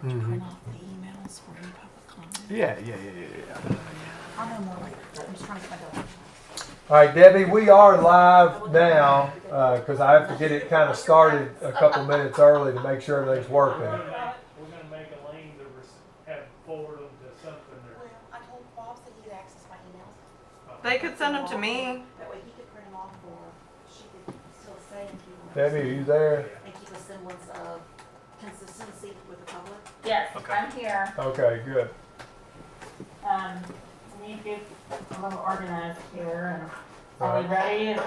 Print off the emails for any public comment. Yeah. I'll know more later. I'm just trying to get my dog. All right, Debbie, we are live now because I have to get it kind of started a couple minutes early to make sure everything's working. We're gonna make a lane to have forward them to something there. Well, I told Bob that he could access my emails. They could send them to me. That way he could print them off for, she could still say and keep them. Debbie, are you there? And keep a semblance of consistency with the public. Yes, Okay. I'm here. Okay, good. I need to get a little organized here. And are we ready? Is it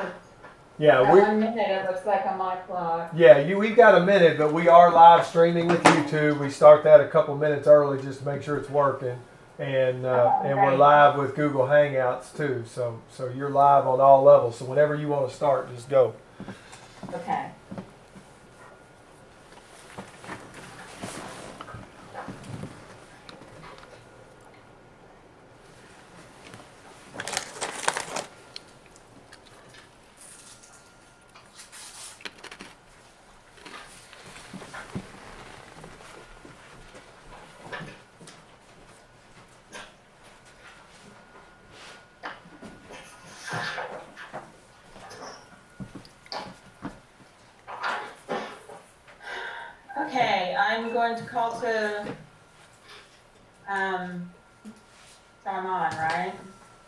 Yeah, 1 minute? It looks like on my clock. we've got a minute, but we are live streaming with YouTube. We start that a couple minutes early just to make sure it's working, and we're live with Google Hangouts too. So you're live on all levels. So whenever you want to start, just go. Okay. Okay, I'm going to call to, so I'm on, right?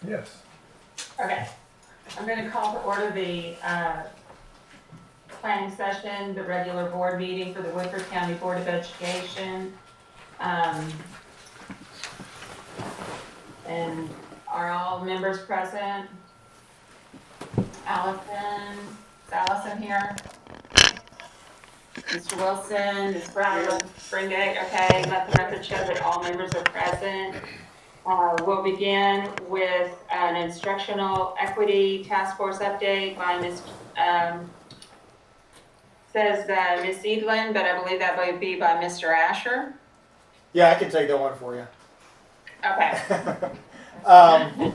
Yes. Okay. I'm going to call to order the planning session, the regular board meeting for the Woodford County Board of Education. And are all members present? Allison, is Allison here? Mr. Wilson, Ms. Brown, Springate, okay, let the record show that all members are present. We'll begin with an instructional equity task force update by Ms. Says Ms. Edelin, but I believe that would be by Mr. Asher. Yeah, I can take that one for you. Okay.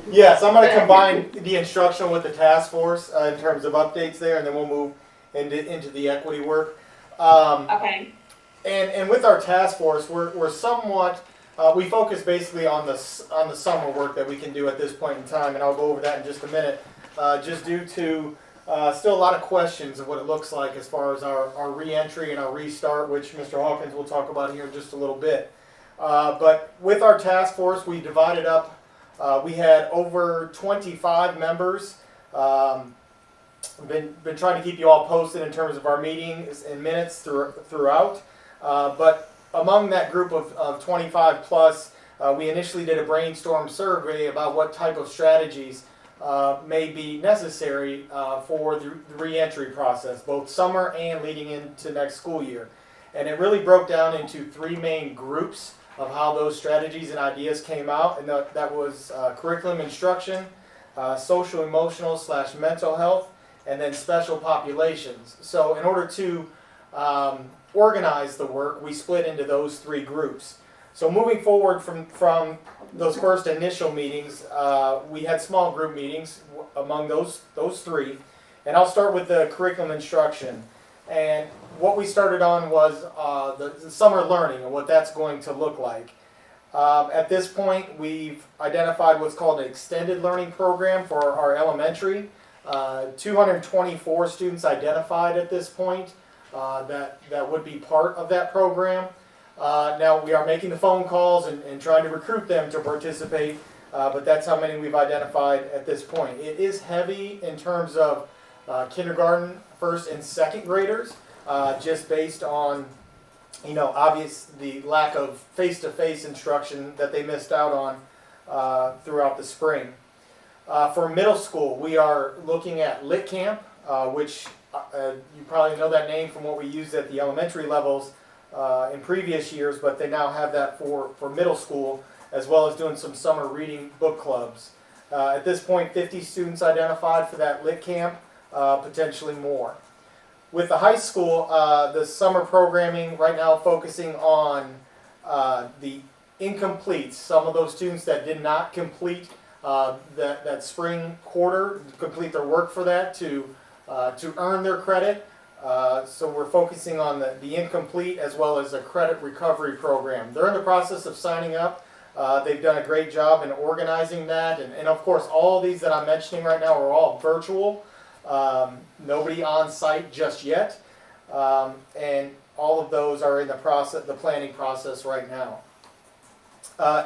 Yes, I'm going to combine the instructional with the task force in terms of updates there, and then we'll move into the equity work. Okay. And with our task force, we're somewhat we focus basically on the summer work that we can do at this point in time, and I'll go over that in just a minute. Just due to still a lot of questions of what it looks like as far as our re-entry and our restart, which Mr. Hawkins will talk about here in just a little bit. But with our task force, we divided up. We had over 25 members. Been trying to keep you all posted in terms of our meetings and minutes throughout. But among that group of 25 plus, we initially did a brainstorm survey about what type of strategies may be necessary for the re-entry process, both summer and leading into next school year. And it really broke down into three main groups of how those strategies and ideas came out. And that was curriculum instruction, social emotional / mental health, and then special populations. So in order to organize the work, we split into those three groups. So moving forward from those first initial meetings, we had small group meetings among those three. And I'll start with the curriculum instruction. And what we started on was the summer learning and what that's going to look like. At this point, we've identified what's called an extended learning program for our elementary. 224 students identified at this point that would be part of that program. Now we are making the phone calls and trying to recruit them to participate, but that's how many we've identified at this point. It is heavy in terms of kindergarten, first and second graders, just based on, the lack of face-to-face instruction that they missed out on throughout the spring. For middle school, we are looking at Lit Camp, which you probably know that name from what we used at the elementary levels in previous years, but they now have that for middle school, as well as doing some summer reading book clubs. At this point, 50 students identified for that Lit Camp, potentially more. With the high school, the summer programming right now focusing on the incompletes, some of those students that did not complete that spring quarter, complete their work for that to earn their credit. So we're focusing on the incomplete as well as a credit recovery program. They're in the process of signing up. They've done a great job in organizing that. And of course, all these that I'm mentioning right now are all virtual. Nobody on site just yet. And all of those are in the planning process right now.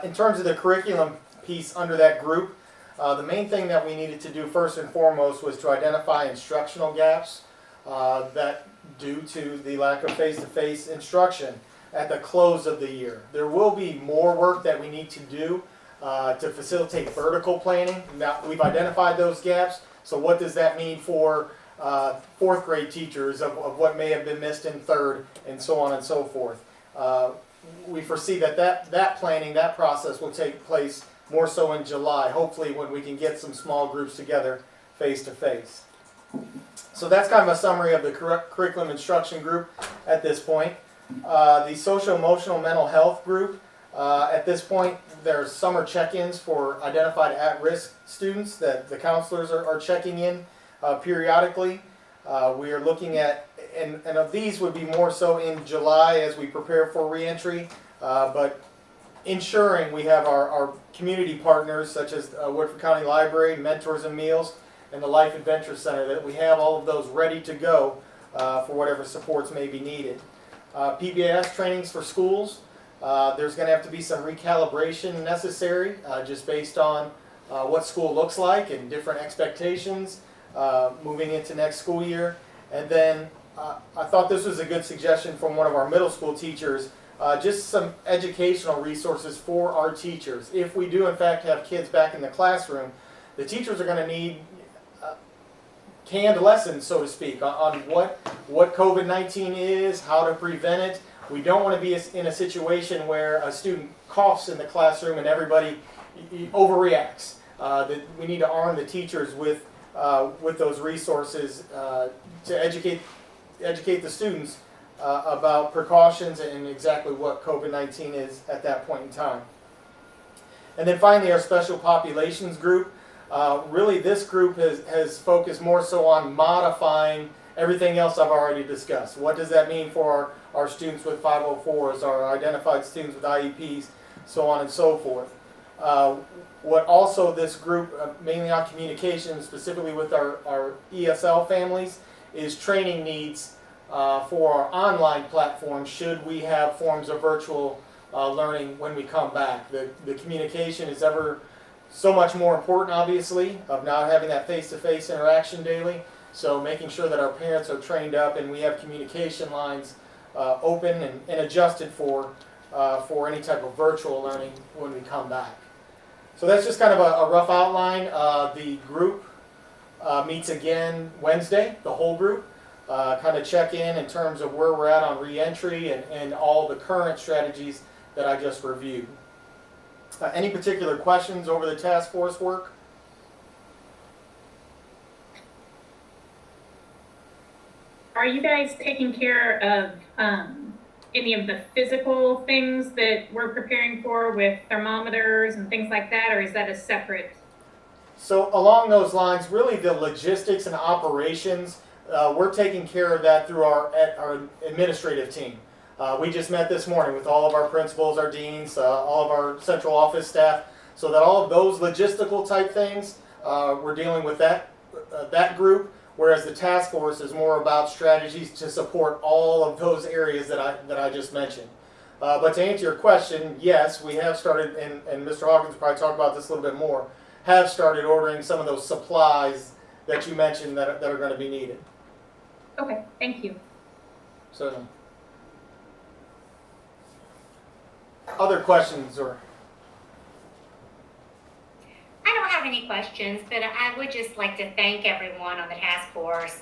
In terms of the curriculum piece under that group, the main thing that we needed to do first and foremost was to identify instructional gaps that due to the lack of face-to-face instruction at the close of the year. There will be more work that we need to do to facilitate vertical planning. Now, we've identified those gaps, so what does that mean for fourth grade teachers of what may have been missed in third, and so on and so forth. We foresee that planning, that process will take place more so in July, hopefully when we can get some small groups together face-to-face. So that's kind of a summary of the curriculum instruction group at this point. The social-emotional mental health group, at this point, there's summer check-ins for identified at-risk students that the counselors are checking in periodically. We are looking at, and of these would be more so in July as we prepare for reentry, but ensuring we have our community partners such as Woodford County Library, Mentors and Meals, and the Life Adventure Center, that we have all of those ready to go for whatever supports may be needed. PBS trainings for schools. There's going to have to be some recalibration necessary just based on what school looks like and different expectations moving into next school year. And then I thought this was a good suggestion from one of our middle school teachers, just some educational resources for our teachers. If we do in fact have kids back in the classroom, the teachers are going to need canned lessons, so to speak, on what COVID-19 is, how to prevent it. We don't want to be in a situation where a student coughs in the classroom and everybody overreacts. We need to arm the teachers with those resources to educate the students about precautions and exactly what COVID-19 is at that point in time. And then finally, our special populations group. Really, this group has focused more so on modifying everything else I've already discussed. What does that mean for our students with 504s, our identified students with IEPs, so on and so forth. What also this group, mainly on communication, specifically with our ESL families, is training needs for our online platform should we have forms of virtual learning when we come back. The communication is ever so much more important, obviously, of not having that face-to-face interaction daily. So making sure that our parents are trained up and we have communication lines open and adjusted for any type of virtual learning when we come back. So that's just kind of a rough outline. The group meets again Wednesday, the whole group. Kind of check in terms of where we're at on re-entry and all the current strategies that I just reviewed. Any particular questions over the task force work? Are you guys taking care of any of the physical things that we're preparing for with thermometers and things like that, or is that a separate? So along those lines, really the logistics and operations, we're taking care of that through our administrative team. We just met this morning with all of our principals, our deans, all of our central office staff, so that all of those logistical type things, we're dealing with that group, whereas the task force is more about strategies to support all of those areas that I just mentioned. But to answer your question, yes, we have started, and Mr. Hawkins will probably talk about this a little bit more, have started ordering some of those supplies that you mentioned that are going to be needed. Okay, thank you. So, other questions or? I don't have any questions, but I would just like to thank everyone on the task force.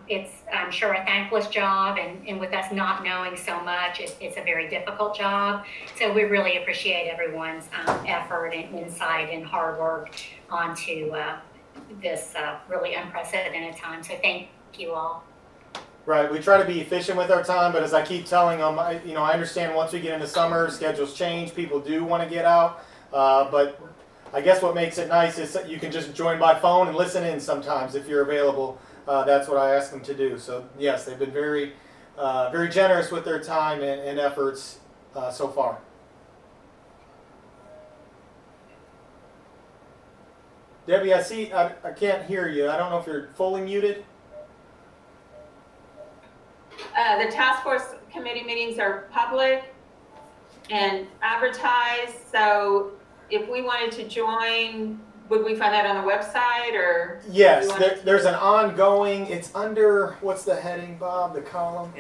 It's, I'm sure, a thankless job, and with us not knowing so much, it's a very difficult job. So we really appreciate everyone's effort and insight and hard work onto this really unprecedented time. So thank you all. Right, we try to be efficient with our time, but as I keep telling them, I understand once we get into summer, schedules change, people do want to get out, but I guess what makes it nice is that you can just join by phone and listen in sometimes if you're available that's what I asked them to do. So yes, they've been very, very generous with their time and efforts so far. Debbie, I can't hear you. I don't know if you're fully muted. The task force committee meetings are public and advertised, so if we wanted to join, would we find that on the website or? Yes, there's an ongoing, it's under, what's the heading, Bob, the column?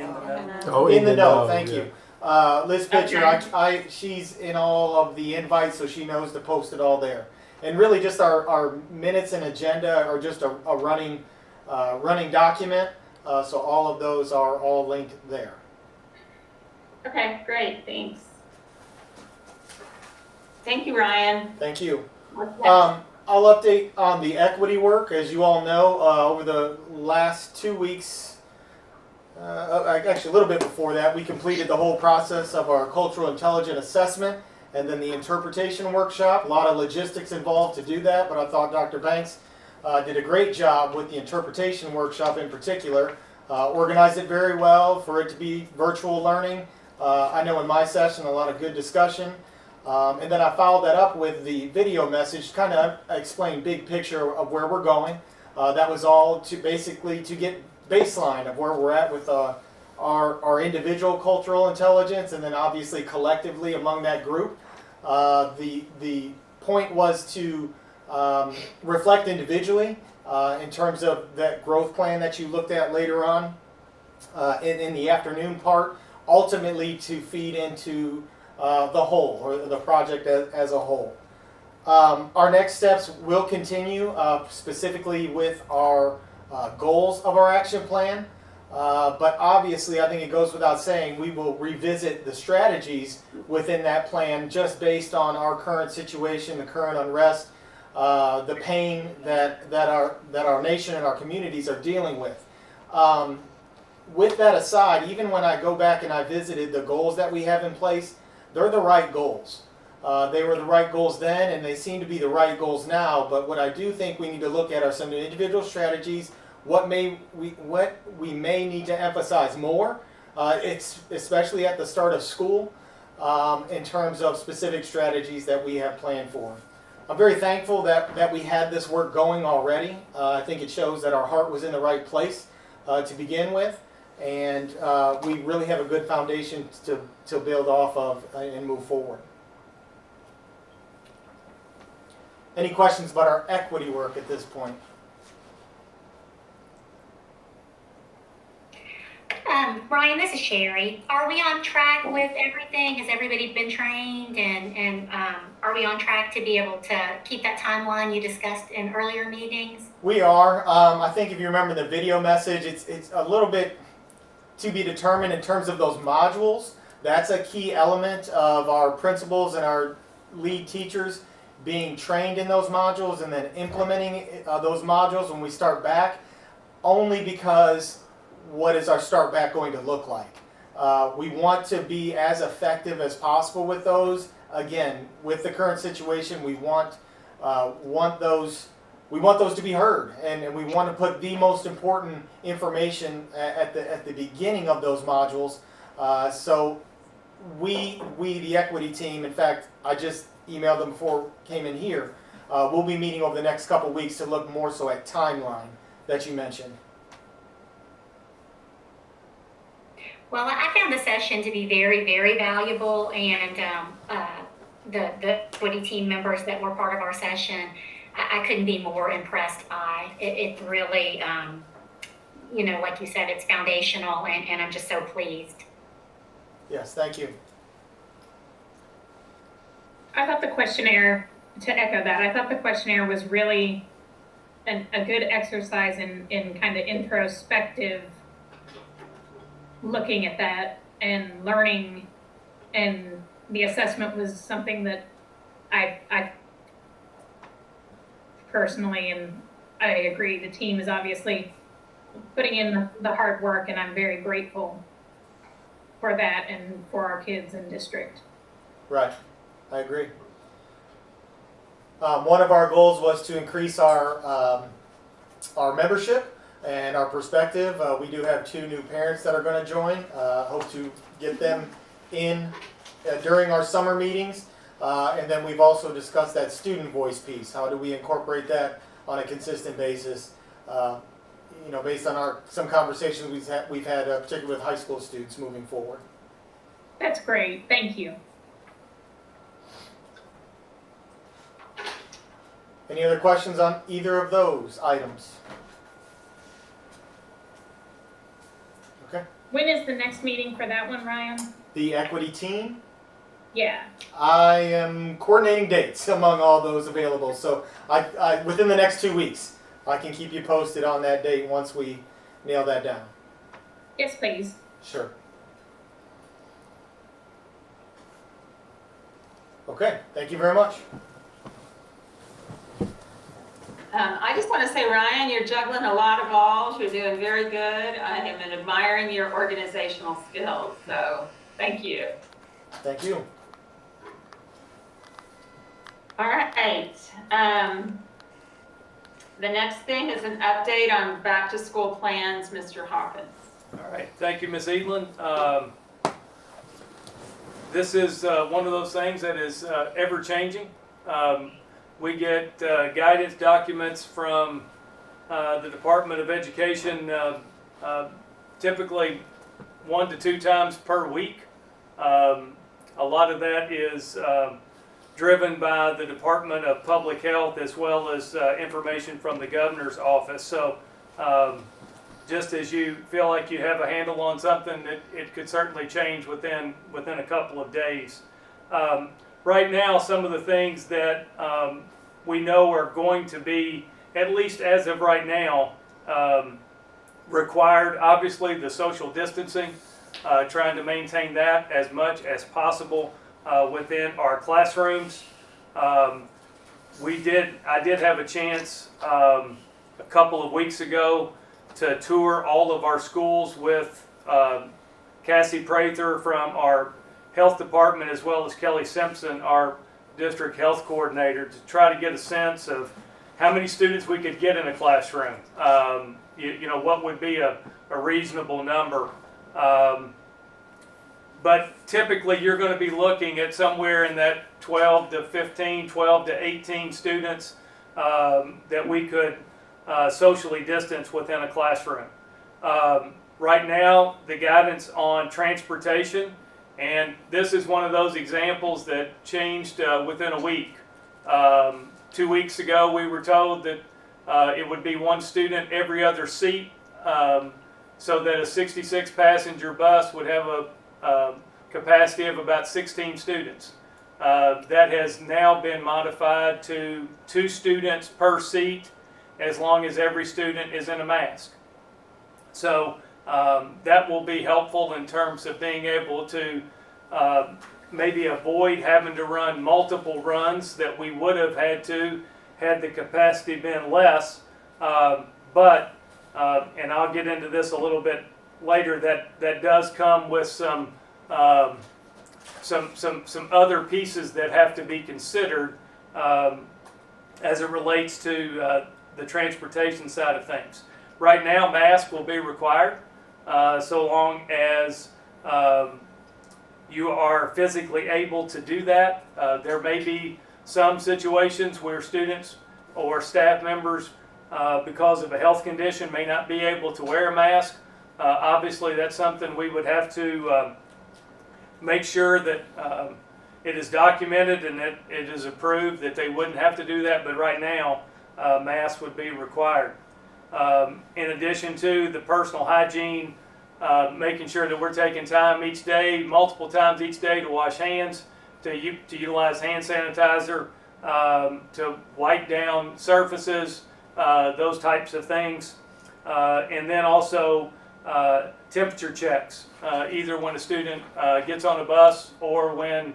Oh, In the know, thank yeah. you. Liz Pitcher, Okay. she's in all of the invites, so she knows to post it all there. And really just our minutes and agenda are just a running document, so all of those are all linked there. Okay, great, thanks. Thank you, Ryan. Thank you. What's next? I'll update on the equity work. As you all know, over the last 2 weeks, actually a little bit before that, we completed the whole process of our cultural intelligence assessment and then the interpretation workshop. A lot of logistics involved to do that, but I thought Dr. Banks did a great job with the interpretation workshop in particular. Organized it very well for it to be virtual learning. I know in my session, a lot of good discussion. And then I followed that up with the video message, kind of explain big picture of where we're going. That was all to basically to get baseline of where we're at with our individual cultural intelligence, and then obviously collectively among that group. The point was to reflect individually in terms of that growth plan that you looked at later on in the afternoon part, ultimately to feed into the whole, or the project as a whole. Our next steps will continue specifically with our goals of our action plan, but obviously I think it goes without saying we will revisit the strategies within that plan just based on our current situation, the current unrest, the pain that our nation and our communities are dealing with. With that aside, even when I go back and I visited the goals that we have in place, they're the right goals. They were the right goals then, and they seem to be the right goals now. But what I do think we need to look at are some individual strategies. What we may need to emphasize more, it's especially at the start of school, in terms of specific strategies that we have planned for. I'm very thankful that we had this work going already. I think it shows that our heart was in the right place to begin with. And we really have a good foundation to build off of and move forward. Any questions about our equity work at this point? Ryan, this is Sherry. Are we on track with everything? Has everybody been trained? And are we on track to be able to keep that timeline you discussed in earlier meetings? We are. I think if you remember the video message, it's a little bit to be determined in terms of those modules. That's a key element of our principals and our lead teachers being trained in those modules and then implementing those modules when we start back, only because what is our start back going to look like? We want to be as effective as possible with those. Again, with the current situation, we want those to be heard, and we want to put the most important information at the beginning of those modules. So we the equity team, in fact, I just emailed them before I came in here. We'll be meeting over the next couple weeks to look more so at timeline that you mentioned. Well, I found the session to be very, very valuable, and the equity team members that were part of our session, I couldn't be more impressed by. It really, like you said, it's foundational, and I'm just so pleased. Yes, thank you. I thought the questionnaire, to echo that, I thought the questionnaire was really a good exercise in kind of introspective looking at that and learning, and the assessment was something that I personally, and I agree, the team is obviously putting in the hard work, and I'm very grateful for that and for our kids in district. Right, I agree. One of our goals was to increase our membership. and our perspective. We do have 2 new parents that are going to join. Hope to get them in during our summer meetings. And then we've also discussed that student voice piece. How do we incorporate that on a consistent basis? Based on some conversations we've had particularly with high school students moving forward. That's great. Thank you. Any other questions on either of those items? Okay. When is the next meeting for that one, Ryan? The equity team, Yeah. I am coordinating dates among all those available. So I within the next 2 weeks, I can keep you posted on that date once we nail that down. Yes, please. Sure. Okay, thank you very much. I just want to say, Ryan, you're juggling a lot of balls. You're doing very good. I am admiring your organizational skills. So thank you. Thank you. All right. The next thing is an update on back to school plans, Mr. Hawkins. All right, thank you, Ms. Edelin. This is one of those things that is ever changing. We get guidance documents from the Department of Education typically 1 to 2 times per week. A lot of that is driven by the Department of Public Health as well as information from the governor's office. So just as you feel like you have a handle on something, it could certainly change within a couple of days. Right now, some of the things that we know are going to be, at least as of right now, required, obviously the social distancing, trying to maintain that as much as possible within our classrooms. I did have a chance a couple of weeks ago to tour all of our schools with Cassie Prather from our health department, as well as Kelly Simpson, our district health coordinator, to try to get a sense of how many students we could get in a classroom. What would be a reasonable number. But typically you're going to be looking at somewhere in that 12 to 15, 12 to 18 students that we could socially distance within a classroom. Right now, the guidance on transportation, and this is one of those examples that changed within a week. 2 weeks ago, we were told that it would be 1 student every other seat, so that a 66 passenger bus would have a capacity of about 16 students. That has now been modified to 2 students per seat, as long as every student is in a mask. So that will be helpful in terms of being able to maybe avoid having to run multiple runs that we would have had the capacity been less. And I'll get into this a little bit later, that does come with some other pieces that have to be considered as it relates to the transportation side of things. Right now, masks will be required so long as you are physically able to do that. There may be some situations where students or staff members, because of a health condition, may not be able to wear a mask. Obviously, that's something we would have to make sure that it is documented and that it is approved that they wouldn't have to do that, but right now, masks would be required. In addition to the personal hygiene, making sure that we're taking time each day, multiple times each day, to wash hands, to utilize hand sanitizer, to wipe down surfaces, those types of things. And then also temperature checks, either when a student gets on a bus or when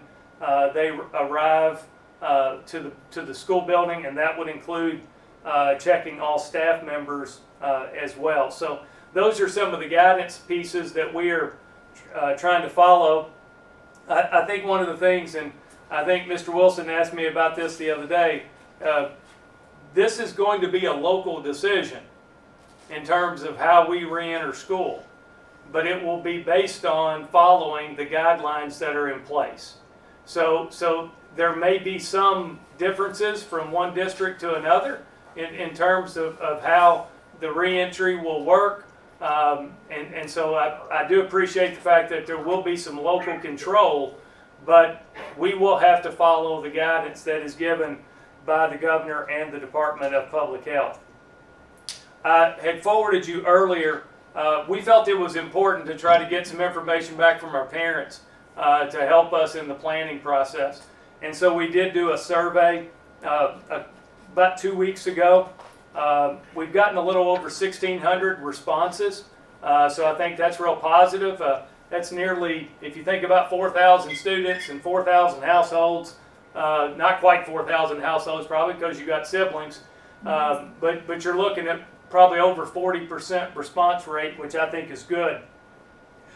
they arrive to the school building, and that would include checking all staff members as well. So those are some of the guidance pieces that we are trying to follow. I think one of the things, and I think Mr. Wilson asked me about this the other day, this is going to be a local decision. in terms of how we re-enter school, but it will be based on following the guidelines that are in place. So there may be some differences from one district to another in terms of how the re-entry will work. And so I do appreciate the fact that there will be some local control, but we will have to follow the guidance that is given by the governor and the Department of Public Health. I had forwarded you earlier, we felt it was important to try to get some information back from our parents to help us in the planning process. And so we did do a survey about 2 weeks ago. We've gotten a little over 1,600 responses, so I think that's real positive. That's nearly, if you think about 4,000 students and 4,000 households, not quite 4,000 households probably because you got siblings, but you're looking at probably over 40% response rate, which I think is good.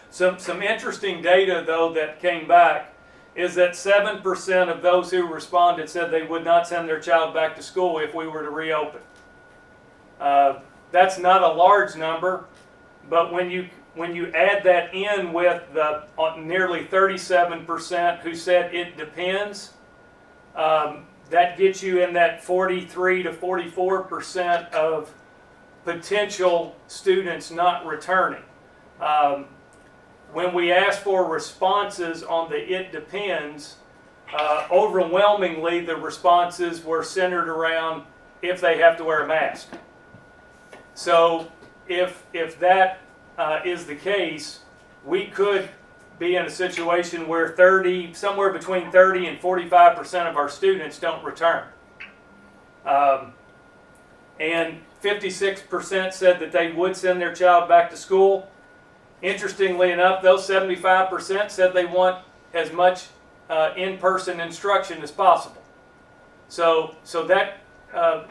Some interesting data though that came back is that 7% of those who responded said they would not send their child back to school if we were to reopen. That's not a large number, but when you add that in with the nearly 37% who said it depends, that gets you in that 43 to 44% of potential students not returning. When we asked for responses on the it depends, overwhelmingly the responses were centered around if they have to wear a mask. So if that is the case, we could be in a situation where somewhere between 30 and 45% of our students don't return. And 56% said that they would send their child back to school. Interestingly enough, those 75% said they want as much in-person instruction as possible. So that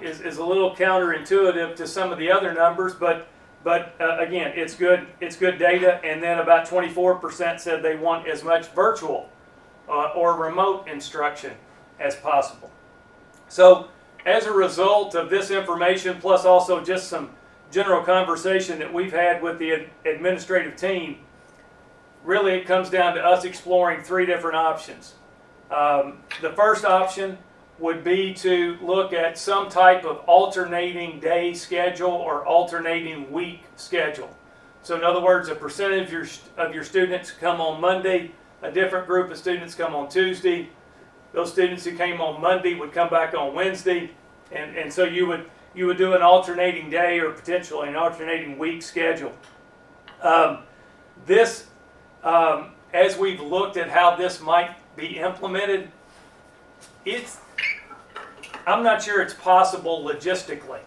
is a little counterintuitive to some of the other numbers, but again, it's good data. And then about 24% said they want as much virtual or remote instruction as possible. So as a result of this information, plus also just some general conversation that we've had with the administrative team, really it comes down to us exploring 3 different options. The first option would be to look at some type of alternating day schedule or alternating week schedule. So in other words, a percentage of your students come on Monday, a different group of students come on Tuesday. Those students who came on Monday would come back on Wednesday, and so you would do an alternating day or potentially an alternating week schedule. As we've looked at how this might be implemented, I'm not sure it's possible logistically.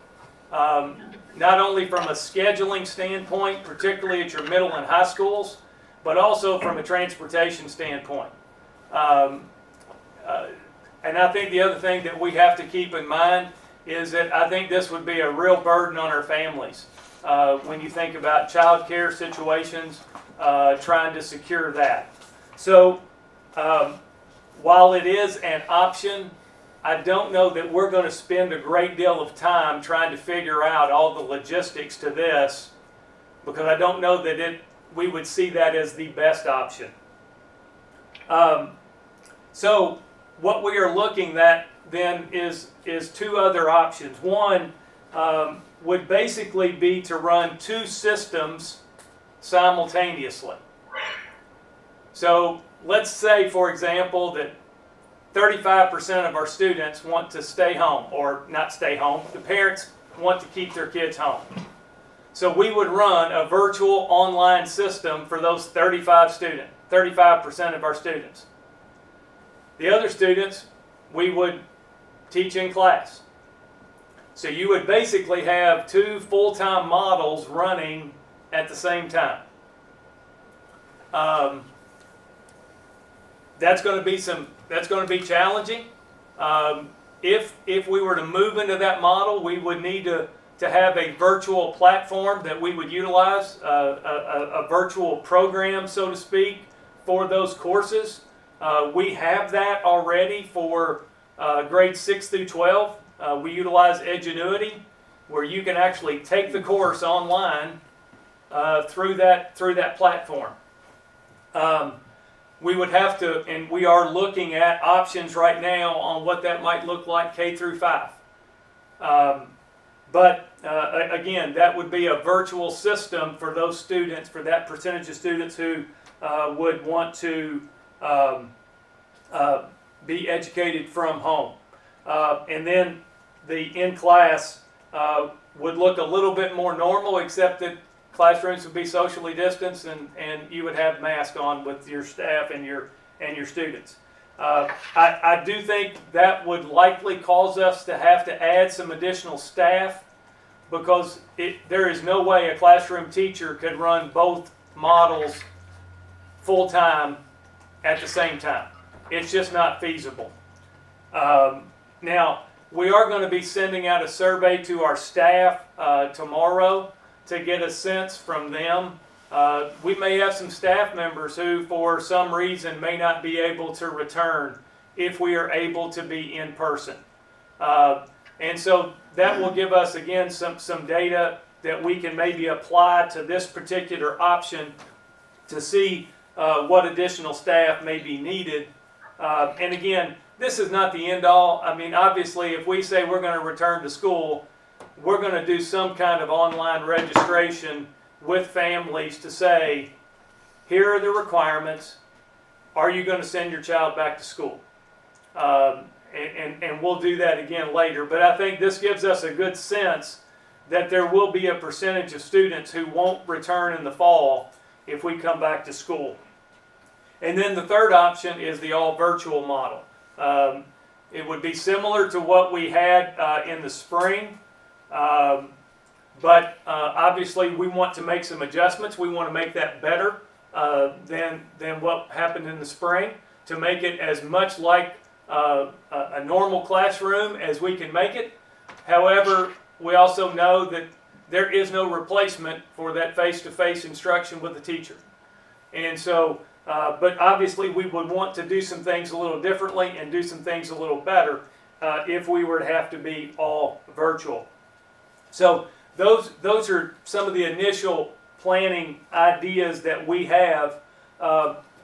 Not only from a scheduling standpoint, particularly at your middle and high schools, but also from a transportation standpoint. And I think the other thing that we have to keep in mind is that I think this would be a real burden on our families. When you think about child care situations, trying to secure that. So while it is an option, I don't know that we're going to spend a great deal of time trying to figure out all the logistics to this, because I don't know that we would see that as the best option. So what we are looking at then is 2 other options. One would basically be to run 2 systems simultaneously. So let's say, for example, that 35% of our students want to stay home, or not stay home, the parents want to keep their kids home. So we would run a virtual online system for those 35% of our students. The other students, we would teach in class. So you would basically have 2 full-time models running at the same time. That's going to be challenging. If we were to move into that model, we would need to have a virtual platform that we would utilize, a virtual program, so to speak, for those courses. We have that already for grades 6 through 12. We utilize Edgenuity. where you can actually take the course online through that platform. We would have to, and we are looking at options right now on what that might look like K through 5. But again, that would be a virtual system for those students, for that percentage of students who would want to be educated from home. And then the in-class would look a little bit more normal, except that classrooms would be socially distanced, and you would have masks on with your staff and your students. I do think that would likely cause us to have to add some additional staff, because there is no way a classroom teacher could run both models full-time at the same time. It's just not feasible. Now, we are going to be sending out a survey to our staff tomorrow to get a sense from them. We may have some staff members who, for some reason, may not be able to return if we are able to be in person. And so that will give us, again, some data that we can maybe apply to this particular option to see what additional staff may be needed. And again, this is not the end all. I mean, obviously, if we say we're going to return to school, we're going to do some kind of online registration with families to say, here are the requirements. Are you going to send your child back to school? And we'll do that again later. But I think this gives us a good sense that there will be a percentage of students who won't return in the fall if we come back to school. And then the third option is the all virtual model. It would be similar to what we had in the spring, but obviously we want to make some adjustments. We want to make that better than what happened in the spring, to make it as much like a normal classroom as we can make it. However, we also know that there is no replacement for that face-to-face instruction with the teacher. And so, but obviously we would want to do some things a little differently and do some things a little better if we were to have to be all virtual. So those are some of the initial planning ideas that we have.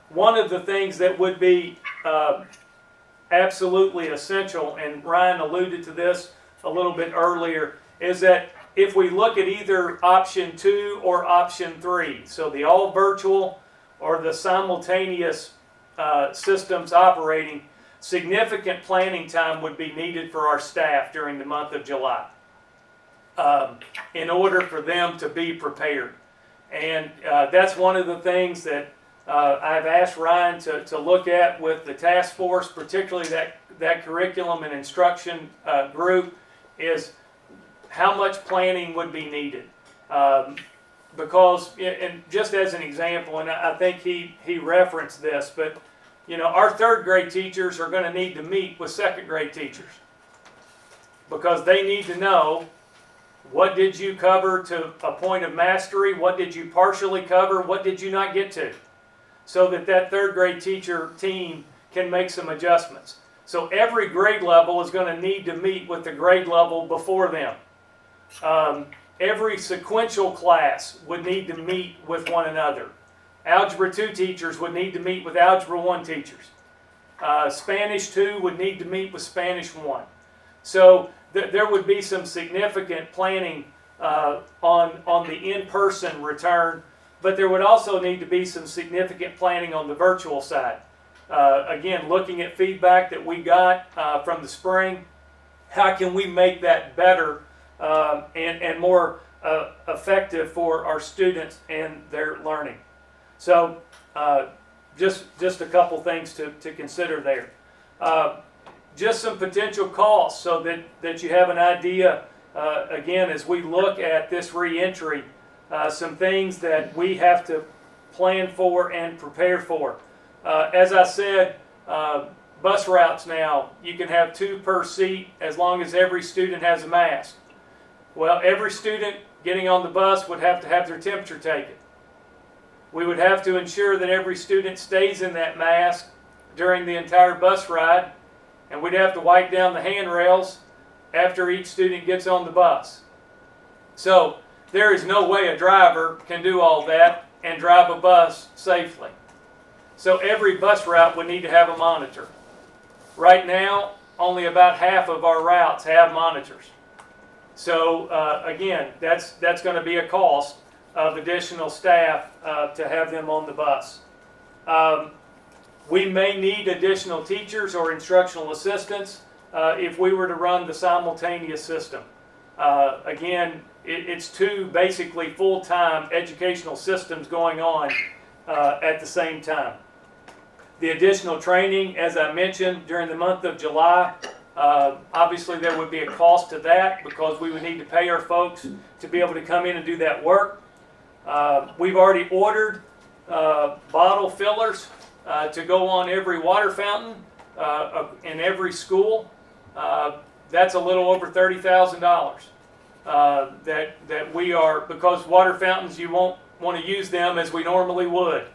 One of the things that would be absolutely essential, and Ryan alluded to this a little bit earlier, is that if we look at either option 2 or option 3, so the all virtual or the simultaneous systems operating, significant planning time would be needed for our staff during the month of July in order for them to be prepared. And that's one of the things that I've asked Ryan to look at with the task force, particularly that curriculum and instruction group, is how much planning would be needed. Because, and just as an example, and I think he referenced this, but you know, our third grade teachers are going to need to meet with second grade teachers, because they need to know, what did you cover to a point of mastery, what did you partially cover, what did you not get to, so that third grade teacher team can make some adjustments. So every grade level is going to need to meet with the grade level before them. Every sequential class would need to meet with one another. Algebra 2 teachers would need to meet with Algebra 1 teachers. Spanish 2 would need to meet with Spanish 1. So there would be some significant planning on the in-person return, but there would also need to be some significant planning on the virtual side. Again, looking at feedback that we got from the spring, how can we make that better and more effective for our students and their learning? So just a couple things to consider there. Just some potential costs so that you have an idea, again, as we look at this re-entry, some things that we have to plan for and prepare for. As I said, bus routes now, you can have 2 per seat as long as every student has a mask. Well, every student getting on the bus would have to have their temperature taken. We would have to ensure that every student stays in that mask during the entire bus ride, and we'd have to wipe down the handrails after each student gets on the bus. So there is no way a driver can do all that and drive a bus safely. So every bus route would need to have a monitor. Right now, only about half of our routes have monitors. So again, that's going to be a cost of additional staff to have them on the bus. We may need additional teachers or instructional assistants if we were to run the simultaneous system. Again, it's two basically full-time educational systems going on at the same time. The additional training, as I mentioned, during the month of July, obviously there would be a cost to that because we would need to pay our folks to be able to come in and do that work. We've already ordered bottle fillers to go on every water fountain in every school. That's a little over $30,000 that we are, because water fountains, you won't want to use them as we normally would.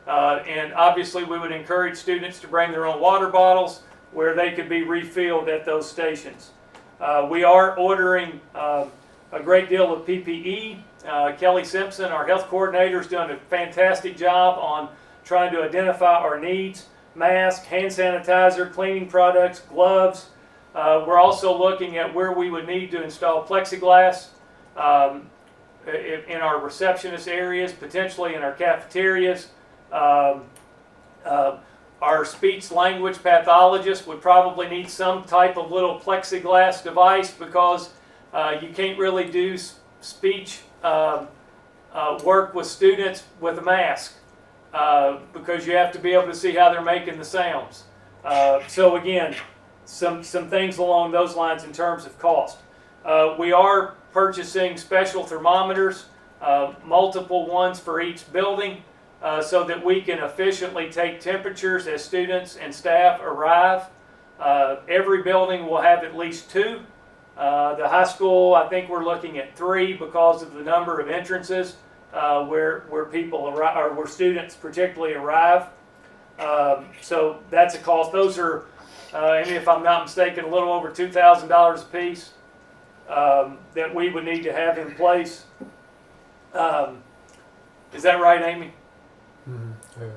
And obviously we would encourage students to bring their own water bottles where they could be refilled at those stations. We are ordering a great deal of PPE. Kelly Simpson, our health coordinator, is doing a fantastic job on trying to identify our needs. Mask, hand sanitizer, cleaning products, gloves. We're also looking at where we would need to install plexiglass in our receptionist areas, potentially in our cafeterias. Our speech language pathologist would probably need some type of little plexiglass device because you can't really do speech work with students with a mask because you have to be able to see how they're making the sounds. So again, some things along those lines in terms of cost. We are purchasing special thermometers, multiple ones for each building, so that we can efficiently take temperatures as students and staff arrive. Every building will have at least two. The high school, I think we're looking at 3 because of the number of entrances where people arrive, or where students particularly arrive. So that's a cost. Those are, and if I'm not mistaken, a little over $2,000 a piece that we would need to have in place. Is that right, Amy? Mm-hmm. Yeah.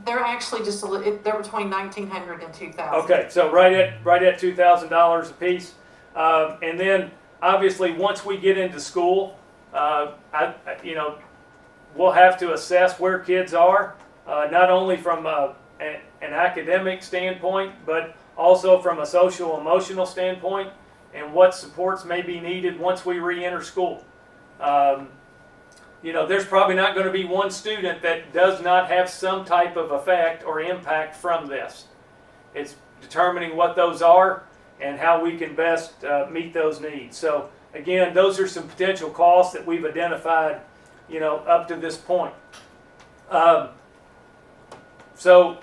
They're actually just they're between $1,900 and $2,000. Okay, so right at $2,000 a piece, and then obviously once we get into school, we'll have to assess where kids are, not only from an academic standpoint, but also from a social emotional standpoint, and what supports may be needed once we re-enter school. There's probably not going to be one student that does not have some type of effect or impact from this. It's determining what those are and how we can best meet those needs. So again, those are some potential costs that we've identified, up to this point. So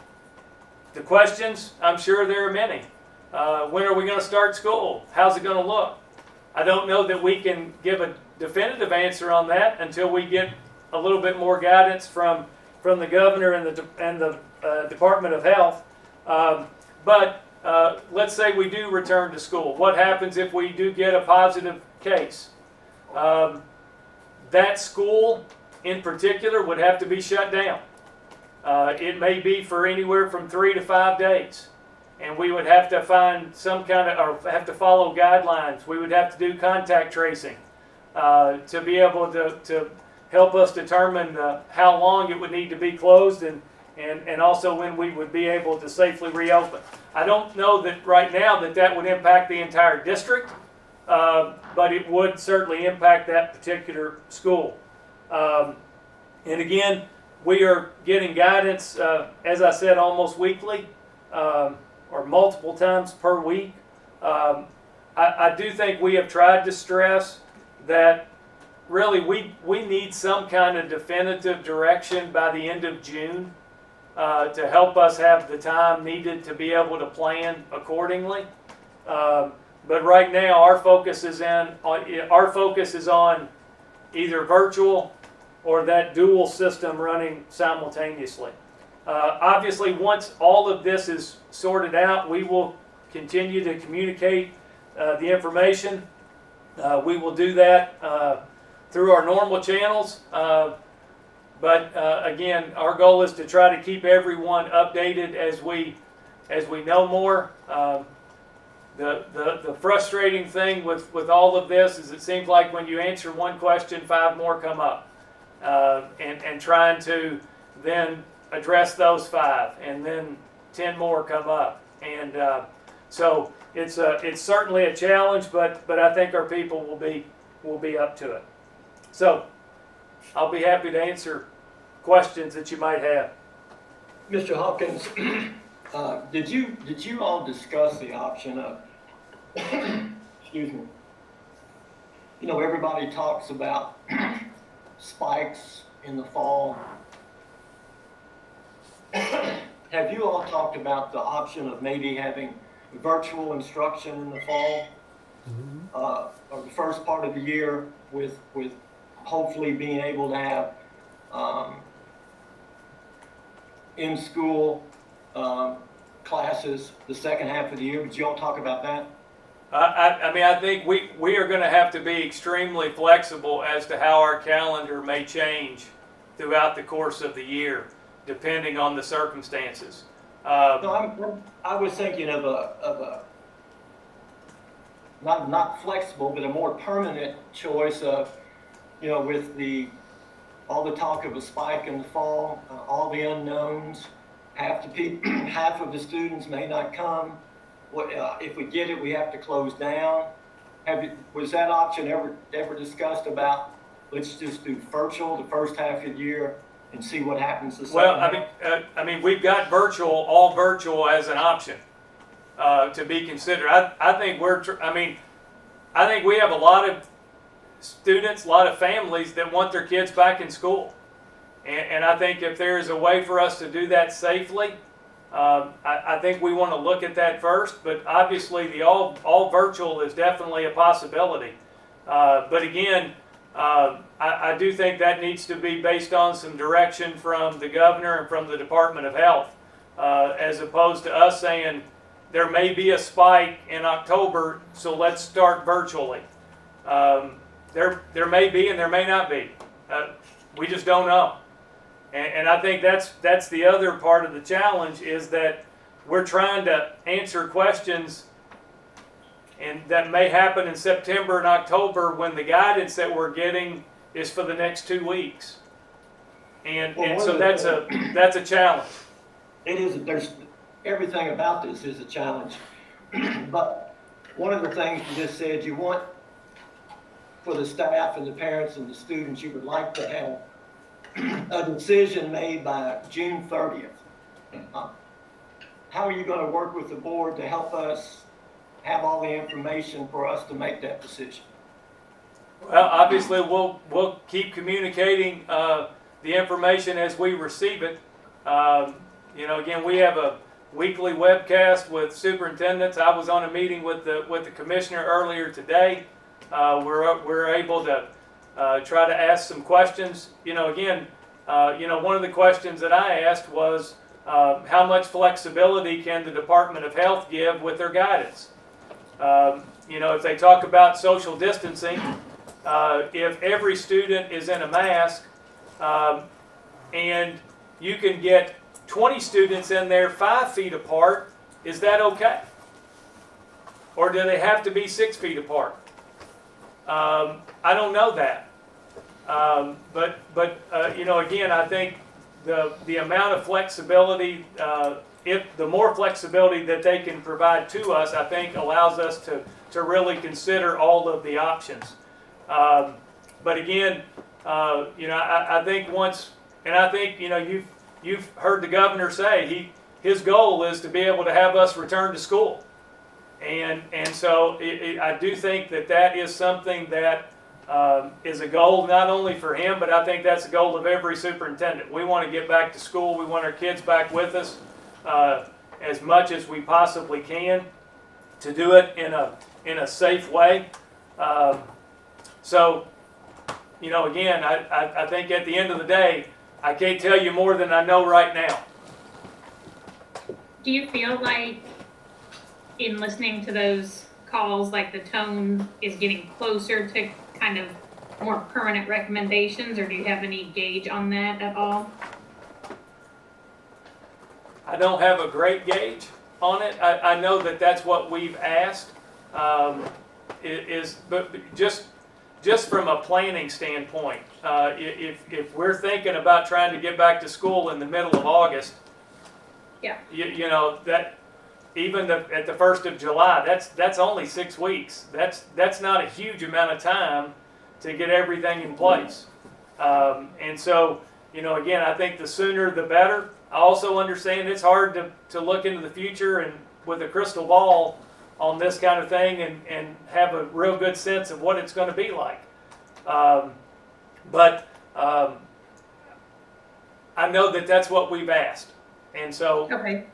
the questions, I'm sure there are many. When are we going to start school? How's it going to look? I don't know that we can give a definitive answer on that until we get a little bit more guidance from the governor and the Department of Health. But let's say we do return to school. What happens if we do get a positive case? That school in particular would have to be shut down. It may be for anywhere from 3 to 5 days. And we would have to find some kind of, or have to follow guidelines. We would have to do contact tracing to be able to help us determine how long it would need to be closed and also when we would be able to safely reopen. I don't know that right now that would impact the entire district, but it would certainly impact that particular school. And again, we are getting guidance, as I said, almost weekly. Or multiple times per week. I do think we have tried to stress that really we need some kind of definitive direction by the end of June to help us have the time needed to be able to plan accordingly. But right now our focus is on either virtual or that dual system running simultaneously. Obviously, once all of this is sorted out, we will continue to communicate the information. We will do that through our normal channels. But again, our goal is to try to keep everyone updated as we know more. The frustrating thing with all of this is it seems like when you answer one question, 5 more come up, and trying to then address those 5, and then 10 more come up, and so it's certainly a challenge, but I think our people will be up to it. So I'll be happy to answer questions that you might have. Mr. Hawkins, did you all discuss the option of, excuse me, you know, everybody talks about spikes in the fall. Have you all talked about the option of maybe having virtual instruction in the fall, or the first part of the year, with hopefully being able to have in-school classes the second half of the year? Did you all talk about that? I mean, I think we are going to have to be extremely flexible as to how our calendar may change throughout the course of the year, depending on the circumstances. No, I was thinking of a not flexible, but a more permanent choice of, you know, with all the talk of a spike in the fall, all the unknowns, half of the students may not come. If we get it, we have to close down. Was that option ever discussed about, let's just do virtual the first half of the year and see what happens the second half? I mean, we've got all virtual as an option to be considered. I think we have a lot of students, a lot of families that want their kids back in school, and I think if there is a way for us to do that safely, I think we want to look at that first. But obviously, the all virtual is definitely a possibility. But again, I do think that needs to be based on some direction from the governor and from the Department of Health, as opposed to us saying there may be a spike in October, so let's start virtually. There may be and there may not be. We just don't know. And I think that's the other part of the challenge, is that we're trying to answer questions and that may happen in September and October when the guidance that we're getting is for the next 2 weeks. And so that's a challenge. It is. There's everything about this is a challenge. But one of the things you just said, you want, for the staff and the parents and the students, you would like to have a decision made by June 30th. How are you going to work with the board to help us have all the information for us to make that decision? Well, obviously, we'll keep communicating the information as we receive it. Again, we have a weekly webcast with superintendents. I was on a meeting with the commissioner earlier today. We're able to try to ask some questions. One of the questions that I asked was, how much flexibility can the Department of Health give with their guidance? If they talk about social distancing, if every student is in a mask, and you can get 20 students in there 5 feet apart, is that okay? Or do they have to be 6 feet apart? I don't know that. Again, I think the amount of flexibility, the more flexibility that they can provide to us, I think allows us to really consider all of the options. But again, I think once, and I think, you've heard the governor say his goal is to be able to have us return to school. And so I do think that is something that is a goal not only for him, but I think that's a goal of every superintendent. We want to get back to school. We want our kids back with us as much as we possibly can, to do it in a safe way. Again, I think at the end of the day, I can't tell you more than I know right now. Do you feel like, in listening to those calls, like the tone is getting closer to kind of more permanent recommendations, or do you have any gauge on that at all? I don't have a great gauge on it. I know that that's what we've asked. But just from a planning standpoint, if we're thinking about trying to get back to school in the middle of August, Yeah. you know that even at the 1st of July, that's only 6 weeks. That's not a huge amount of time to get everything in place. And so, you know, again, I think the sooner the better. I also understand it's hard to look into the future and with a crystal ball on this kind of thing and have a real good sense of what it's going to be like. But I know that that's what we've asked. And so, Okay.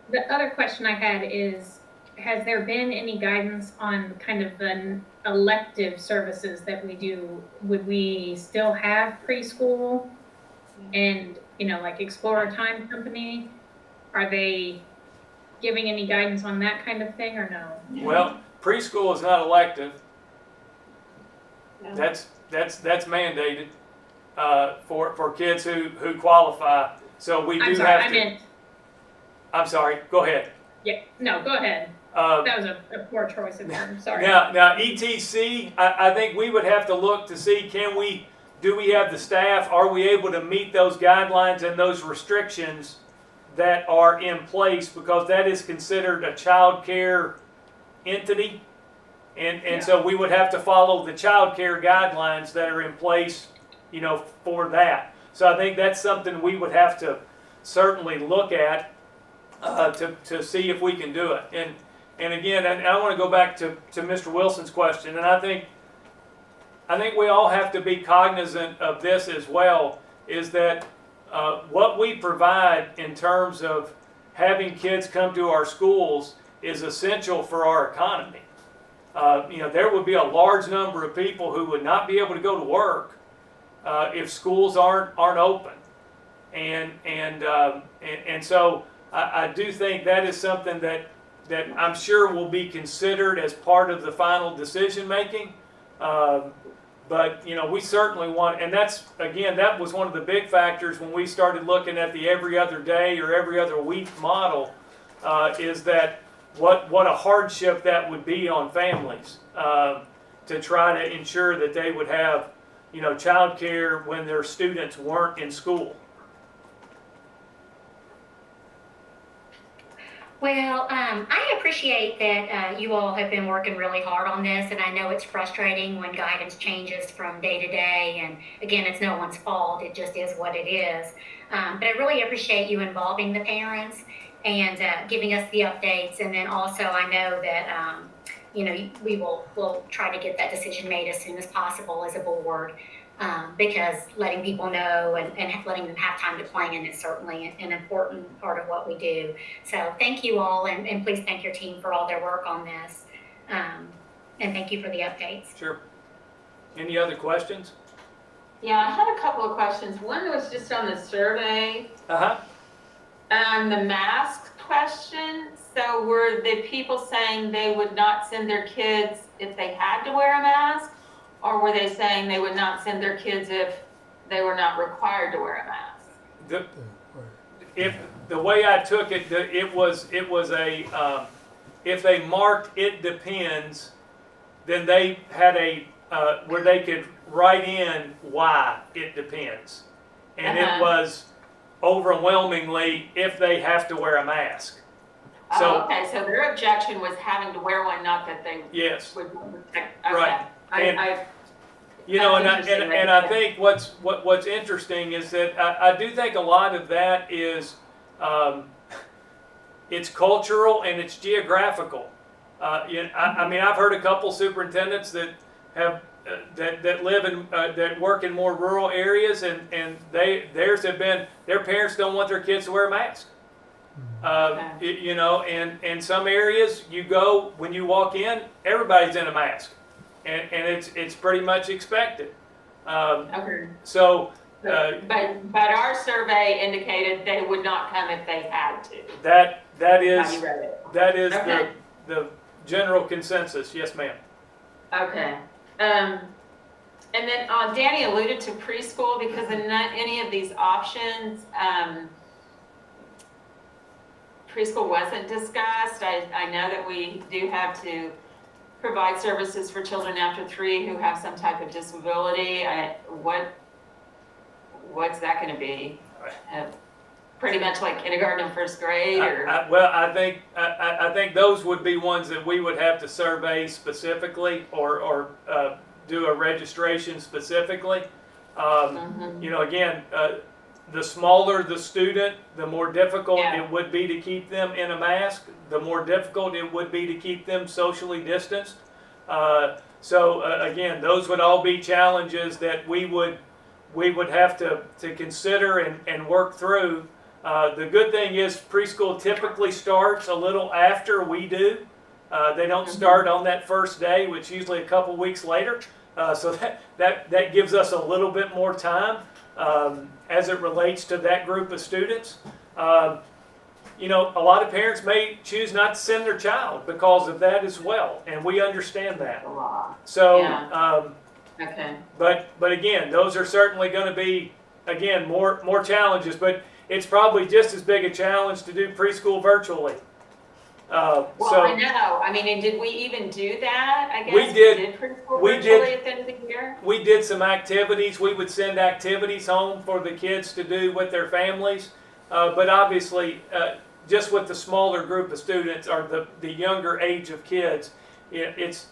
The other question I had is, has there been any guidance on kind of the elective services that we do? Would we still have preschool and, you know, like Explorer Time Company? Are they giving any guidance on that kind of thing or no? well, preschool is not elective. No. That's mandated for kids who qualify. So we do I'm sorry, have I to. meant, I'm sorry. Go ahead. yeah, no, go ahead. Uh, That was a poor choice of terms, sorry. Now ETC, I think we would have to look to see do we have the staff? Are we able to meet those guidelines and those restrictions that are in place, because that is considered a child care entity, and so we would have to follow the child care guidelines that are in place, you know, for that. So I think that's something we would have to certainly look at to see if we can do it. And again, and I want to go back to Mr. Wilson's question, and I think we all have to be cognizant of this as well, is that what we provide in terms of having kids come to our schools is essential for our economy. You know, there would be a large number of people who would not be able to go to work if schools aren't open, and so I do think that is something that I'm sure will be considered as part of the final decision making. But, you know, we certainly want, and that's, again, that was one of the big factors when we started looking at the every other day or every other week model, is that what a hardship that would be on families to try to ensure that they would have, you know, child care when their students weren't in school. Well, I appreciate that you all have been working really hard on this, and I know it's frustrating when guidance changes from day to day, and again, it's no one's fault, it just is what it is. But I really appreciate you involving the parents and giving us the updates, and then also I know that, you know, we'll try to get that decision made as soon as possible as a board. Because letting people know and letting them have time to plan is certainly an important part of what we do. So thank you all, and please thank your team for all their work on this. And thank you for the updates. Sure. Any other questions? Yeah, I had a couple of questions. One was just on the survey, Uh-huh. the mask question. So were the people saying they would not send their kids if they had to wear a mask? Or were they saying they would not send their kids if they were not required to wear a mask? If the way I took it, it was a if they marked "it depends," then they had a where they could write in why it depends, and it was overwhelmingly if they have to wear a mask. So, okay, so their objection was having to wear one, not that they yes, would. Okay. right. I You know, That's and interesting, I right? think what's interesting is that I do think a lot of that is it's cultural and it's geographical. I mean, I've heard a couple superintendents that have that live in that work in more rural areas, and theirs have been their parents don't want their kids to wear a mask. You know, and some areas you go when you walk in, everybody's in a mask. And it's pretty much expected. okay. So, but our survey indicated they would not come if they had to. that How is you read it. the general consensus. Yes, ma'am. Okay. And then Danny alluded to preschool because in not any of these options, preschool wasn't discussed. I know that we do have to provide services for children after 3 who have some type of disability. What's that going to be? Pretty much like kindergarten and first grade, or? I think those would be ones that we would have to survey specifically, or do a registration specifically. You know, again, the smaller the student, the more difficult it would be to keep them in a mask. The more difficult it would be to keep them socially distanced. So again, those would all be challenges that we would have to consider and work through. The good thing is preschool typically starts a little after we do. They don't start on that first day, which is usually a couple weeks later. So that gives us a little bit more time as it relates to that group of students. You know, a lot of parents may choose not to send their child because of that as well, and we understand that. So, Okay. But again, those are certainly going to be, again, more challenges. But it's probably just as big a challenge to do preschool virtually. Well, I know. I mean, and did we even do that? I guess we did preschool we virtually did, at the end of the year. We did some activities. We would send activities home for the kids to do with their families. But obviously, just with the smaller group of students or the younger age of kids, it's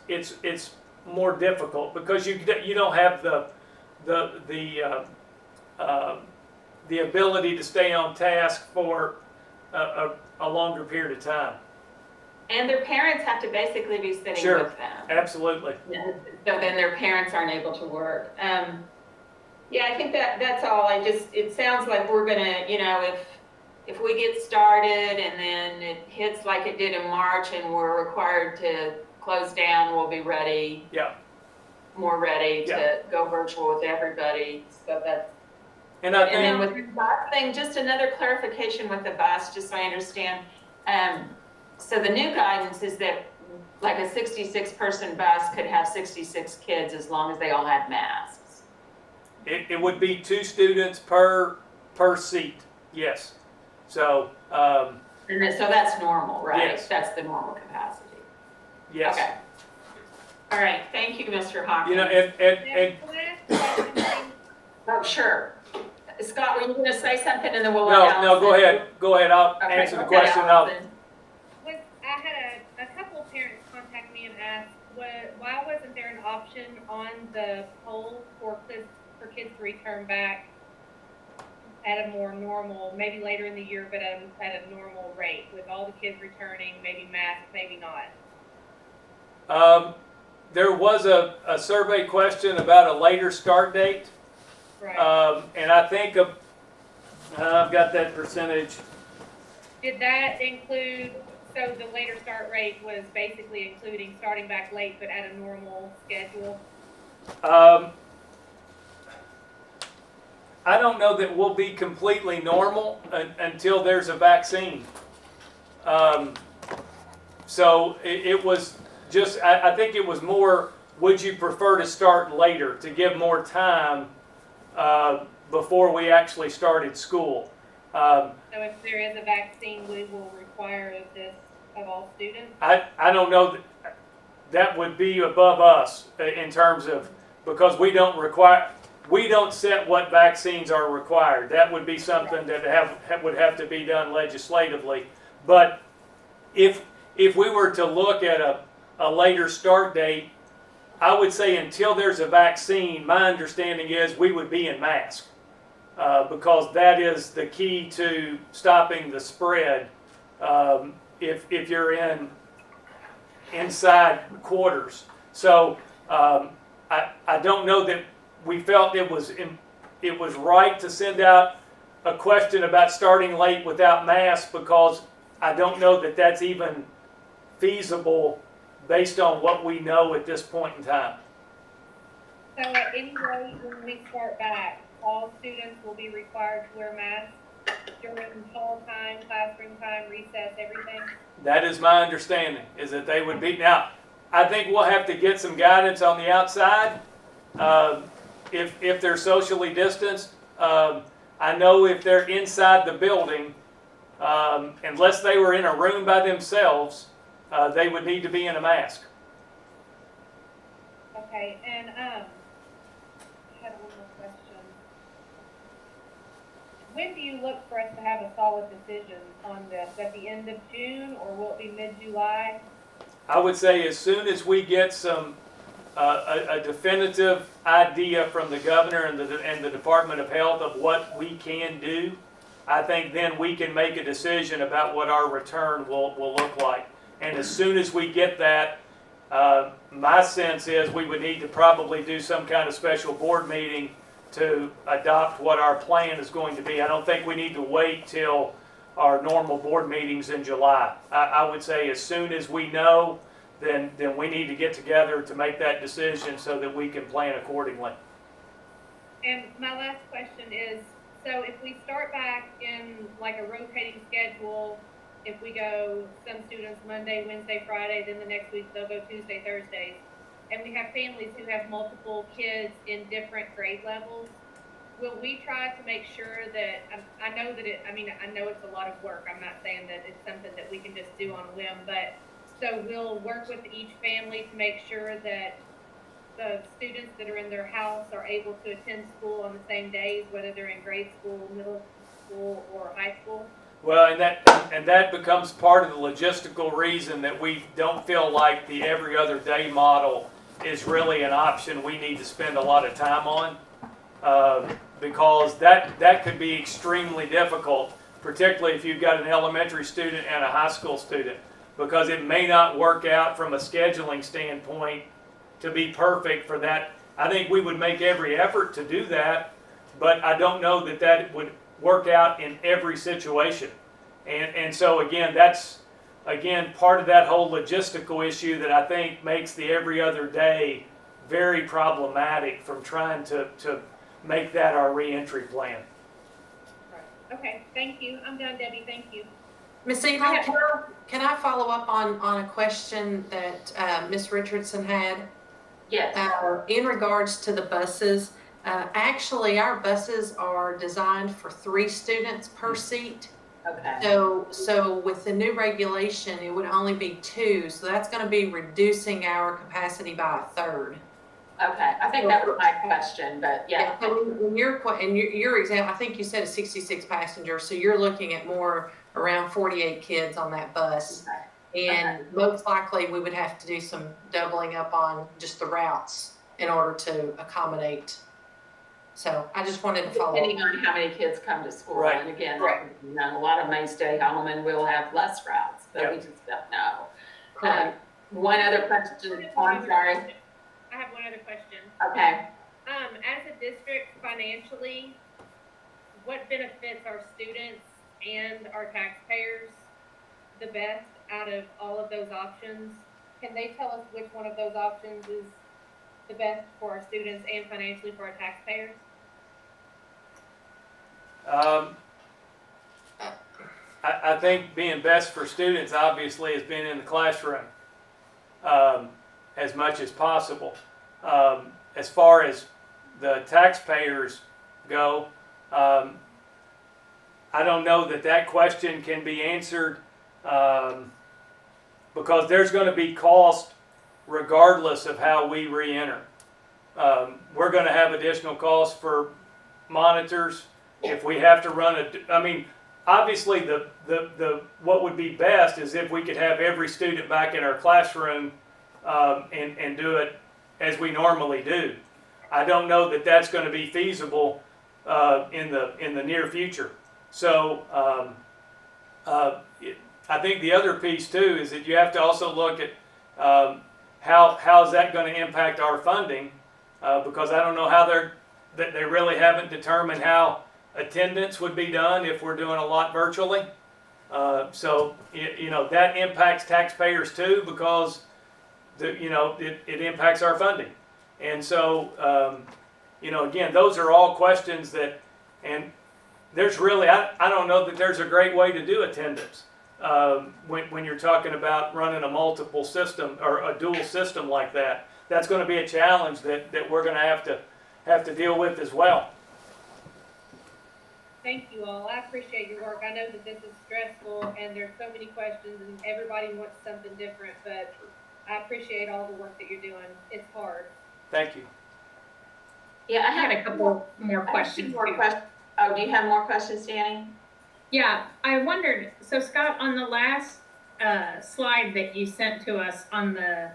more difficult because you don't have the ability to stay on task for a longer period of time. And their parents have to basically be sitting with them. Absolutely. So then their parents aren't able to work. Yeah, I think that's all. It sounds like we're gonna, you know, if we get started and then it hits like it did in March and we're required to close down, we'll be ready. Yeah. More ready to go virtual with everybody. So that's. And then with the bus thing, just another clarification with the bus, just so I understand. So the new guidance is that like a 66-person bus could have 66 kids as long as they all had masks. It would be 2 students per seat. Yes. So. And then, so that's normal, right? Yes. That's the normal capacity. Yes. Okay. All right. Thank you, Mr. Hawkins. You know, and oh, sure. Scott, were you going to say something, and then we'll no, go ahead. Go ahead. I'll answer the question. I had a couple of parents contact me and ask, why wasn't there an option on the poll for kids to return back at a more normal, maybe later in the year, but at a normal rate, with all the kids returning, maybe masked, maybe not? There was a survey question about a later start date. Right. And I think I've got that percentage. Did that include, so the later start rate was basically including starting back late but at a normal schedule? I don't know that we'll be completely normal until there's a vaccine. So it was just, I think it was more, would you prefer to start later to give more time before we actually started school? So if there is a vaccine, we will require this of all students? I don't know, that would be above us in terms of, because we don't set what vaccines are required. That would be something that would have to be done legislatively. But if we were to look at a later start date, I would say until there's a vaccine, my understanding is we would be in masks because that is the key to stopping the spread. If you're inside quarters, so I don't know that we felt it was right to send out a question about starting late without masks because I don't know that that's even feasible based on what we know at this point in time. So at any rate, when we start back, all students will be required to wear masks during hall time, classroom time, recess, everything? That is my understanding, is that they would be. Now, I think we'll have to get some guidance on the outside if they're socially distanced. I know if they're inside the building, unless they were in a room by themselves, they would need to be in a mask. Okay, and, I had one more question. When do you look for us to have a solid decision on this? At the end of June, or will it be mid-July? I would say as soon as we get some, a definitive idea from the governor and the Department of Health of what we can do, I think then we can make a decision about what our return will look like. And as soon as we get that, my sense is we would need to probably do some kind of special board meeting to adopt what our plan is going to be. I don't think we need to wait till our normal board meetings in July. I would say as soon as we know, then we need to get together to make that decision so that we can plan accordingly. And my last question is, so if we start back in like a rotating schedule, if we go some students Monday, Wednesday, Friday, then the next week they'll go Tuesday, Thursdays, and we have families who have multiple kids in different grade levels, will we try to make sure that, I know that I know it's a lot of work. I'm not saying that it's something that we can just do on a whim, but so we'll work with each family to make sure that the students that are in their house are able to attend school on the same days, whether they're in grade school, middle school, or high school? Well, and that becomes part of the logistical reason that we don't feel like the every other day model is really an option we need to spend a lot of time on, because that could be extremely difficult, particularly if you've got an elementary student and a high school student, because it may not work out from a scheduling standpoint to be perfect for that. I think we would make every effort to do that, but I don't know that that would work out in every situation. And so again, that's part of that whole logistical issue that I think makes the every other day very problematic from trying to make that our reentry plan. Right. Okay, thank you. I'm done, Debbie. Thank you. Ms. Eagle, can I follow up on a question that Ms. Richardson had? Yes. In regards to the buses, actually our buses are designed for 3 students per seat. Okay. So with the new regulation, it would only be 2. So that's going to be reducing our capacity by a third. Okay, I think that was my question, but yeah. So in your example, I think you said a 66 passengers, so you're looking at more around 48 kids on that bus. Okay. And most likely we would have to do some doubling up on just the routes in order to accommodate. So I just wanted to follow up. Depending on how many kids come to school. Right. And again, a lot of may stay home and we'll have less routes, but we just don't know. One other question, I'm sorry. I have one other question. Okay. As a district financially, what benefits our students and our taxpayers the best out of all of those options? Can they tell us which one of those options is the best for our students and financially for our taxpayers? I think being best for students obviously is being in the classroom as much as possible. As far as the taxpayers go, I don't know that question can be answered because there's going to be cost regardless of how we re-enter. We're going to have additional costs for monitors if we have to run obviously the what would be best is if we could have every student back in our classroom and do it as we normally do. I don't know that that's going to be feasible in the near future. So I think the other piece too is that you have to also look at how's that going to impact our funding, because I don't know how they really haven't determined how attendance would be done if we're doing a lot virtually. So that impacts taxpayers too, because it impacts our funding. And so again, those are all questions that, and there's really I don't know that there's a great way to do attendance when you're talking about running a multiple system or a dual system like that. That's going to be a challenge that we're going to have to have to deal with as well. Thank you all. I appreciate your work. I know that this is stressful and there's so many questions and everybody wants something different, but I appreciate all the work that you're doing. It's hard. Thank you. Yeah, I had a couple more I have questions. two more too. questions. Oh, do you have more questions, Danny? Yeah, I wondered, so Scott, on the last slide that you sent to us on the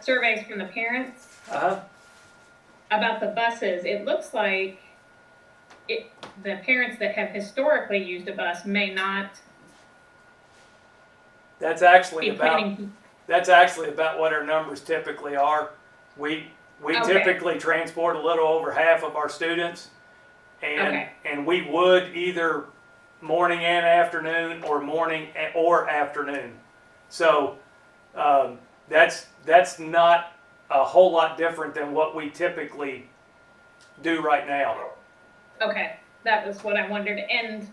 surveys from the parents about the buses, it looks like the parents that have historically used a bus may not That's actually be about planning. that's actually about what our numbers typically are. We Okay. typically transport a little over half of our students, and we would either morning and afternoon or morning or afternoon. So that's not a whole lot different than what we typically do right now. Okay, that was what I wondered. And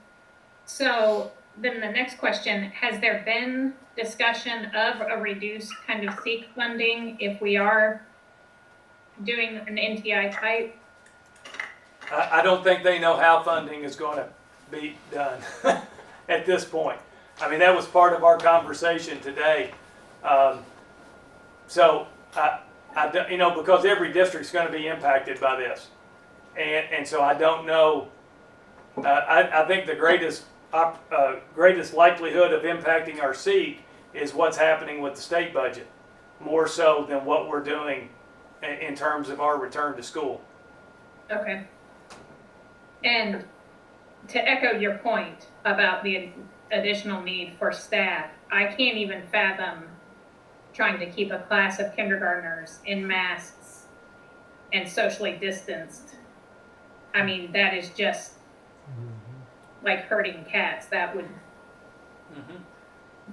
so then the next question, has there been discussion of a reduced kind of SEEK funding if we are doing an NTI type? I don't think they know how funding is going to be done at this point. I mean, that was part of our conversation today. So, because every district's going to be impacted by this. And so I don't know, I think the greatest likelihood of impacting our SEEK is what's happening with the state budget, more so than what we're doing in terms of our return to school. Okay. And to echo your point about the additional need for staff, I can't even fathom trying to keep a class of kindergartners in masks and socially distanced. I mean, that is just like herding cats. That would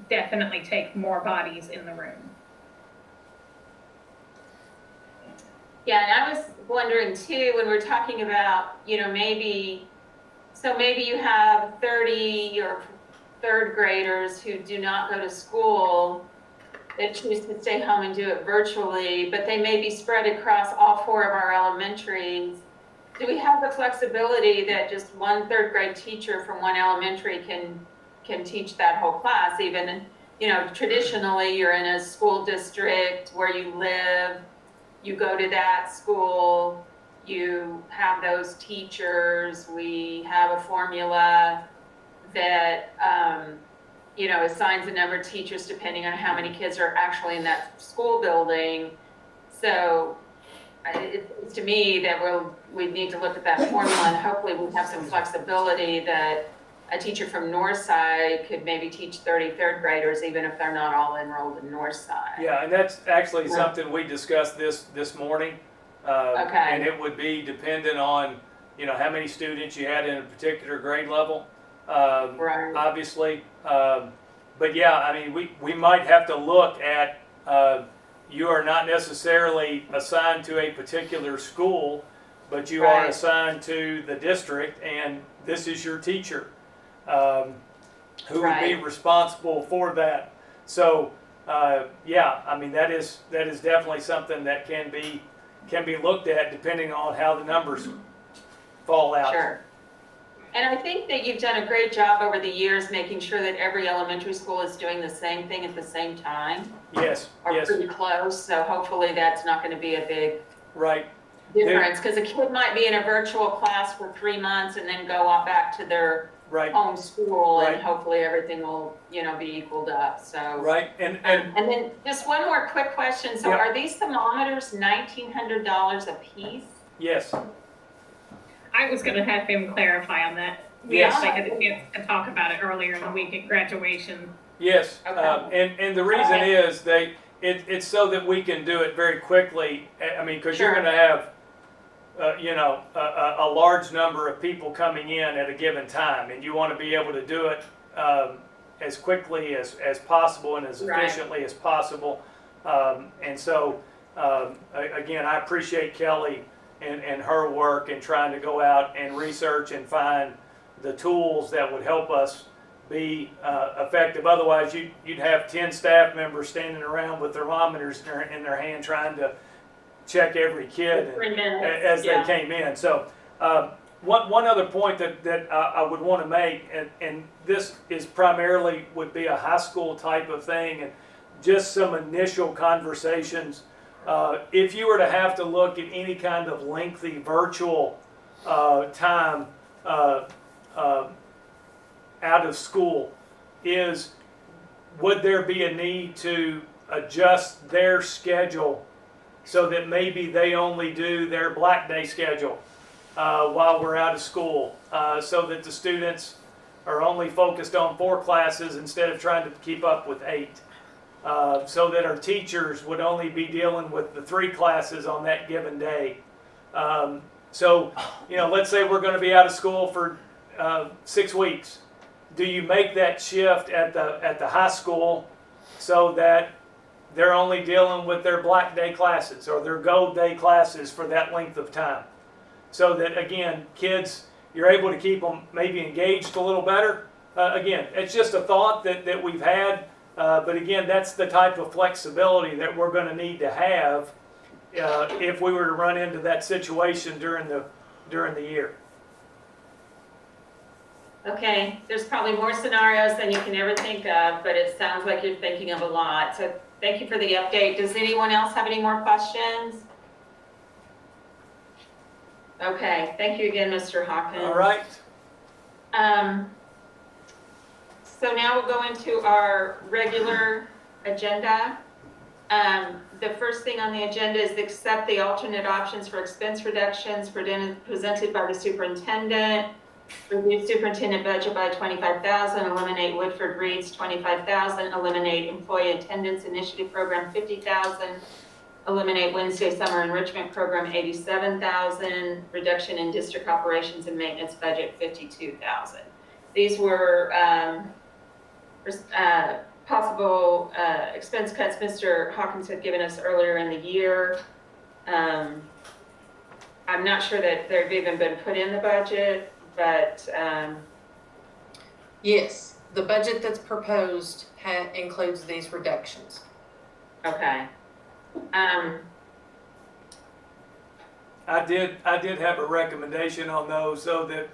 definitely take more bodies in the room. Yeah, and I was wondering too, when we're talking about, maybe you have 30 or third graders who do not go to school that choose to stay home and do it virtually, but they may be spread across all 4 of our elementaries. Do we have the flexibility that just one third grade teacher from one elementary can teach that whole class? Even, traditionally you're in a school district where you live, you go to that school, you have those teachers, we have a formula that, assigns a number of teachers depending on how many kids are actually in that school building. So it's to me that we need to look at that formula, and hopefully we have some flexibility that a teacher from Northside could maybe teach 30 third graders, even if they're not all enrolled in Northside. Yeah, and that's actually something we discussed this morning. Okay. And it would be dependent on, how many students you had in a particular grade level, Right. obviously. But yeah, I mean, we might have to look at, you are not necessarily assigned to a particular school, but you are Right. assigned to the district, and this is your teacher, who would be Right. responsible for that. So, yeah, I mean, that is definitely something that can be looked at depending on how the numbers fall out. Sure. And I think that you've done a great job over the years making sure that every elementary school is doing the same thing at the same time, Yes, or yes, pretty close. So hopefully that's not going to be a big right. difference, because a kid might be in a virtual class for 3 months and then go on back to their Right, home school, and Right. hopefully everything will, be equaled up. So. right, and And then just one more quick question. So Yep. are these thermometers $1,900 a piece? yes, I was going to have him clarify on that. We Yes. actually had a chance to talk about it earlier in the week at graduation. yes. Okay. And the reason Okay. is it's so that we can do it very quickly. I mean, because you're Sure. going to have, a large number of people coming in at a given time, and you want to be able to do it as quickly as possible and as Right. efficiently as possible. And so, again, I appreciate Kelly and her work in trying to go out and research and find the tools that would help us be effective. Otherwise, you'd have 10 staff members standing around with thermometers in their hand trying to check every kid as they came in. So one other point that I would want to make, and this is primarily would be a high school type of thing, and just some initial conversations. If you were to have to look at any kind of lengthy virtual time out of school, would there be a need to adjust their schedule so that maybe they only do their Black Day schedule while we're out of school, so that the students are only focused on 4 classes instead of trying to keep up with 8, so that our teachers would only be dealing with the 3 classes on that given day. So, let's say we're going to be out of school for 6 weeks. Do you make that shift at the high school so that they're only dealing with their Black Day classes or their Gold Day classes for that length of time? So that, again, kids, you're able to keep them maybe engaged a little better. Again, it's just a thought that we've had, but again, that's the type of flexibility that we're going to need to have if we were to run into that situation during the year. Okay, there's probably more scenarios than you can ever think of, but it sounds like you're thinking of a lot. So thank you for the update. Does anyone else have any more questions? Okay, thank you again, Mr. Hawkins. All right. So now we'll go into our regular agenda. The first thing on the agenda is to accept the alternate options for expense reductions presented by the superintendent. Reduce superintendent budget by $25,000, eliminate Woodford Reed's $25,000, eliminate employee attendance initiative program $50,000, eliminate Wednesday summer enrichment program $87,000, reduction in district operations and maintenance budget $52,000. These were possible expense cuts Mr. Hawkins had given us earlier in the year. I'm not sure that they've even been put in the budget, but Yes, the budget that's proposed includes these reductions. okay. I did have a recommendation on those, so that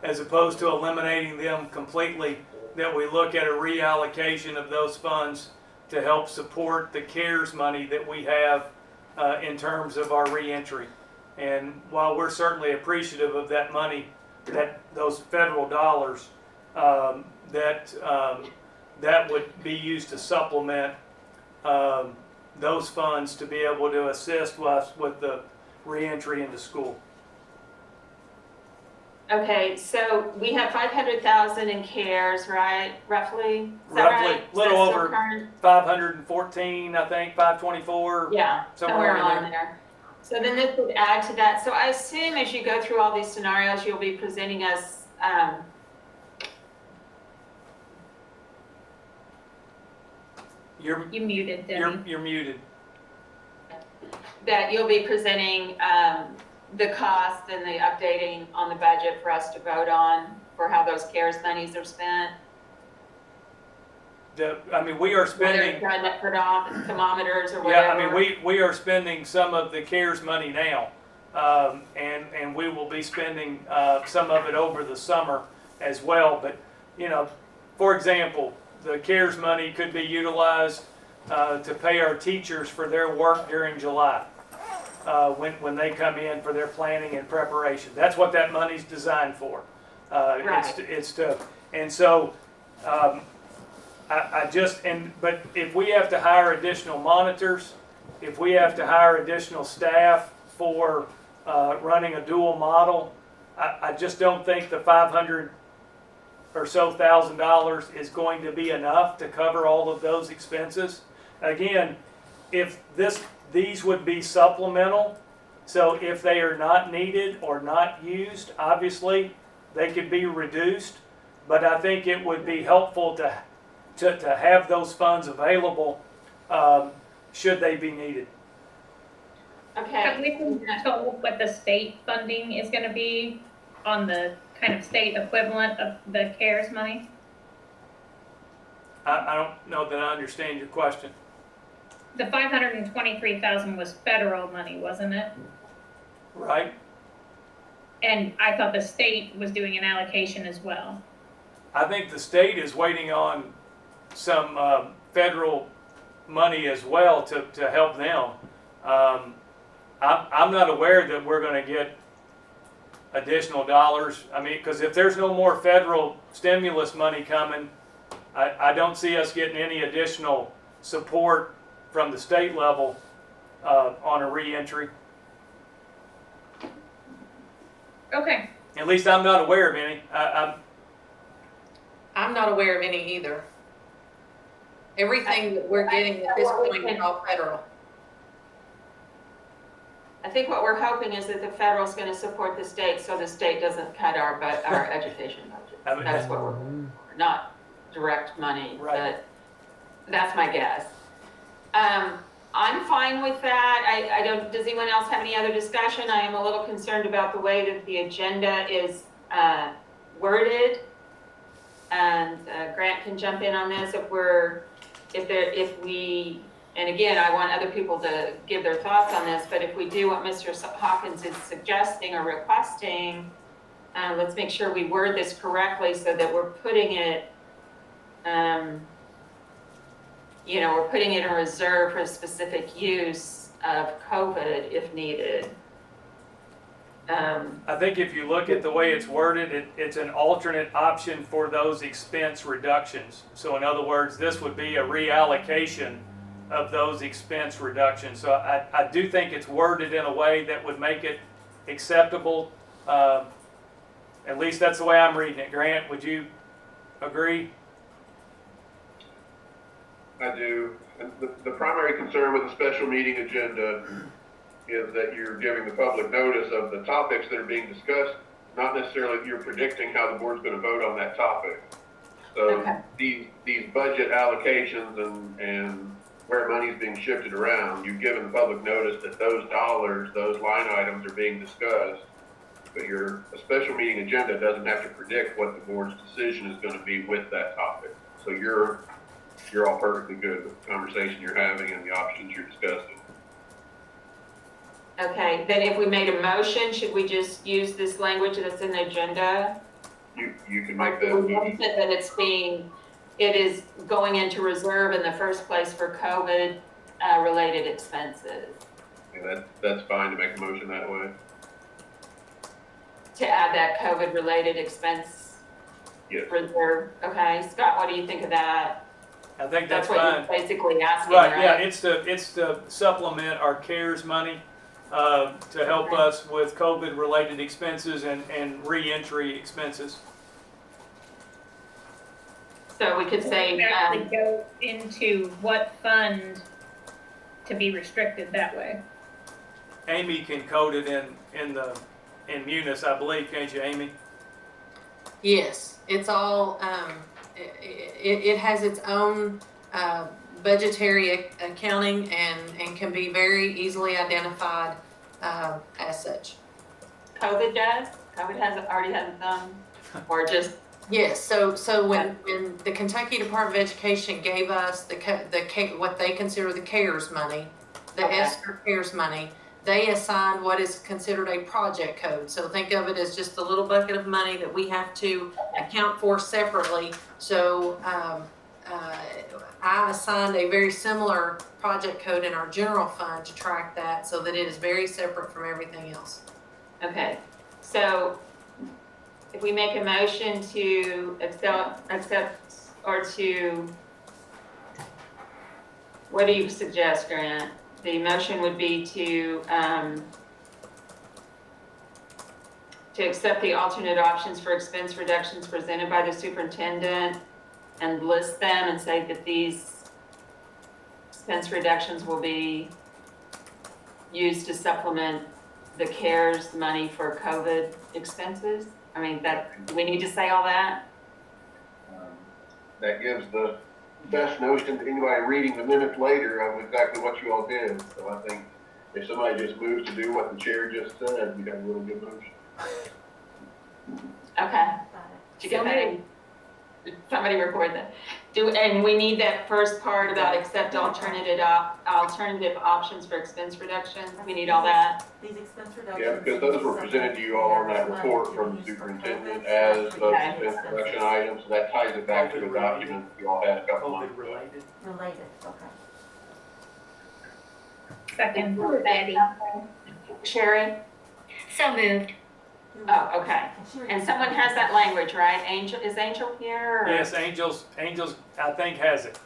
as opposed to eliminating them completely, that we look at a reallocation of those funds to help support the CARES money that we have in terms of our reentry. And while we're certainly appreciative of that money, those federal dollars, that would be used to supplement those funds to be able to assist us with the reentry into school. Okay, so we have 500,000 in CARES, right? Roughly? Is that Roughly, right? a little Is that still over current? 514, I think, 524. Yeah, somewhere somewhere in along there. So then this would add to that. So I assume as you go through all these scenarios, you'll be presenting us You muted, Debbie. You're muted. that you'll be presenting the cost and the updating on the budget for us to vote on for how those CARES monies are spent. We are spending. Whether it's done thermometers or whatever. Yeah, we are spending some of the CARES money now, and we will be spending some of it over the summer as well. But for example, the CARES money could be utilized to pay our teachers for their work during July, when they come in for their planning and preparation. That's what that money's designed for. Right. It's to, and so. But if we have to hire additional monitors, if we have to hire additional staff for running a dual model, I just don't think the $500,000 or so is going to be enough to cover all of those expenses. Again, these would be supplemental, so if they are not needed or not used, obviously they could be reduced, but I think it would be helpful to have those funds available should they be needed. Okay. Have we been told what the state funding is going to be on the kind of state equivalent of the CARES money? I don't know that I understand your question. the 523,000 was federal money, wasn't it? Right? And I thought the state was doing an allocation as well. I think the state is waiting on some federal money as well to help them. I'm not aware that we're going to get additional dollars. I mean, because if there's no more federal stimulus money coming, I don't see us getting any additional support from the state level on a reentry. Okay. At least I'm not aware of any. I'm not aware of any either. Everything that we're getting at this point is all federal. I think what we're hoping is that the federal's gonna support the state, so the state doesn't cut our education budget. That's what we're, not direct money, Right. but that's my guess. I'm fine with that. I don't, does anyone else have any other discussion? I am a little concerned about the way that the agenda is worded. And Grant can jump in on this if we, and again, I want other people to give their thoughts on this, but if we do what Mr. Hawkins is suggesting or requesting, let's make sure we word this correctly so that we're putting it, we're putting it in reserve for specific use of COVID if needed. I think if you look at the way it's worded, it's an alternate option for those expense reductions. So in other words, this would be a reallocation of those expense reductions. So I do think it's worded in a way that would make it acceptable. At least that's the way I'm reading it. Grant, would you agree? I do. And the primary concern with the special meeting agenda is that you're giving the public notice of the topics that are being discussed, not necessarily that you're predicting how the board's going to vote on that topic. So Okay. these budget allocations and where money's being shifted around, you've given the public notice that those dollars, those line items are being discussed, but a special meeting agenda doesn't have to predict what the board's decision is going to be with that topic. So you're all perfectly good with the conversation you're having and the options you're discussing. Okay, then if we made a motion, should we just use this language that's in the agenda? You can make Or we that. that it is going into reserve in the first place for COVID related expenses. Yeah, that's fine to make a motion that way. To add that COVID related expense Yes. reserve, okay? Scott, what do you think of that? I think that's what fine. you're basically asking, Right, right? yeah, it's to supplement our CARES money to help us with COVID-related expenses and re-entry expenses. So we could say, It actually go into what fund to be restricted that way. Amy can code it in Munis, I believe, can't you, Amy? Yes, it's all, it has its own budgetary accounting and can be very easily identified as such. COVID does? COVID already has its own, or just, Yes, so when the Kentucky Department of Education gave us what they consider the CARES money, the Okay. ESSER CARES money, they assigned what is considered a project code. So think of it as just a little bucket of money that we have to account for separately. So I assigned a very similar project code in our general fund to track that so that it is very separate from everything else. okay. So if we make a motion to accept or to, what do you suggest, Grant? The motion would be to accept the alternate options for expense reductions presented by the superintendent and list them and say that these expense reductions will be used to supplement the CARES money for COVID expenses? I mean, do we need to say all that? That gives the best notion to anybody reading the minutes later of exactly what you all did. So I think if somebody just moves to do what the chair just said, we got a really good motion. Okay. Did you get that? Somebody record that. And we need that first part about accept alternative options for expense reduction. We need all that. These expense reductions. Yeah, because those were presented to you all on that report from the superintendent as those expense reduction items. That ties it back to a document you all had a couple months ago. Related, okay. Second, Betty. Sherry? So moved. Oh, okay. And someone has that language, right? Angel, is Angel here? Or? Yes, Angels, I think has it.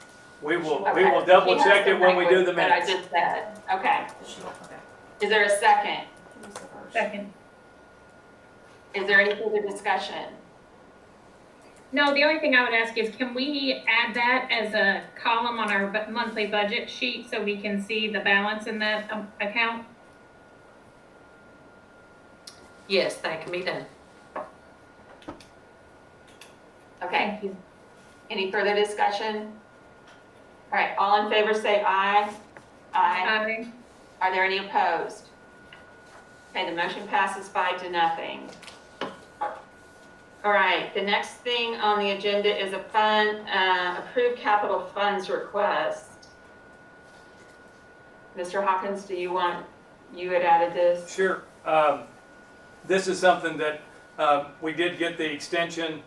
We will Okay. double She has check the it when we do the language that I minutes. just said. Okay. Okay. Is there a second? second. Is there any further discussion? No, the only thing I would ask is, can we add that as a column on our monthly budget sheet so we can see the balance in that account? Yes, that can be done. Okay. Thank you. Any further discussion? All right, all in favor say aye. Aye. Aye. Are there any opposed? Okay, the motion passes 5-0. All right, the next thing on the agenda is a approved capital funds request. Mr. Hawkins, you had added this? Sure. This is something that we did get the extension.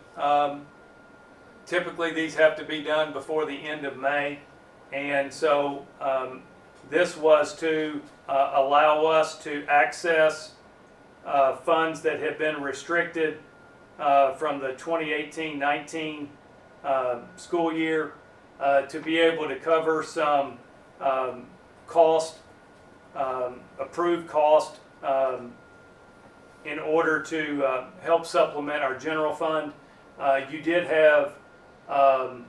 Typically, these have to be done before the end of May. And so this was to allow us to access funds that have been restricted from the 2018-19 school year to be able to cover some approved cost in order to help supplement our general fund. You did have an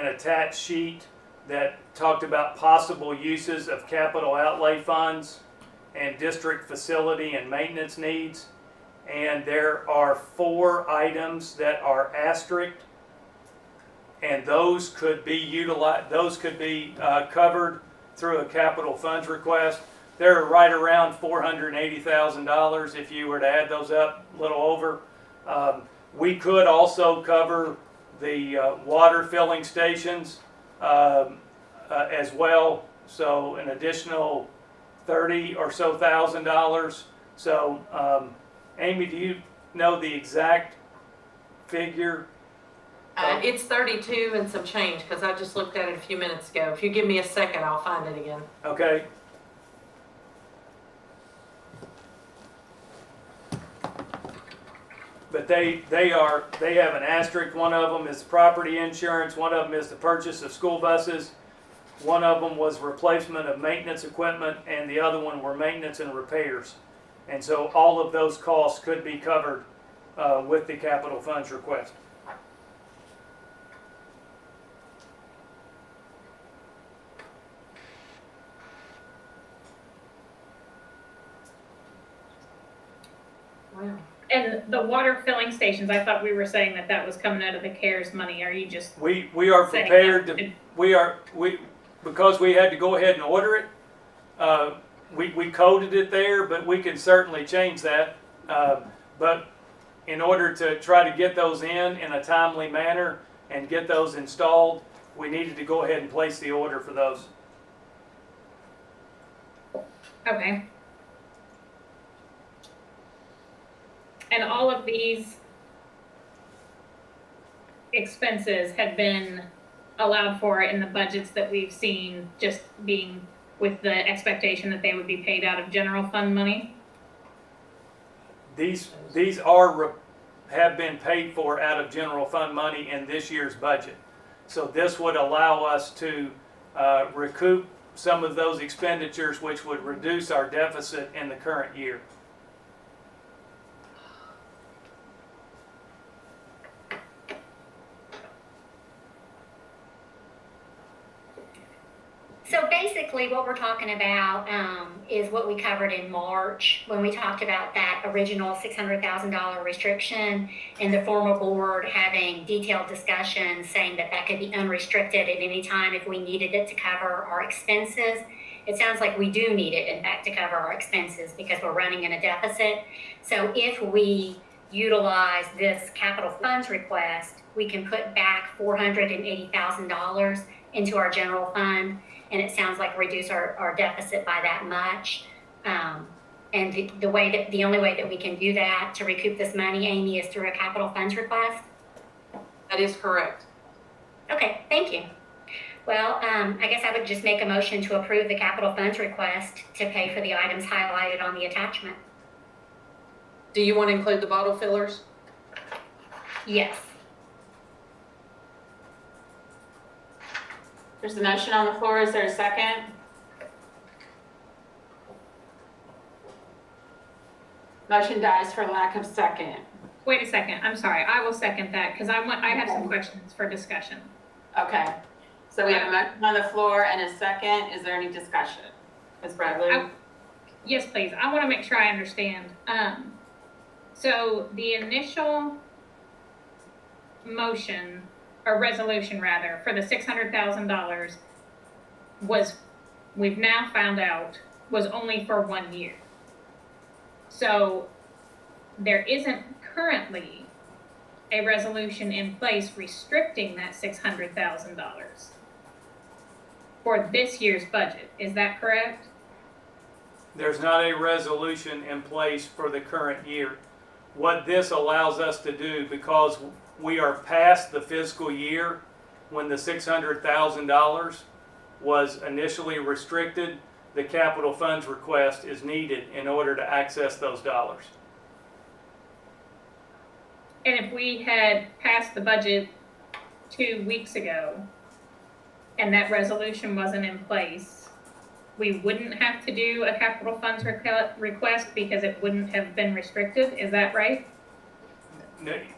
attached sheet that talked about possible uses of capital outlay funds and district facility and maintenance needs. And there are 4 items that are asterisked, and those could be covered through a capital funds request. They're right around $480,000 if you were to add those up, a little over. We could also cover the water filling stations as well, so an additional $30,000 or so. So, Amy, do you know the exact figure? It's 32 and some change, because I just looked at it a few minutes ago. If you give me a second, I'll find it again. Okay. But they have an asterisk. One of them is property insurance. One of them is the purchase of school buses. One of them was replacement of maintenance equipment, and the other one were maintenance and repairs. And so all of those costs could be covered with the capital funds request. Wow. And the water filling stations, I thought we were saying that that was coming out of the CARES money. Are you just We are saying prepared that? to, because we had to go ahead and order it, we coded it there, but we can certainly change that. But in order to try to get those in a timely manner and get those installed, we needed to go ahead and place the order for those. Okay. And all of these expenses had been allowed for in the budgets that we've seen, just being with the expectation that they would be paid out of general fund money? These have been paid for out of general fund money in this year's budget. So this would allow us to recoup some of those expenditures, which would reduce our deficit in the current year. So basically what we're talking about is what we covered in March when we talked about that original $600,000 restriction and the former board having detailed discussions saying that that could be unrestricted at any time if we needed it to cover our expenses. It sounds like we do need it, in fact, to cover our expenses because we're running in a deficit. So if we utilize this capital funds request, we can put back $480,000 into our general fund, and it sounds like reduce our deficit by that much. And the only way that we can do that to recoup this money, Amy, is through a capital funds request? That is correct. Okay, thank you. Well, I guess I would just make a motion to approve the capital funds request to pay for the items highlighted on the attachment. Do you want to include the bottle fillers? Yes. There's a motion on the floor. Is there a second? Motion dies for lack of second. Wait a second, I'm sorry, I will second that, because I have some questions for discussion. Okay. So we have a motion on the floor and a second. Is there any discussion? Ms. Bradley? Yes, please, I want to make sure I understand. So the initial motion, or resolution rather, for the $600,000 was, we've now found out, was only for 1 year. So there isn't currently a resolution in place restricting that $600,000 for this year's budget. Is that correct? There's not a resolution in place for the current year. What this allows us to do, because we are past the fiscal year when the $600,000 was initially restricted, the capital funds request is needed in order to access those dollars. And if we had passed the budget 2 weeks ago and that resolution wasn't in place, we wouldn't have to do a capital funds request because it wouldn't have been restricted. Is that right?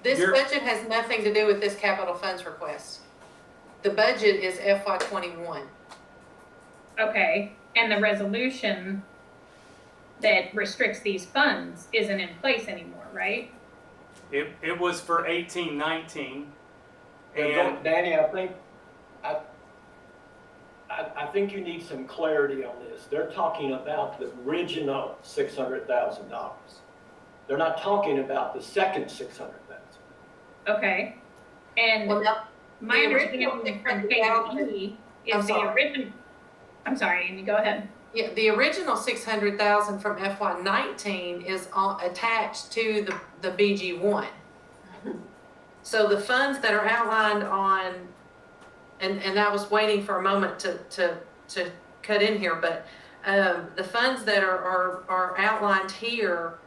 This budget has nothing to do with this capital funds request. The budget is FY21. Okay, and the resolution that restricts these funds isn't in place anymore, right? It was for 18-19, and Danny, I think you need some clarity on this. They're talking about the original $600,000. They're not talking about the second $600,000. Okay, and my understanding from KE is the original. I'm sorry, Amy, go ahead. Yeah, the original $600,000 from FY19 is attached to the BG1. So the funds that are outlined on, and I was waiting for a moment to cut in here, but the funds that are outlined here,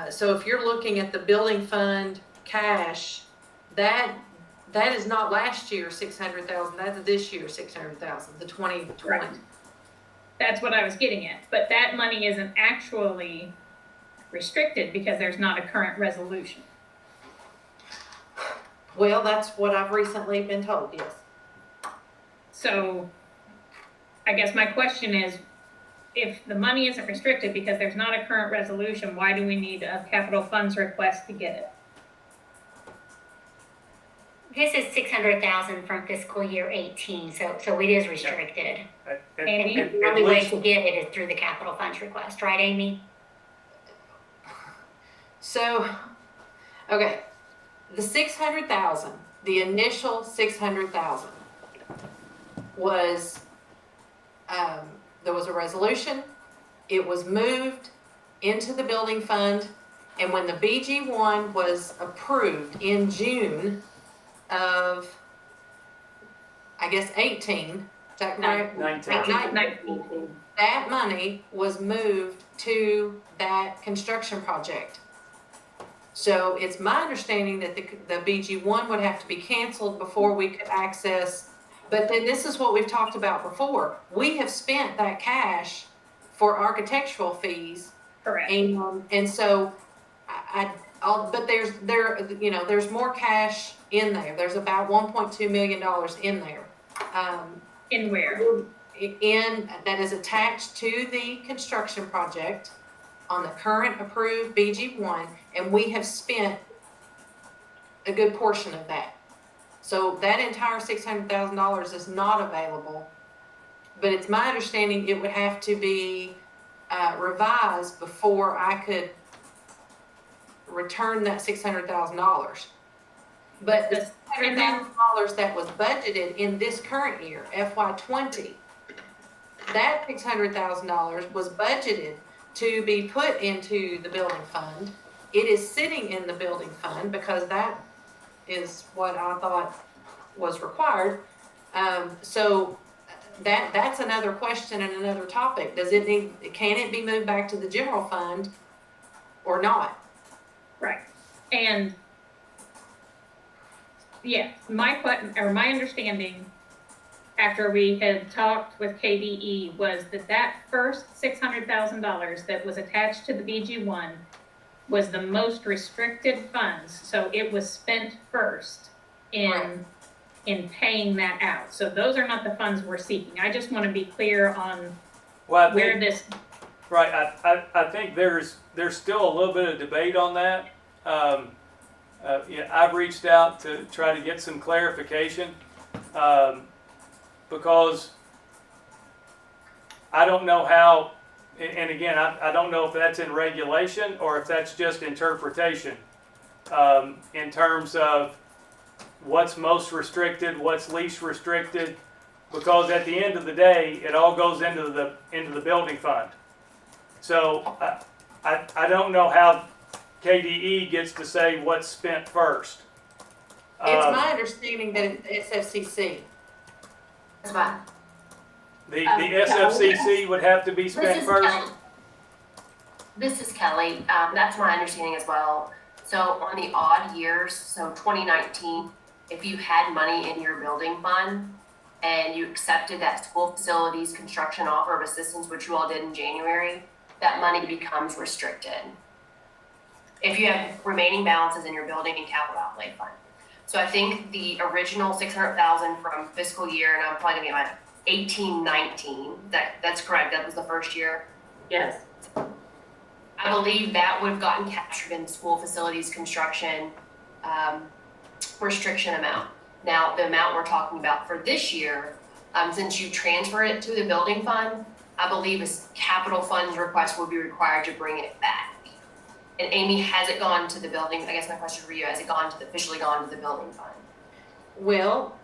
so if you're looking at the building fund cash, that is not last year $600,000, that's this year $600,000, the 2020. Right. That's what I was getting at, but that money isn't actually restricted because there's not a current resolution. Well, that's what I've recently been told, yes. So I guess my question is, if the money isn't restricted because there's not a current resolution, why do we need a capital funds request to get it? This is $600,000 from fiscal year 18, so it is restricted. Amy? And the only way to get it is through the capital funds request, right, Amy? So, okay, the 600,000, the initial 600,000 was, there was a resolution, it was moved into the building fund, and when the BG1 was approved in June of, I guess, 18, is that correct? 19. That money was moved to that construction project. So it's my understanding that the BG1 would have to be canceled before we could access, but then this is what we've talked about before. We have spent that cash for architectural fees. Correct. And so but there's more cash in there. There's about $1.2 million in there. In where? That is attached to the construction project on the current approved BG1, and we have spent a good portion of that. So that entire $600,000 is not available, but it's my understanding it would have to be revised before I could return that $600,000. But the $600,000 that was budgeted in this current year, FY20, that $600,000 was budgeted to be put into the building fund. It is sitting in the building fund because that is what I thought was required. So that's another question and another topic. Can it be moved back to the general fund or not? Right. And yeah, my understanding after we had talked with KDE was that first $600,000 that was attached to the BG1 was the most restricted funds. So it was spent first in paying that out. So those are not the funds we're seeking. I just want to be clear on where this. Right, I think there's still a little bit of debate on that. Yeah, I've reached out to try to get some clarification because I don't know how, and again, I don't know if that's in regulation or if that's just interpretation in terms of what's most restricted, what's least restricted, because at the end of the day, it all goes into the building fund. So I don't know how KDE gets to say what's spent first. It's my understanding that it's SFCC. That's fine. The SFCC would have to be spent first. This is Kelly. That's my understanding as well. So on the odd years, so 2019, if you had money in your building fund and you accepted that school facilities construction offer of assistance, which you all did in January, that money becomes restricted if you have remaining balances in your building and capital outlay fund. So I think the original $600,000 from fiscal year, and I'm probably gonna get my 18-19, that's correct, that was the first year. Yes. I believe that would have gotten captured in school facilities construction restriction amount. Now, the amount we're talking about for this year, since you transfer it to the building fund, I believe a capital funds request will be required to bring it back. And Amy, has it gone to the building? I guess my question for you, has it officially gone to the building fund? Well,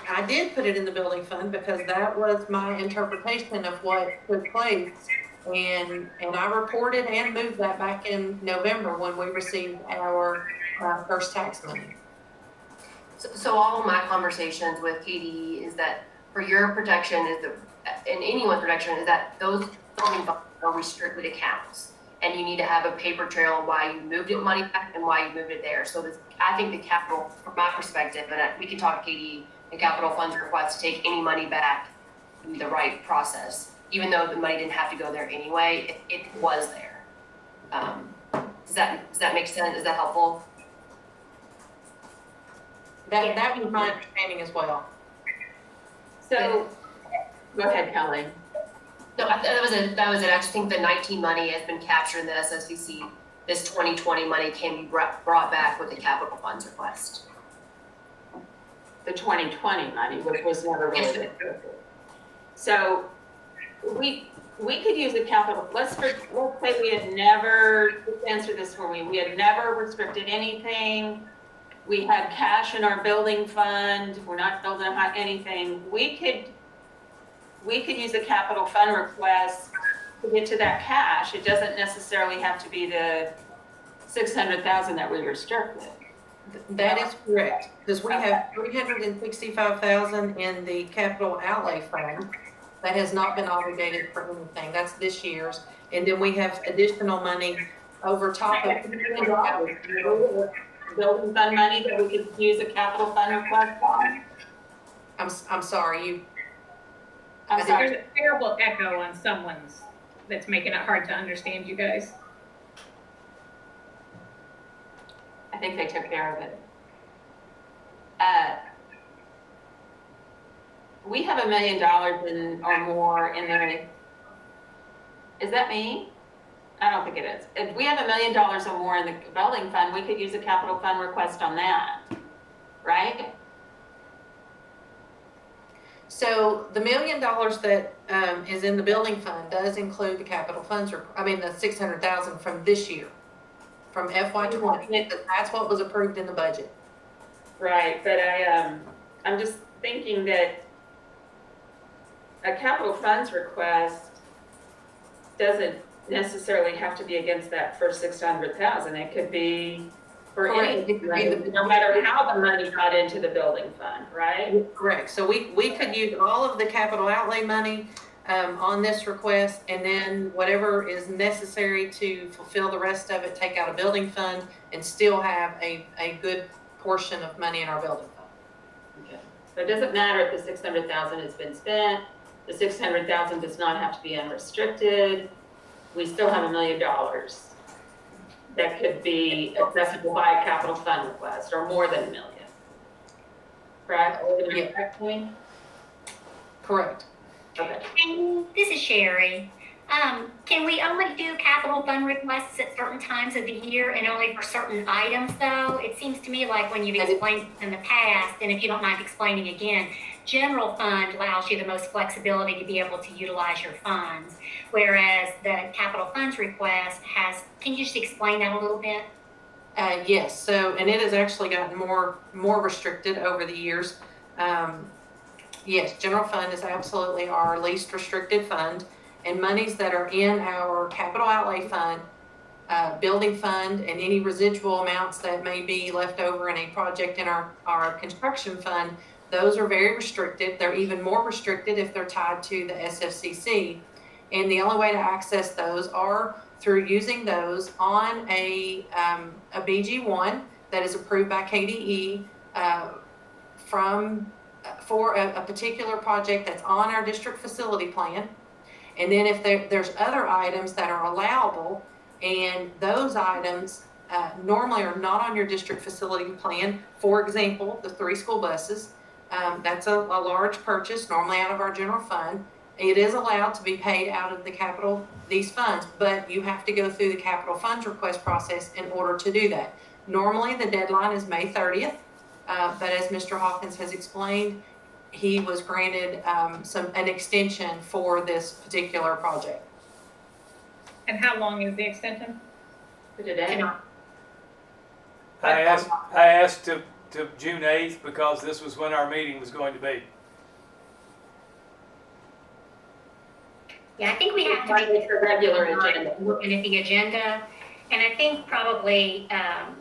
I did put it in the building fund because that was my interpretation of what took place. And I reported and moved that back in November when we received our first tax money. So all of my conversations with KDE is that for your protection and anyone's protection is that those building funds are restricted accounts. And you need to have a paper trail on why you moved it money back and why you moved it there. So I think the capital, from my perspective, and we can talk to KDE, the capital funds request to take any money back in the right process. Even though the money didn't have to go there anyway, it was there. Does that make sense? Is that helpful? That was my understanding as well. So, go ahead, Kelly. No, that was it. I just think the 19 money has been captured in the SFCC. This 2020 money can be brought back with the capital funds request. The 2020 money, which was never really. So we could use a capital. Let's say we had never, let's answer this for me. We had never restricted anything. We had cash in our building fund. We're not building anything. We could use a capital fund request to get to that cash. It doesn't necessarily have to be the $600,000 that we restricted. That is correct, because we have $365,000 in the capital outlay fund that has not been obligated for anything. That's this year's, and then we have additional money over top of building fund money that we could use a capital fund request on. I'm sorry, There's a terrible echo on someone's that's making it hard to understand you guys. I think they took care of it. We have $1 million or more in there. Is that me? I don't think it is. If we have $1 million or more in the building fund, we could use a capital fund request on that, right? So the $1 million that is in the building fund does include the capital funds, the $600,000 from this year, from FY 20. That's what was approved in the budget. Right, but I'm just thinking that a capital funds request doesn't necessarily have to be against that first 600,000. It could be for any, Correct. It could be the- no matter how the money got into the building fund, right? Correct. So we could use all of the capital outlay money on this request, and then whatever is necessary to fulfill the rest of it, take out a building fund and still have a good portion of money in our building fund. Okay. So it doesn't matter if the 600,000 has been spent. The 600,000 does not have to be unrestricted. We still have $1 million that could be accessible by a capital fund request, or more than $1 million. Correct? Yeah. Correct, Queen? Correct. Okay. This is Sherry. Can we only do capital fund requests at certain times of the year and only for certain items though? It seems to me like when you've explained in the past, and if you don't mind explaining again, general fund allows you the most flexibility to be able to utilize your funds, whereas the capital funds request has, can you just explain that a little bit? Yes, so, and it has actually gotten more restricted over the years. Yes, general fund is absolutely our least restricted fund, and monies that are in our capital outlay fund, building fund, and any residual amounts that may be left over in a project in our construction fund, those are very restricted. They're even more restricted if they're tied to the SFCC. And the only way to access those are through using those on a BG1 that is approved by KDE for a particular project that's on our district facility plan. And then if there's other items that are allowable, and those items normally are not on your district facility plan, for example, the 3 school buses, that's a large purchase, normally out of our general fund. It is allowed to be paid out of these funds, but you have to go through the capital funds request process in order to do that. Normally, the deadline is May 30th, but as Mr. Hawkins has explained, he was granted an extension for this particular project. And how long is the extension? For today. I asked to June 8th because this was when our meeting was going to be. Yeah, I think we have to be the regular agenda. looking at the agenda. And I think probably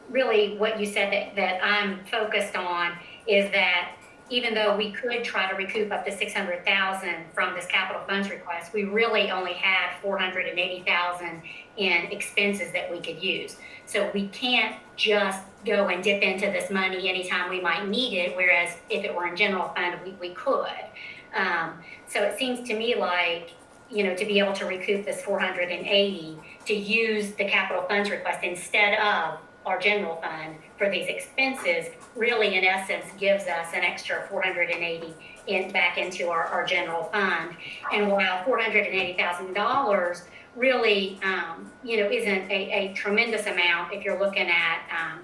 really what you said that I'm focused on is that even though we could try to recoup up to $600,000 from this capital funds request, we really only had $480,000 in expenses that we could use. So we can't just go and dip into this money anytime we might need it, whereas if it were in general fund, we could. So it seems to me like, to be able to recoup this 480, to use the capital funds request instead of our general fund for these expenses, really in essence gives us an extra 480 back into our general fund. And while $480,000 really, isn't a tremendous amount if you're looking at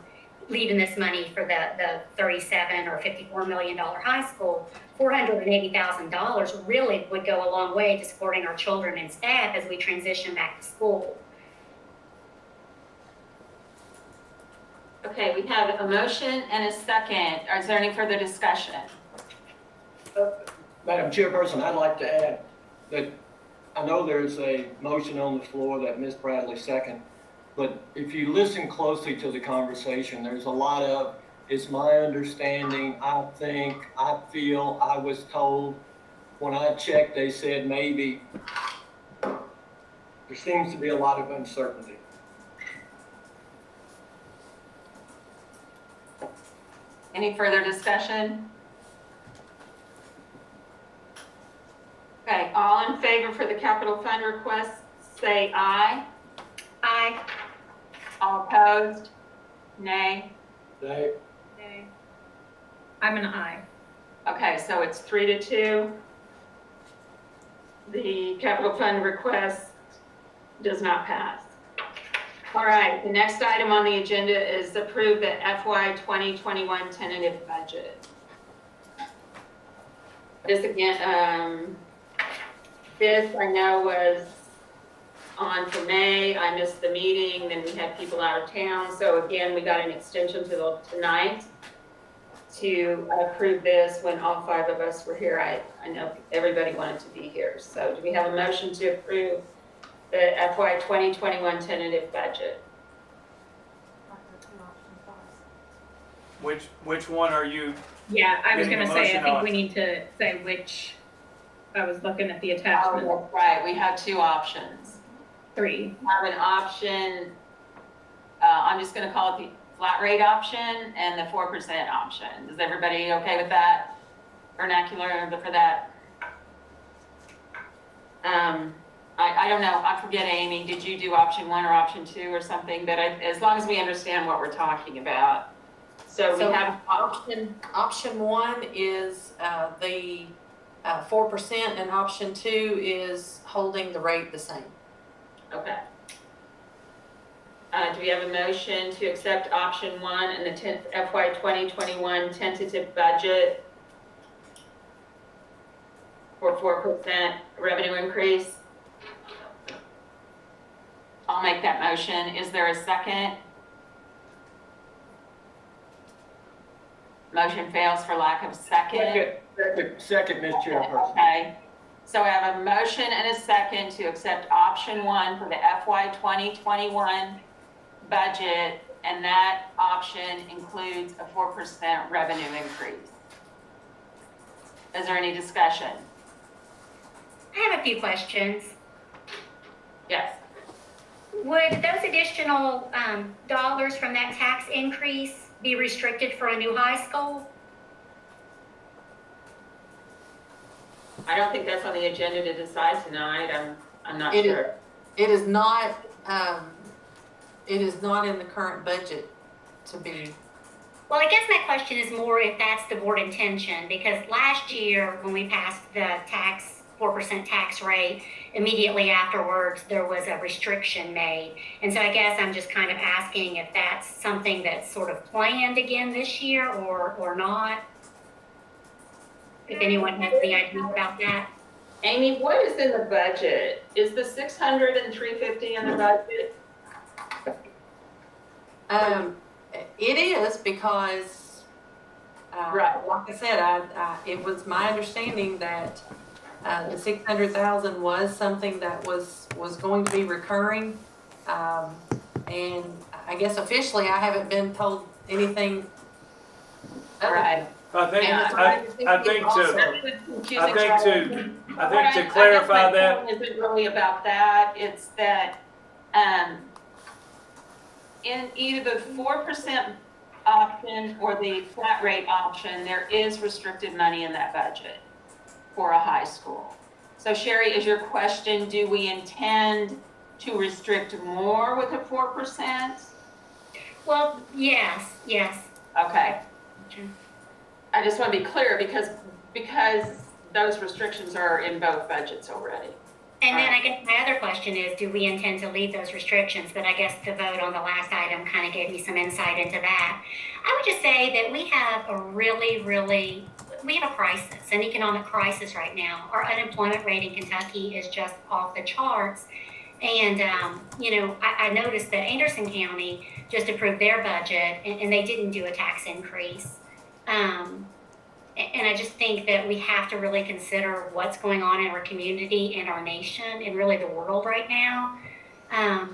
leaving this money for the $37 or $54 million high school, $480,000 really would go a long way to supporting our children and staff as we transition back to school. Okay, we have a motion and a second. Is there any further discussion? Madam Chairperson, I'd like to add that I know there's a motion on the floor that Ms. Bradley seconded, but if you listen closely to the conversation, there's a lot of, it's my understanding, I think, I feel, I was told. When I checked, they said maybe. There seems to be a lot of uncertainty. Any further discussion? Okay, all in favor for the capital fund request, say aye. Aye. All opposed? Nay. They, Okay. I'm an aye. Okay, so it's 3-2. The capital fund request does not pass. All right, the next item on the agenda is approve the FY 2021 tentative budget. This again, this I know was on for May. I missed the meeting, then we had people out of town. So again, we got an extension till tonight to approve this when all 5 of us were here. I know everybody wanted to be here. So do we have a motion to approve the FY 2021 tentative budget? Which one are you? Yeah, I was Getting gonna a say, motion I think on. we need to say which, I was looking at the Oh, attachment, that's right. We have 2 options. 3. We have an option, I'm just gonna call it the flat rate option and the 4% option. Is everybody okay with that vernacular for that? I don't know, I forget, Amy, did you do option 1 or option 2 or something? But as long as we understand what we're talking about. So we So have option 1 is the 4%, and option 2 is holding the rate the same. Okay. Do we have a motion to accept option 1 and the FY 2021 tentative budget for 4% revenue increase? I'll make that motion. Is there a second? Motion fails for lack of second. Second, Ms. Chairperson. Okay. So I have a motion and a second to accept option 1 for the FY 2021 budget, and that option includes a 4% revenue increase. Is there any discussion? I have a few questions. Yes. Would those additional dollars from that tax increase be restricted for a new high school? I don't think that's on the agenda to decide tonight. I'm not It is- sure. It is not in the current budget to be. Well, I guess my question is more if that's the board intention, because last year when we passed the 4% tax rate, immediately afterwards there was a restriction made. And so I guess I'm just kind of asking if that's something that's sort of planned again this year or not. If anyone has any idea about that. Amy, what is in the budget? Is the 600 and 350 in the budget? It is because, Right. like I said, it was my understanding that the 600,000 was something that was going to be recurring. And I guess officially I haven't been told anything other than Right. I think to Right, clarify I guess my that. point isn't really about that. It's that, in either the 4% option or the flat rate option, there is restricted money in that budget for a high school. So Sherry, is your question, do we intend to restrict more with a 4%? Well, yes. Okay. I just want to be clear because those restrictions are in both budgets already. And then I guess my other question is, do we intend to leave those restrictions? But I guess the vote on the last item kind of gave me some insight into that. I would just say that we have we have a crisis, an economic crisis right now. Our unemployment rate in Kentucky is just off the charts. And, I noticed that Anderson County just approved their budget and they didn't do a tax increase. And I just think that we have to really consider what's going on in our community and our nation and really the world right now. I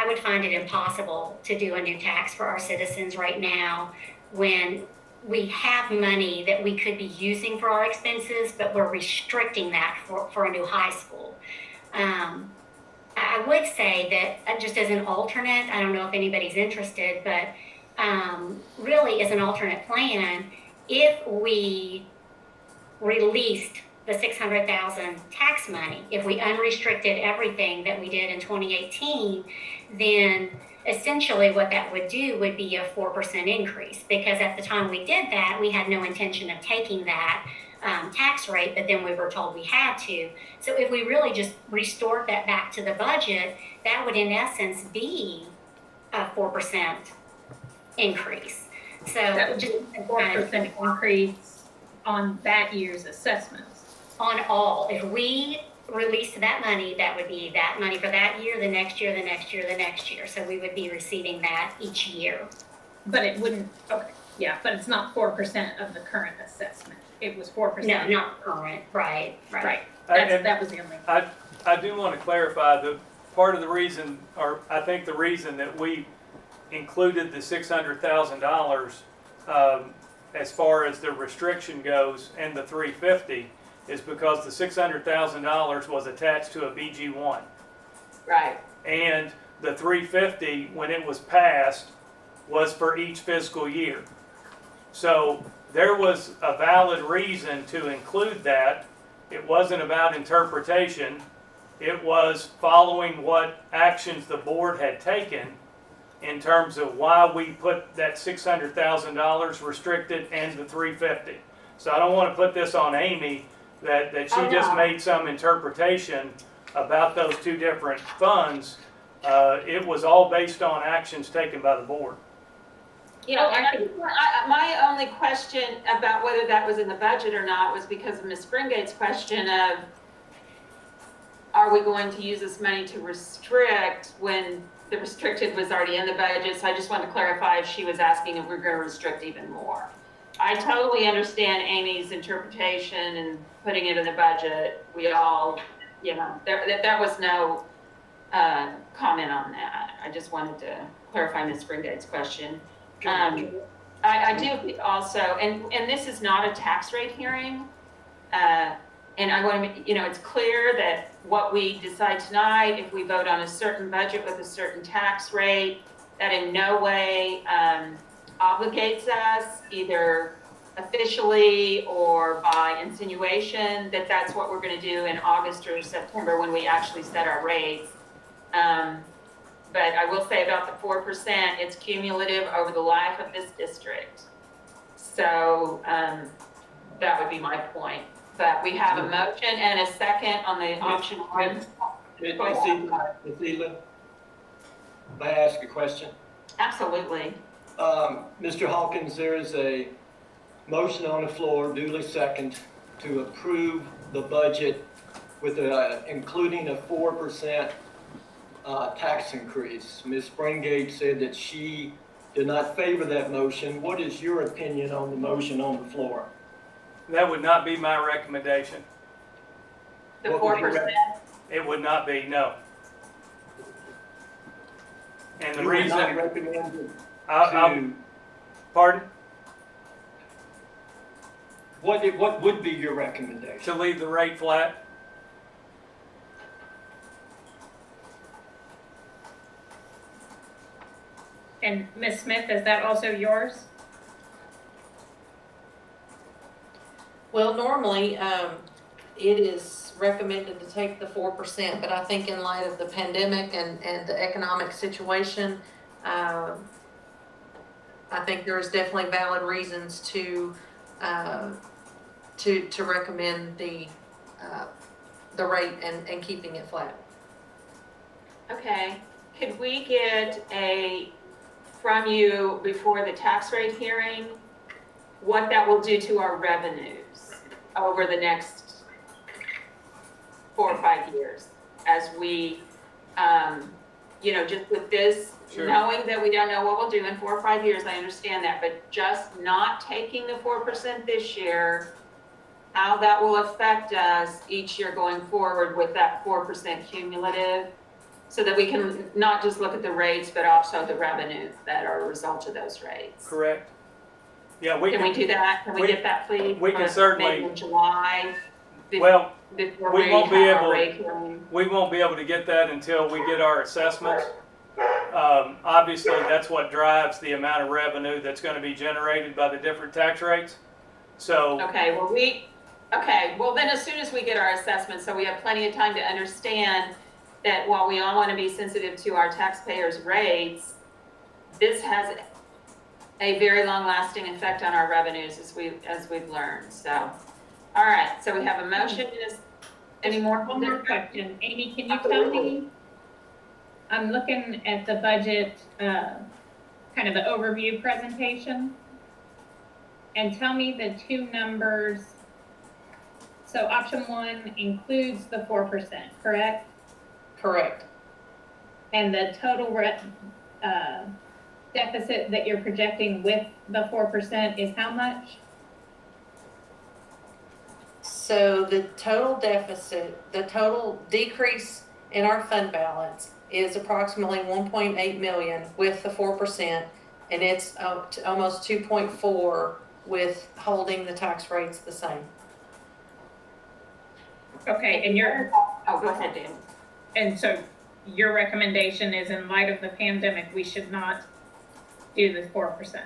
would find it impossible to do a new tax for our citizens right now when we have money that we could be using for our expenses, but we're restricting that for a new high school. I would say that just as an alternate, I don't know if anybody's interested, but really as an alternate plan, if we released the $600,000 tax money, if we unrestricted everything that we did in 2018, then essentially what that would do would be a 4% increase, because at the time we did that, we had no intention of taking that tax rate, but then we were told we had to. So if we really just restored that back to the budget, that would in essence be a 4% increase. So That would just be a 4% increase on that year's assessments. on all, if we released that money, that would be that money for that year, the next year, the next year, the next year. So we would be receiving that each year. But it wouldn't, okay, yeah, but it's not 4% of the current assessment. It was 4%. No, not current, right. Right, And that was the only. I do want to clarify the part of the reason, or I think the reason that we included the $600,000 as far as the restriction goes and the 350 is because the $600,000 was attached to a BG1. Right. And the 350, when it was passed, was for each fiscal year. So there was a valid reason to include that. It wasn't about interpretation. It was following what actions the board had taken in terms of why we put that $600,000 restricted and the 350. So I don't want to put this on Amy that she just made some interpretation about those two different funds. It was all based on actions taken by the board. You know, my only question about whether that was in the budget or not was because of Ms. Springate's question of, are we going to use this money to restrict when the restricted was already in the budget? So I just wanted to clarify if she was asking if we're going to restrict even more. I totally understand Amy's interpretation and putting it in the budget. We all, you know, there was no comment on that. I just wanted to clarify Ms. Springate's question. I do also, and this is not a tax rate hearing, and I want to, you know, it's clear that what we decide tonight, if we vote on a certain budget with a certain tax rate, that in no way obligates us, either officially or by insinuation, that that's what we're going to do in August or September when we actually set our rates. But I will say about the 4%, it's cumulative over the life of this district. So that would be my point. But we have a motion and a second on the option one. Ms. Ela, may I ask a question? Absolutely. Mr. Hawkins, there is a motion on the floor, duly second, to approve the budget with including a 4% tax increase. Ms. Springate said that she did not favor that motion. What is your opinion on the motion on the floor? That would not be my recommendation. The 4%. It would not be, no. And the You would reason, not recommend it pardon? What would be your recommendation? To leave the rate flat. And Ms. Smith, is that also yours? Well, normally, it is recommended to take the 4%, but I think in light of the pandemic and the economic situation, I think there's definitely valid reasons to recommend the rate and keeping it flat. Okay. Could we get from you before the tax rate hearing, what that will do to our revenues over the next 4 or 5 years as we, you know, just with this, Sure. knowing that we don't know what we'll do in 4 or 5 years, I understand that, but just not taking the 4% this year, how that will affect us each year going forward with that 4% cumulative, so that we can not just look at the rates, but also the revenues that are a result of those rates. Correct. Yeah, Can we do that? Can we get that, please? we can For certainly- maybe in July? Well, Before we won't be have our able- rate hearing? we won't be able to get that until we get our assessments. Obviously, that's what drives the amount of revenue that's going to be generated by the different tax rates. So, Okay, well then as soon as we get our assessment, so we have plenty of time to understand that while we all want to be sensitive to our taxpayers' rates, this has a very long-lasting effect on our revenues as we've learned. So, all right. So we have a motion. Any more? One more question. Amy, can you tell me? I'm looking at the budget, kind of the overview presentation, and tell me the two numbers. So option one includes the 4%, correct? Correct. And the total deficit that you're projecting with the 4% is how much? So the total deficit, the total decrease in our fund balance is approximately 1.8 million with the 4%, and it's almost 2.4 with holding the tax rates the same. Okay, and Oh, go ahead, Dan. and so your recommendation is, in light of the pandemic, we should not do the 4%.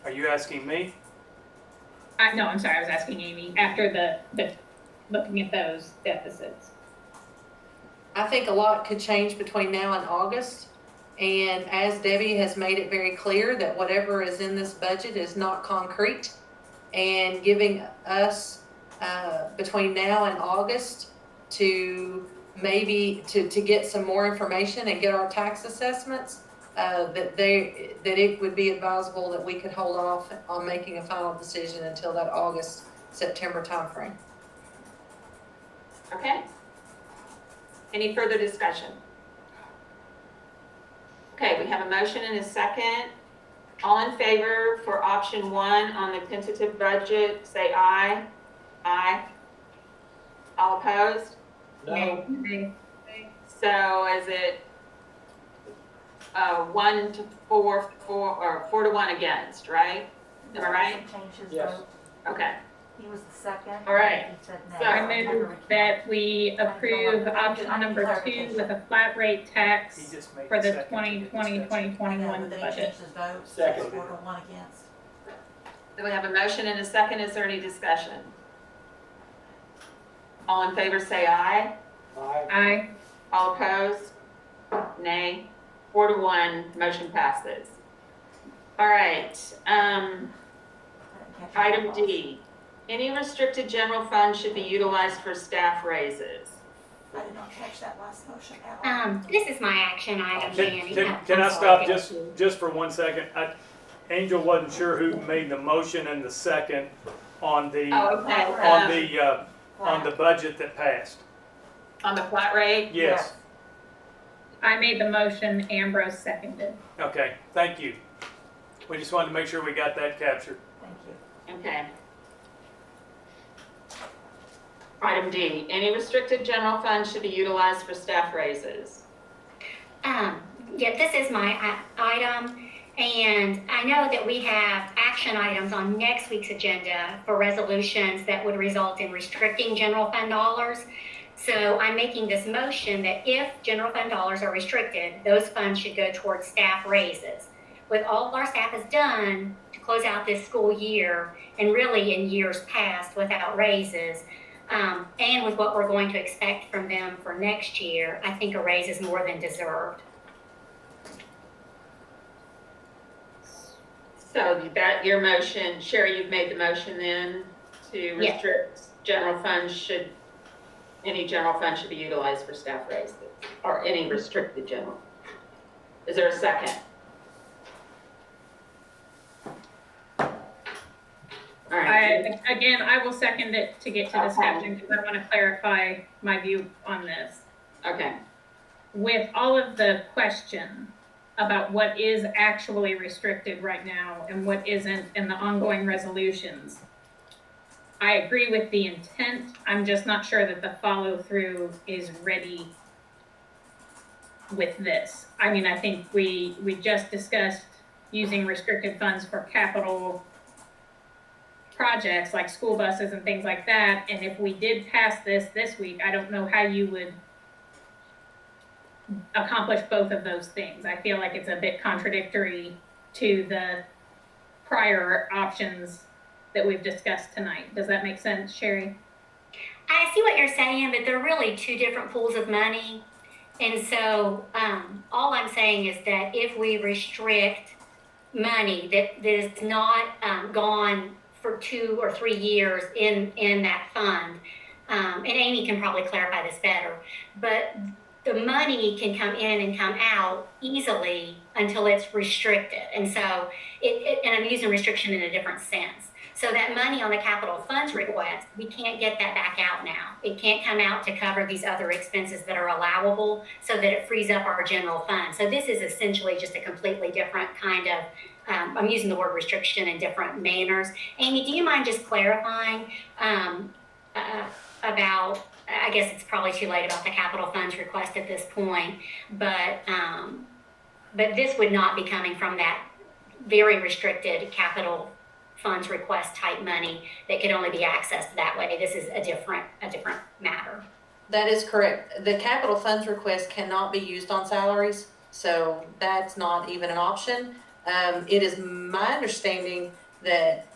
Are you asking me? No, I'm sorry, I was asking Amy, after the looking at those deficits. I think a lot could change between now and August. And as Debbie has made it very clear that whatever is in this budget is not concrete, and giving us between now and August to maybe to get some more information and get our tax assessments, that it would be advisable that we could hold off on making a final decision until that August, September timeframe. Okay. Any further discussion? Okay, we have a motion and a second. All in favor for option one on the tentative budget, say aye. Aye. All opposed? No. So is it 1 to 4, or 4 to 1 against, right? Am I right? Change his Yes. vote. Okay. He was the second. All right. He said no. So I move that we approve option number 2 with a flat rate He tax just made for the second to get 2020, discussion. 2021 But then he budget. changed his vote. Second. 4 to 1 against. we have a motion and a second. Is there any discussion? All in favor say aye. Aye. Aye. All opposed? Nay. 4 to 1, motion passes. All right, I didn't catch item that. D. Any restricted general fund should be utilized for staff raises. I did not catch that last motion at all. This is my action item, Danny. Can I stop just for 1 second? Angel wasn't sure who made the motion and the second on the, Oh, okay. on the budget that passed. On the flat rate? Yes, I made the motion, Ambrose seconded. okay, thank you. We just wanted to make sure we got that captured. Thank you. Okay. Item D. Any restricted general fund should be utilized for staff raises. Yeah, this is my item, and I know that we have action items on next week's agenda for resolutions that would result in restricting general fund dollars. So I'm making this motion that if general fund dollars are restricted, those funds should go towards staff raises. With all our staff has done to close out this school year, and really in years past without raises, and with what we're going to expect from them for next year, I think a raise is more than deserved. So that your motion, Sherry, you've made the motion then to Yes. restrict general funds any general fund should be utilized for staff raises, or any restricted general. Is there a second? All right. I will second it to get to discussion, because I want to clarify my view on this. Okay. With all of the question about what is actually restricted right now and what isn't in the ongoing resolutions, I agree with the intent. I'm just not sure that the follow through is ready with this. I mean, I think we just discussed using restricted funds for capital projects like school buses and things like that. And if we did pass this week, I don't know how you would accomplish both of those things. I feel like it's a bit contradictory to the prior options that we've discussed tonight. Does that make sense, Sherry? I see what you're saying, but they're really two different pools of money. And so all I'm saying is that if we restrict money that is not gone for 2 or 3 years in that fund, and Amy can probably clarify this better, but the money can come in and come out easily until it's restricted. And so, and I'm using restriction in a different sense. So that money on the capital funds request, we can't get that back out now. It can't come out to cover these other expenses that are allowable so that it frees up our general fund. So this is essentially just a completely different kind of, I'm using the word restriction in different manners. Amy, do you mind just clarifying about, I guess it's probably too late about the capital funds request at this point, but this would not be coming from that very restricted capital funds request type money that could only be accessed that way. This is a different matter. That is correct. The capital funds request cannot be used on salaries, so that's not even an option. It is my understanding that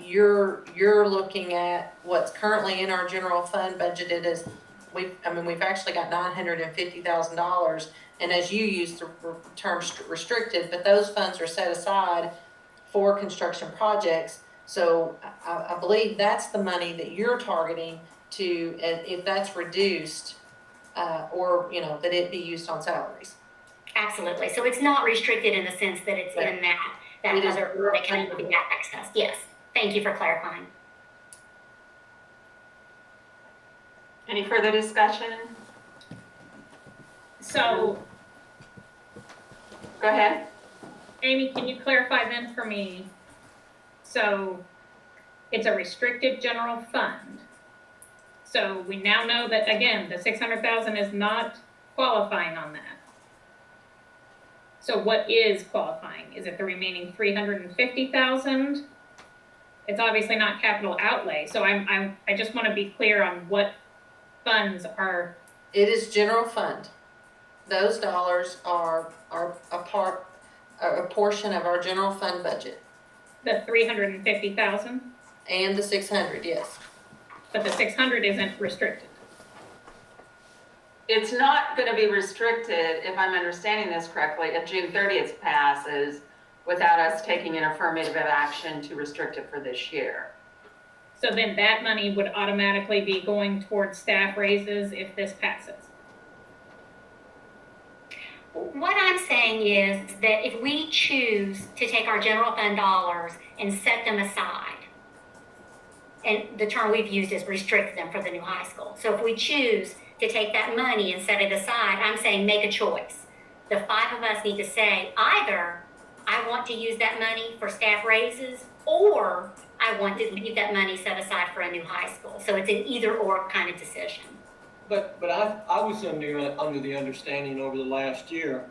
you're looking at what's currently in our general fund budgeted as we've actually got $950,000, and as you use the term restricted, but those funds are set aside for construction projects. So I believe that's the money that you're targeting to, if that's reduced, or, that it be used on salaries. Absolutely. So it's not restricted in the sense that it's in that other account would be accessed. Yes. Thank you for clarifying. Any further discussion? So, Go ahead. Amy, can you clarify then for me? So, it's a restricted general fund. So we now know that, again, the 600,000 is not qualifying on that. So what is qualifying? Is it the remaining 350,000? It's obviously not capital outlay. So I just want to be clear on what funds are. It is general fund. Those dollars are a portion of our general fund budget. The 350,000? And the 600, yes. But the 600 isn't restricted. It's not going to be restricted, if I'm understanding this correctly, if June 30th passes without us taking an affirmative action to restrict it for this year. So then that money would automatically be going towards staff raises if this passes. What I'm saying is that if we choose to take our general fund dollars and set them aside, and the term we've used is restrict them for the new high school. So if we choose to take that money and set it aside, I'm saying make a choice. The 5 of us need to say either I want to use that money for staff raises or I want to leave that money set aside for a new high school. So it's an either or kind of decision. But I was under the understanding over the last year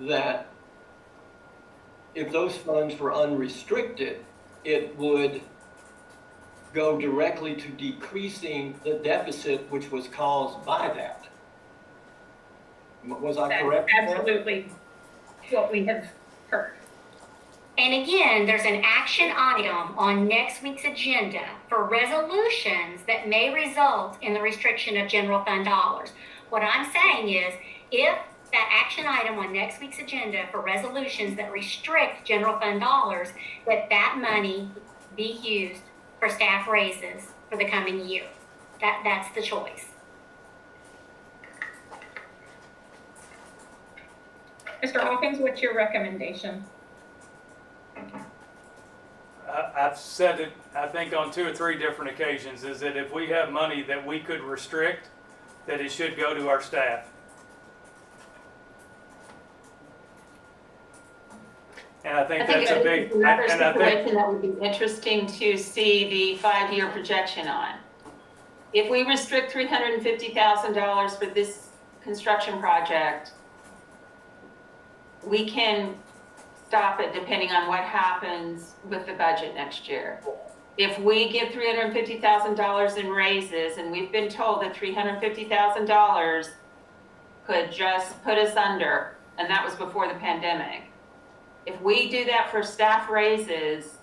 that if those funds were unrestricted, it would go directly to decreasing the deficit which was caused by that. Was I correct? That's absolutely what we have heard. And again, there's an action item on next week's agenda for resolutions that may result in the restriction of general fund dollars. What I'm saying is, if that action item on next week's agenda for resolutions that restrict general fund dollars, that money be used for staff raises for the coming year. That's the choice. Mr. Hawkins, what's your recommendation? I've said it, I think on 2 or 3 different occasions, is that if we have money that we could restrict, that it should go to our staff. And I think that's a big, another and I situation think, that would be interesting to see the 5-year projection on. If we restrict $350,000 for this construction project, we can stop it depending on what happens with the budget next year. If we give $350,000 in raises, and we've been told that $350,000 could just put us under, and that was before the pandemic. If we do that for staff raises,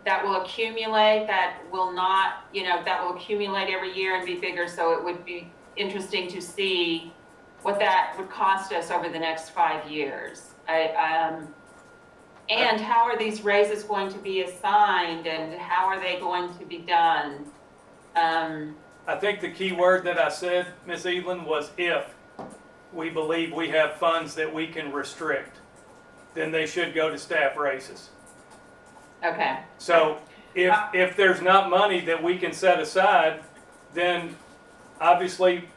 that will accumulate, that will not, that will accumulate every year and be bigger. So it would be interesting to see what that would cost us over the next 5 years. And how are these raises going to be assigned and how are they going to be done? I think the key word that I said, Ms. Evelyn, was if we believe we have funds that we can restrict, then they should go to staff raises. Okay. So if there's not money that we can set aside, then obviously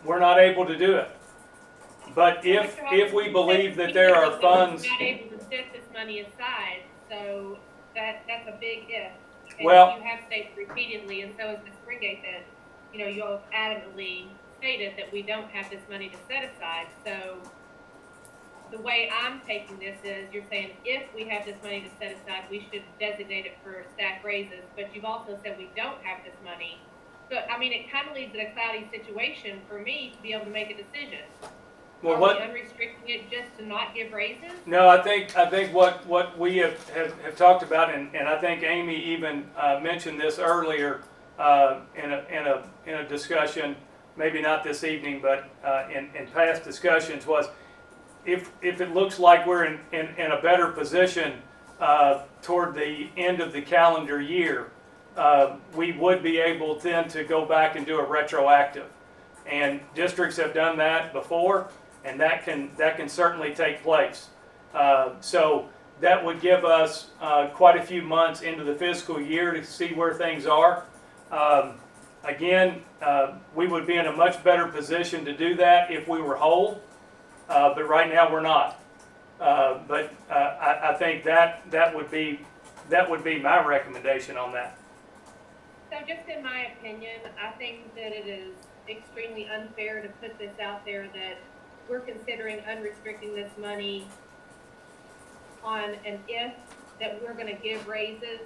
we're not able to do it. But if we believe that there are funds, We're not able to set this money aside, so that's a big if. And Well- you have stated repeatedly, and so has Ms. Springate, that, you all adamantly stated that we don't have this money to set aside. So the way I'm taking this is, you're saying if we have this money to set aside, we should designate it for staff raises, but you've also said we don't have this money. So, I mean, it kind of leaves it a cloudy situation for me to be able to make a decision. well, Are what? we unrestricting it just to not give raises? No, I think what we have talked about, and I think Amy even mentioned this earlier in a discussion, maybe not this evening, but in past discussions, was if it looks like we're in a better position toward the end of the calendar year, we would be able then to go back and do a retroactive. And districts have done that before, and that can certainly take place. So that would give us quite a few months into the fiscal year to see where things are. Again, we would be in a much better position to do that if we were whole, but right now we're not. But I think that would be my recommendation on that. So just in my opinion, I think that it is extremely unfair to put this out there that we're considering unrestricting this money on an if that we're gonna give raises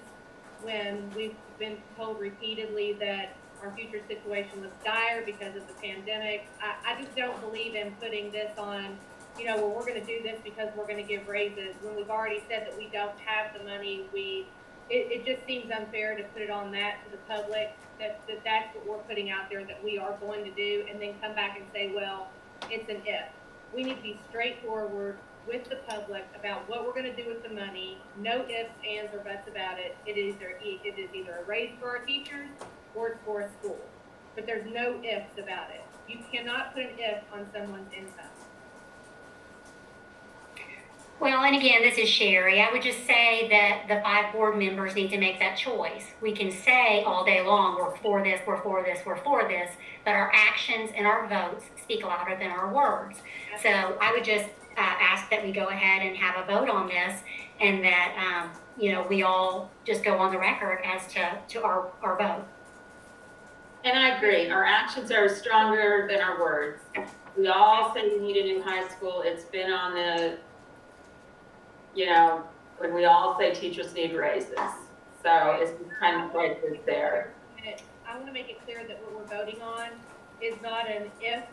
when we've been told repeatedly that our future situation was dire because of the pandemic. I just don't believe in putting this on, well, we're gonna do this because we're gonna give raises, when we've already said that we don't have the money. It just seems unfair to put it on that to the public, that's what we're putting out there that we are going to do, and then come back and say, well, it's an if. We need to be straightforward with the public about what we're gonna do with the money, no ifs, ands, or buts about it. It is either a raise for our teachers or it's for a school. But there's no ifs about it. You cannot put an if on someone's income. Well, and again, this is Sherry. I would just say that the 5 board members need to make that choice. We can say all day long, we're for this, we're for this, we're for this, but our actions and our votes speak louder than our words. So I would just ask that we go ahead and have a vote on this, and that, we all just go on the record as to our vote. And I agree, our actions are stronger than our words. We all say we need a new high school. It's been on the, when we all say teachers need raises. So it's kind of like this there. I want to make it clear that what we're voting on is not an if.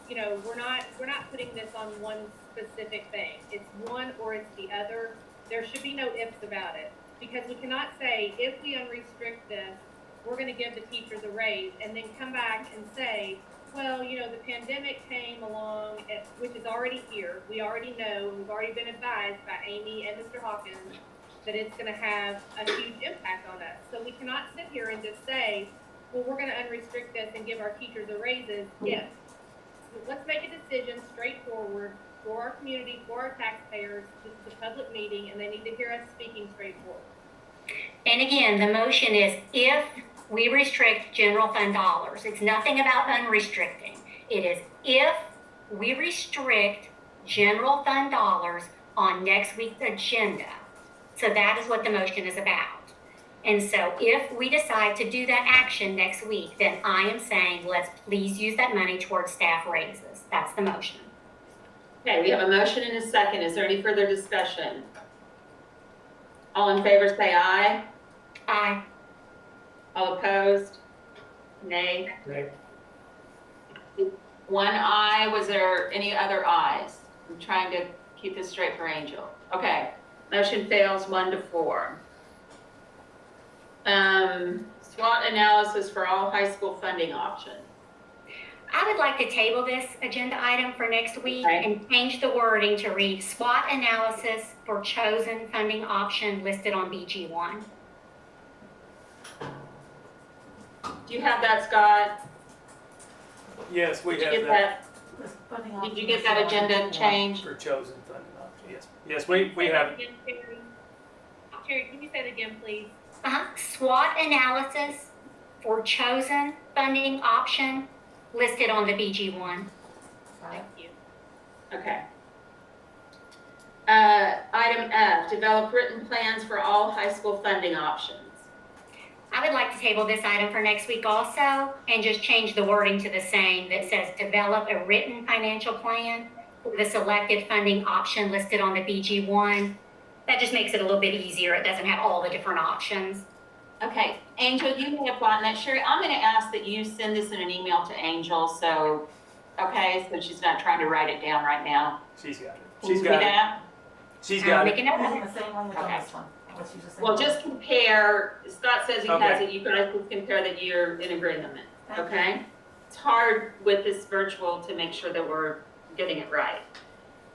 We're not putting this on one specific thing. It's one or it's the other. There should be no ifs about it, because we cannot say if we unrestrict this, we're going to give the teachers a raise, and then come back and say, well, the pandemic came along, which is already here. We already know, and we've already been advised by Amy and Mr. Hawkins that it's going to have a huge impact on us. So we cannot sit here and just say, well, we're going to unrestrict this and give our teachers a raises if. Let's make a decision straightforward for our community, for our taxpayers. This is a public meeting, and they need to hear us speaking straightforward. And again, the motion is if we restrict general fund dollars. It's nothing about unrestricting. It is if we restrict general fund dollars on next week's agenda. So that is what the motion is about. And so if we decide to do that action next week, then I am saying let's please use that money towards staff raises. That's the motion. Okay, we have a motion and a second. Is there any further discussion? All in favor say aye. Aye. All opposed? Nay. Nay. One aye. Was there any other ayes? I'm trying to keep this straight for Angel. Okay, motion fails 1-4. SWOT analysis for all high school funding options. I would like to table this agenda item for next week Okay. and change the wording to read SWOT analysis for chosen funding option listed on BG1. Do you have that, Scott? Yes, we Did you have get that that? Did you get that agenda change? for chosen funding option. Yes, we have it. Terry, can you say it again, please? SWOT analysis for chosen funding option listed on the BG1. Thank you. Okay. Item F, develop written plans for all high school funding options. I would like to table this item for next week also, and just change the wording to the same that says develop a written financial plan for the selected funding option listed on the BG1. That just makes it a little bit easier. It doesn't have all the different options. Okay, Angel, you may have gotten that. Sherry, I'm gonna ask that you send this in an email to Angel, so, okay, so she's not trying to write it down right now. She's got it. Can you She's do got it. that? She's got it. Making up. Using the same language on Okay. this one. What you just said. Well, just compare, Scott says he has Okay. it, you guys can compare that you're in agreement, Thank you. okay? It's hard with this virtual to make sure that we're getting it right.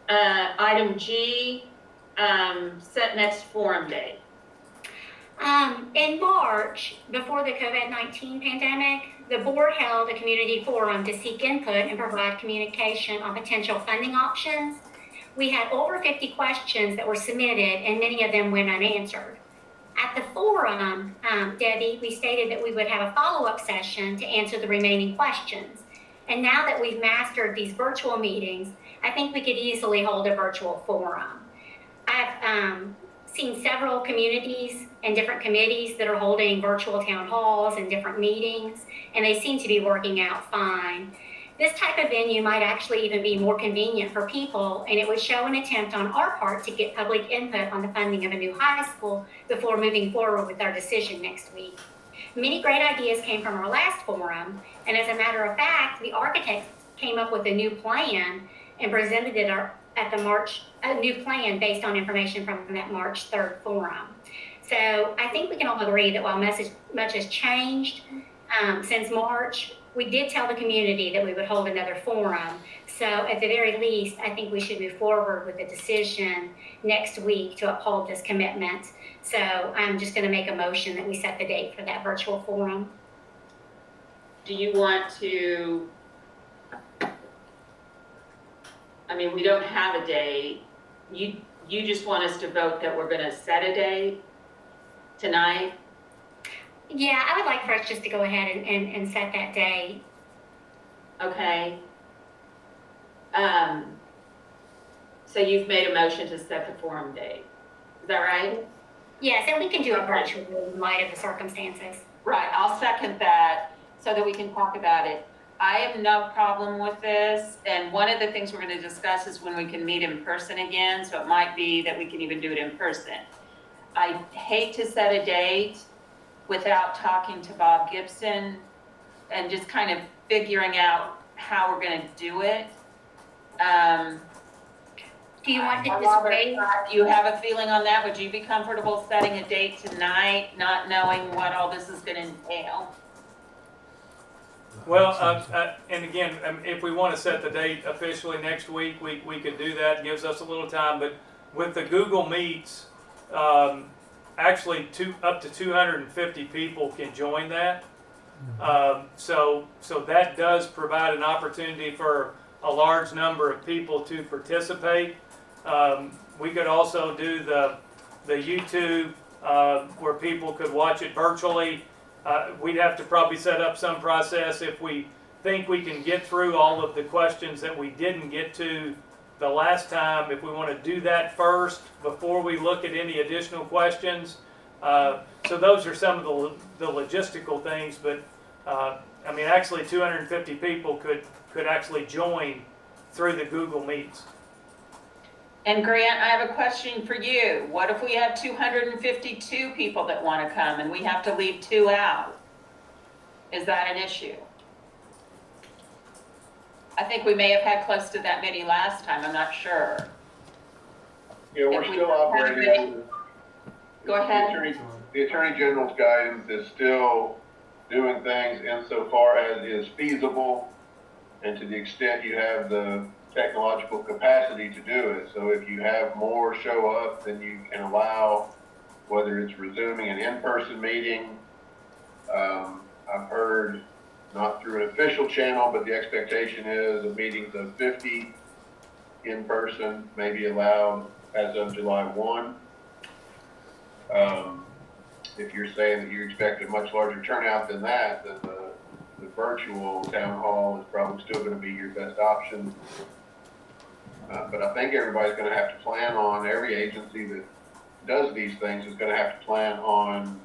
Item G, set next forum date. In March, before the COVID-19 pandemic, the board held a community forum to seek input and provide communication on potential funding options. We had over 50 questions that were submitted, and many of them went unanswered. At the forum, Debbie, we stated that we would have a follow-up session to answer the remaining questions. And now that we've mastered these virtual meetings, I think we could easily hold a virtual forum. I've seen several communities and different committees that are holding virtual town halls and different meetings, and they seem to be working out fine. This type of venue might actually even be more convenient for people, and it would show an attempt on our part to get public input on the funding of a new high school before moving forward with our decision next week. Many great ideas came from our last forum, and as a matter of fact, the architects came up with a new plan and presented it at the a new plan based on information from that March 3rd forum. So I think we can all agree that while much has changed since March, we did tell the community that we would hold another forum. So at the very least, I think we should move forward with a decision next week to uphold this commitment. So I'm just going to make a motion that we set the date for that virtual forum. Do you want to, I mean, we don't have a date. You just want us to vote that we're gonna set a date tonight? Yeah, I would like for us just to go ahead and set that date. Okay. So you've made a motion to set the forum date. Is that right? Yes, and we can do it Okay. virtually in light of the circumstances. Right, I'll second that so that we can talk about it. I have no problem with this, and one of the things we're gonna discuss is when we can meet in person again, so it might be that we can even do it in person. I hate to set a date without talking to Bob Gibson and just kind of figuring out how we're gonna do it. Do you want to Robert, disagree? do you have a feeling on that? Would you be comfortable setting a date tonight, not knowing what all this is gonna entail? Well, and again, if we want to set the date officially next week, we could do that. It gives us a little time. But with the Google Meets, actually up to 250 people can join that. So that does provide an opportunity for a large number of people to participate. We could also do the YouTube where people could watch it virtually. We'd have to probably set up some process if we think we can get through all of the questions that we didn't get to the last time. If we want to do that first before we look at any additional questions. So those are some of the logistical things, but I mean, actually 250 people could actually join through the Google Meets. And Grant, I have a question for you. What if we have 252 people that want to come and we have to leave 2 out? Is that an issue? I think we may have had close to that many last time, I'm not sure. Yeah, we're still operating. Go ahead. The Attorney General's guidance is still doing things insofar as is feasible and to the extent you have the technological capacity to do it. So if you have more show up, then you can allow, whether it's resuming an in-person meeting. I've heard, not through an official channel, but the expectation is of meetings of 50 in person may be allowed as of July 1. if you're saying that you expect a much larger turnout than that, then the virtual town hall is probably still gonna be your best option. But I think everybody's gonna have to plan on, every agency that does these things is gonna have to plan on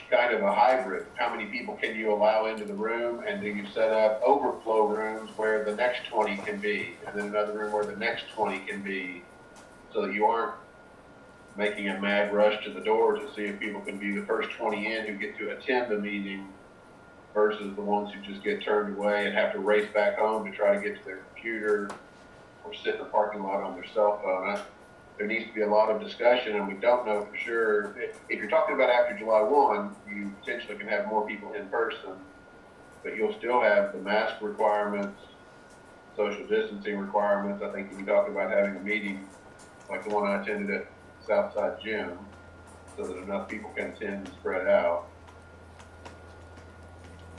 kind of a hybrid. How many people can you allow into the room, and do you set up overflow rooms where the next 20 can be, and then another room where the next 20 can be, so that you aren't making a mad rush to the door to see if people can be the first 20 in who get to attend the meeting versus the ones who just get turned away and have to race back home to try to get to their computer or sit in the parking lot on their cell phone. There needs to be a lot of discussion, and we don't know for sure. If you're talking about after July 1, you potentially can have more people in person, but you'll still have the mask requirements, social distancing requirements. I think we talked about having a meeting like the one I attended at Southside Gym, so that enough people can attend and spread out.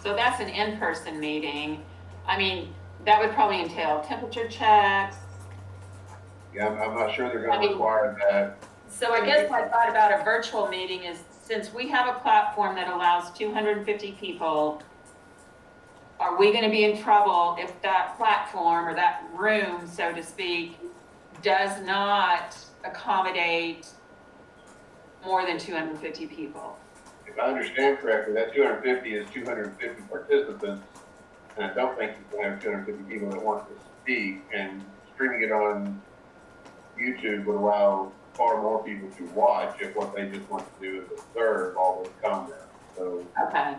So that's an in-person meeting. I mean, that would probably entail temperature checks. Yeah, I'm not sure they're gonna require that. So I guess my thought about a virtual meeting is, since we have a platform that allows 250 people, are we gonna be in trouble if that platform or that room, so to speak, does not accommodate more than 250 people? If I understand correctly, that 250 is 250 participants, and I don't think you can have 250 people that want to speak, and streaming it on YouTube would allow far more people to watch if what they just want to do is observe all this content. So Okay.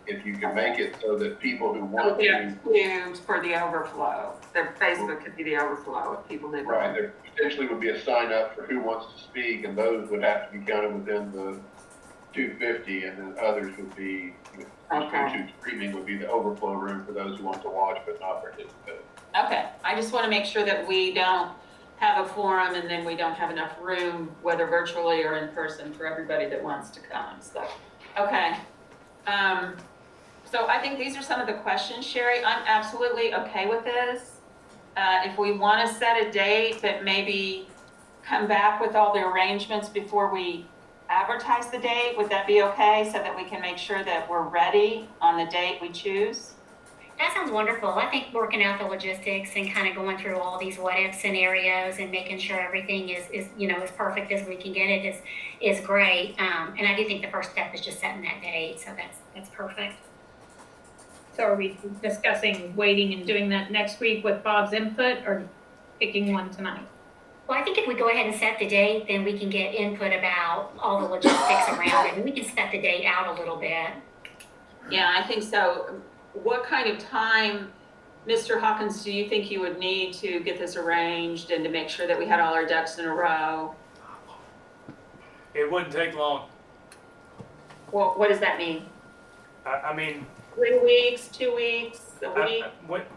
if you can make it so that people who So want they're to, excused for the overflow. Their Facebook could be the overflow if people didn't. right, there potentially would be a sign up for who wants to speak, and those would have to be counted within the 250, and then others would be, YouTube streaming would be the overflow room for those who want to watch but not participate. Okay, I just want to make sure that we don't have a forum and then we don't have enough room, whether virtually or in person, for everybody that wants to come, so, okay. So I think these are some of the questions, Sherry. I'm absolutely okay with this. If we want to set a date, but maybe come back with all the arrangements before we advertise the date, would that be okay, so that we can make sure that we're ready on the date we choose? That sounds wonderful. I think working out the logistics and kind of going through all these what if scenarios and making sure everything is as perfect as we can get it is great. And I do think the first step is just setting that date. So that's perfect. So are we discussing waiting and doing that next week with Bob's input, or picking one tonight? Well, I think if we go ahead and set the date, then we can get input about all the logistics around it, and we can set the date out a little bit. Yeah, I think so. What kind of time, Mr. Hawkins, do you think you would need to get this arranged and to make sure that we had all our ducks in a row? It wouldn't take long. Well, what does that mean? I mean, 3 weeks, 2 weeks, a week?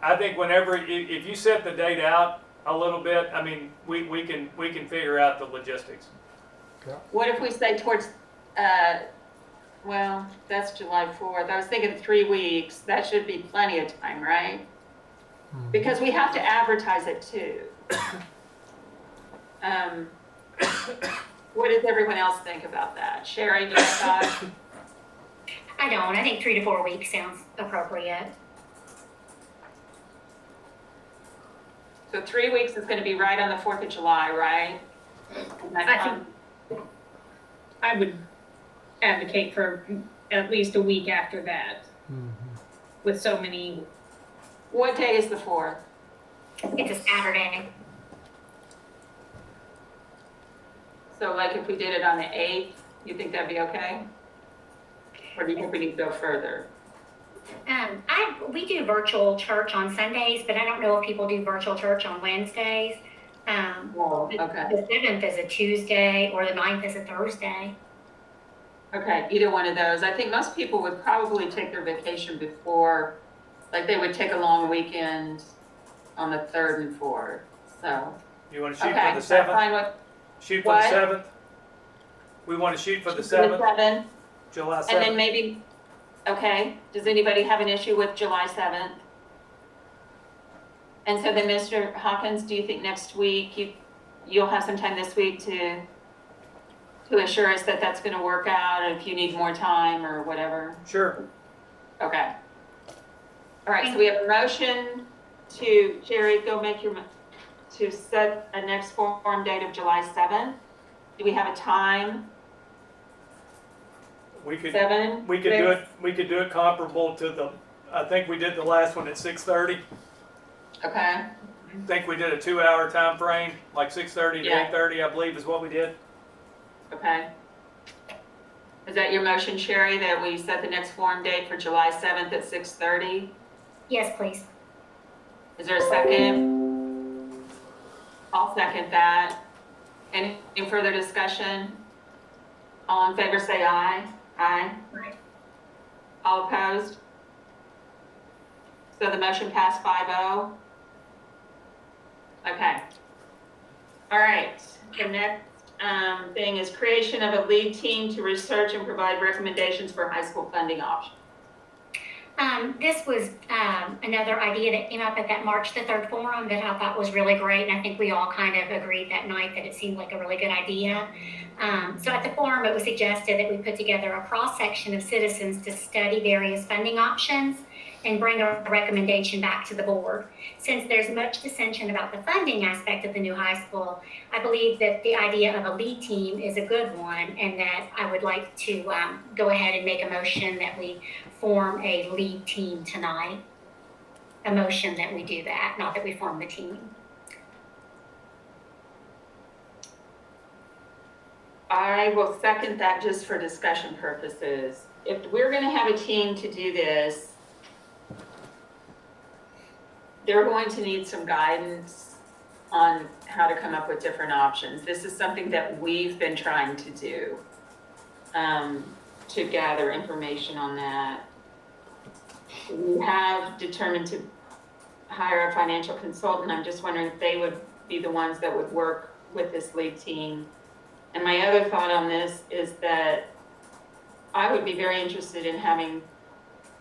I think whenever, if you set the date out a little bit, I mean, we can figure out the logistics. What if we say towards, well, that's July 4th. I was thinking 3 weeks. That should be plenty of time, right? Because we have to advertise it too. What does everyone else think about that? Sherry, do you have thoughts? I don't. I think 3 to 4 weeks sounds appropriate. So 3 weeks is going to be right on the 4th of July, right? I would advocate for at least a week after that, with so many. What day is the 4th? It's a Saturday. So like if we did it on the 8th, you think that'd be okay? Or do you think we need to go further? We do virtual church on Sundays, but I don't know if people do virtual church on Wednesdays. Okay. The 7th is a Tuesday, or the 9th is a Thursday. Okay, either one of those. I think most people would probably take their vacation before, like they would take a long weekend on the 3rd and 4th, so. You want to shoot Okay, for the so 7th? fine with Shoot for what? the 7th? We want to shoot for the the 7th, 7th, July 7th. and then maybe, okay, does anybody have an issue with July 7th? And so then, Mr. Hawkins, do you think next week, you'll have some time this week to to assure us that that's gonna work out, if you need more time or whatever? Sure. Okay. All right, so we have a motion to, Jerry, go make your, to set a next forum date of July 7th. Do we have a time? We could 7? we could do it. We could do it comparable to the. I think we did the last one at 6:30. Okay, I think we did a 2-hour time frame, like 6:30 to Yeah. 8:30, I believe, is what we did. okay. Is that your motion, Sherry, that we set the next forum date for July 7th at 6:30? Yes, please. Is there a second? I'll second that. Any further discussion? All in favor say aye. Aye. Aye. All opposed? So the motion passed 5-0? Okay. All right, the next thing is creation of a lead team to research and provide recommendations for high school funding options. This was another idea that came up at that March the 3rd forum that I thought was really great, and I think we all kind of agreed that night that it seemed like a really good idea. So at the forum, it was suggested that we put together a cross-section of citizens to study various funding options and bring a recommendation back to the board. Since there's much dissension about the funding aspect of the new high school, I believe that the idea of a lead team is a good one, and that I would like to go ahead and make a motion that we form a lead team tonight. A motion that we do that, not that we form the team. I will second that just for discussion purposes. If we're gonna have a team to do this, they're going to need some guidance on how to come up with different options. This is something that we've been trying to do, to gather information on that. We have determined to hire a financial consultant. I'm just wondering if they would be the ones that would work with this lead team. And my other thought on this is that I would be very interested in having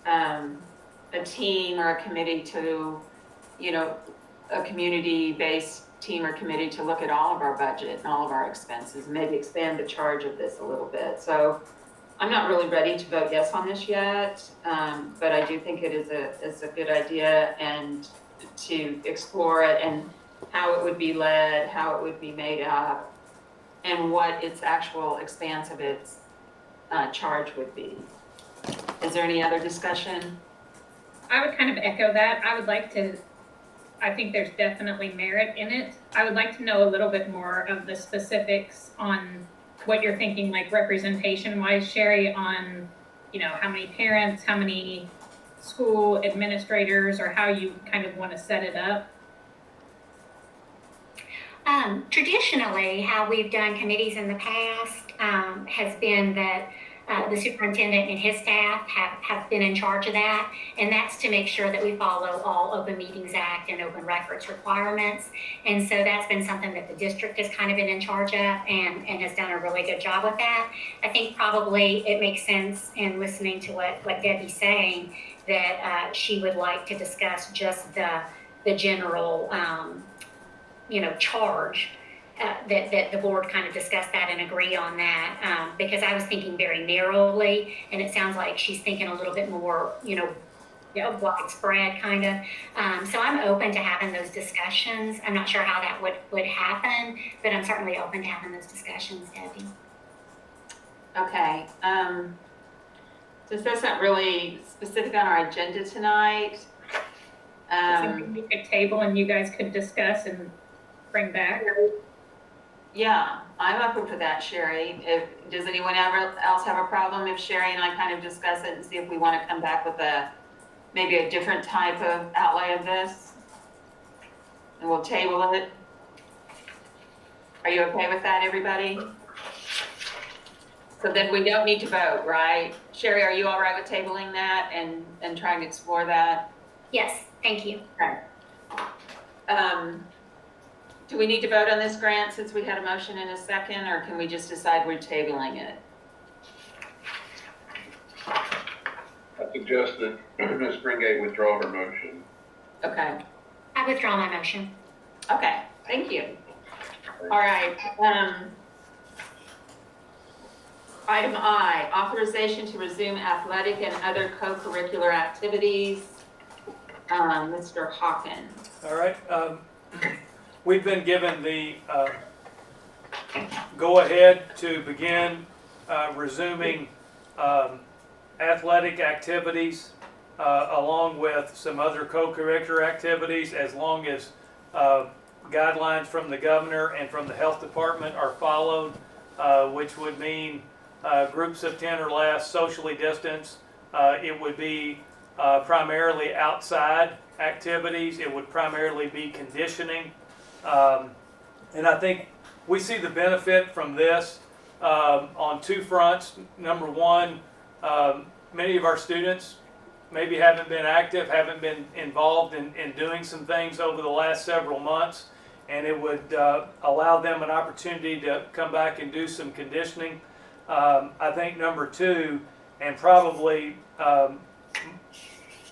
a team or a committee to, a community-based team or committee to look at all of our budget and all of our expenses, maybe expand the charge of this a little bit. So I'm not really ready to vote yes on this yet, but I do think it is a good idea, and to explore it and how it would be led, how it would be made up, and what its actual expanse of its charge would be. Is there any other discussion? I would kind of echo that. I think there's definitely merit in it. I would like to know a little bit more of the specifics on what you're thinking, like representation wise, Sherry, on, how many parents, how many school administrators, or how you kind of want to set it up. Traditionally, how we've done committees in the past has been that the superintendent and his staff have been in charge of that, and that's to make sure that we follow all Open Meetings Act and Open Records requirements. And so that's been something that the district has kind of been in charge of and has done a really good job with that. I think probably it makes sense in listening to what Debbie's saying, that she would like to discuss just the general charge, that the board kind of discuss that and agree on that, because I was thinking very narrowly, and it sounds like she's thinking a little bit more, widespread kind of. So I'm open to having those discussions. I'm not sure how that would happen, but I'm certainly open to having those discussions, Debbie. Okay, since that's not really specific on our agenda tonight, Something we could table and you guys could discuss and bring back. yeah, I'm open for that, Sherry. Does anyone else have a problem if Sherry and I kind of discuss it and see if we want to come back with maybe a different type of outlay of this? And we'll table it. Are you okay with that, everybody? So then we don't need to vote, right? Sherry, are you all right with tabling that and trying to explore that? Yes, thank you. Okay. Do we need to vote on this grant since we had a motion in a second, or can we just decide we're tabling it? I suggest that Ms. Springate withdraw her motion. Okay. I withdraw my motion. Okay, thank you. All right, Item I, authorization to resume athletic and other co-curricular activities. Mr. Hawkins. All right. We've been given the go-ahead to begin resuming athletic activities along with some other co-curricular activities, as long as guidelines from the governor and from the health department are followed, which would mean groups of 10 or less, socially distanced. It would be primarily outside activities. It would primarily be conditioning. And I think we see the benefit from this on two fronts. Number one, many of our students maybe haven't been active, haven't been involved in doing some things over the last several months, and it would allow them an opportunity to come back and do some conditioning. I think number two, and probably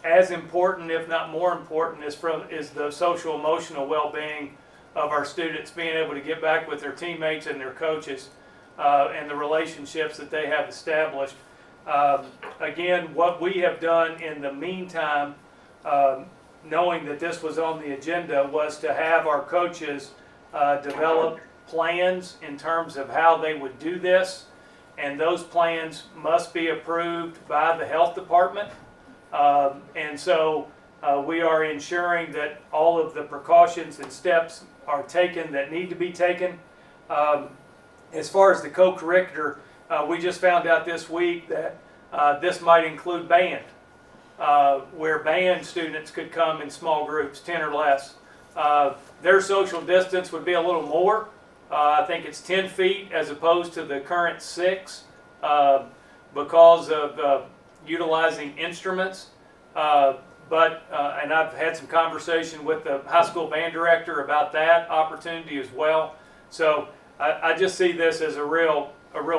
as important, if not more important, is the social emotional well-being of our students, being able to get back with their teammates and their coaches and the relationships that they have established. Again, what we have done in the meantime, knowing that this was on the agenda, was to have our coaches develop plans in terms of how they would do this, and those plans must be approved by the health department. And so we are ensuring that all of the precautions and steps are taken that need to be taken. As far as the co-curricular, we just found out this week that this might include band, where band students could come in small groups, 10 or less. Their social distance would be a little more. I think it's 10 feet as opposed to the current 6 because of utilizing instruments. And I've had some conversation with the high school band director about that opportunity as well. So I just see this as a real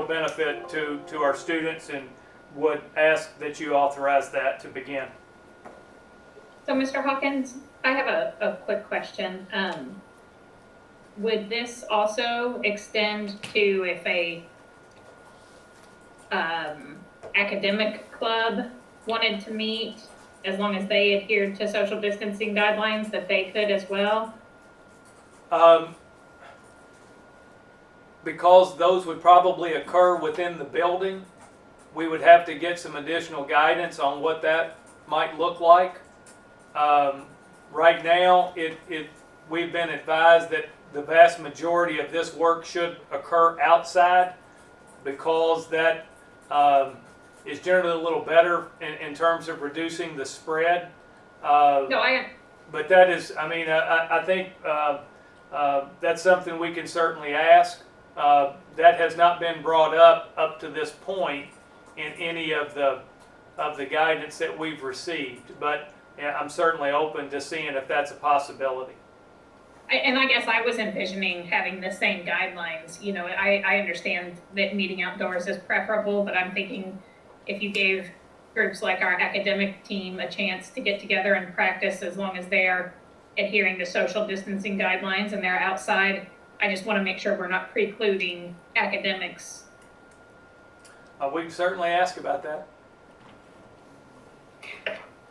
benefit to our students, and would ask that you authorize that to begin. So, Mr. Hawkins, I have a quick question. Would this also extend to if a academic club wanted to meet, as long as they adhered to social distancing guidelines, that they could as well? Because those would probably occur within the building, we would have to get some additional guidance on what that might look like. Right now, we've been advised that the vast majority of this work should occur outside, because that is generally a little better in terms of reducing the spread. But that is, I think that's something we can certainly ask. That has not been brought up to this point in any of the guidance that we've received, but I'm certainly open to seeing if that's a possibility. And I guess I was envisioning having the same guidelines. You know, I understand that meeting outdoors is preferable, but I'm thinking if you gave groups like our academic team a chance to get together and practice, as long as they're adhering to social distancing guidelines and they're outside, I just want to make sure we're not precluding academics. We can certainly ask about that.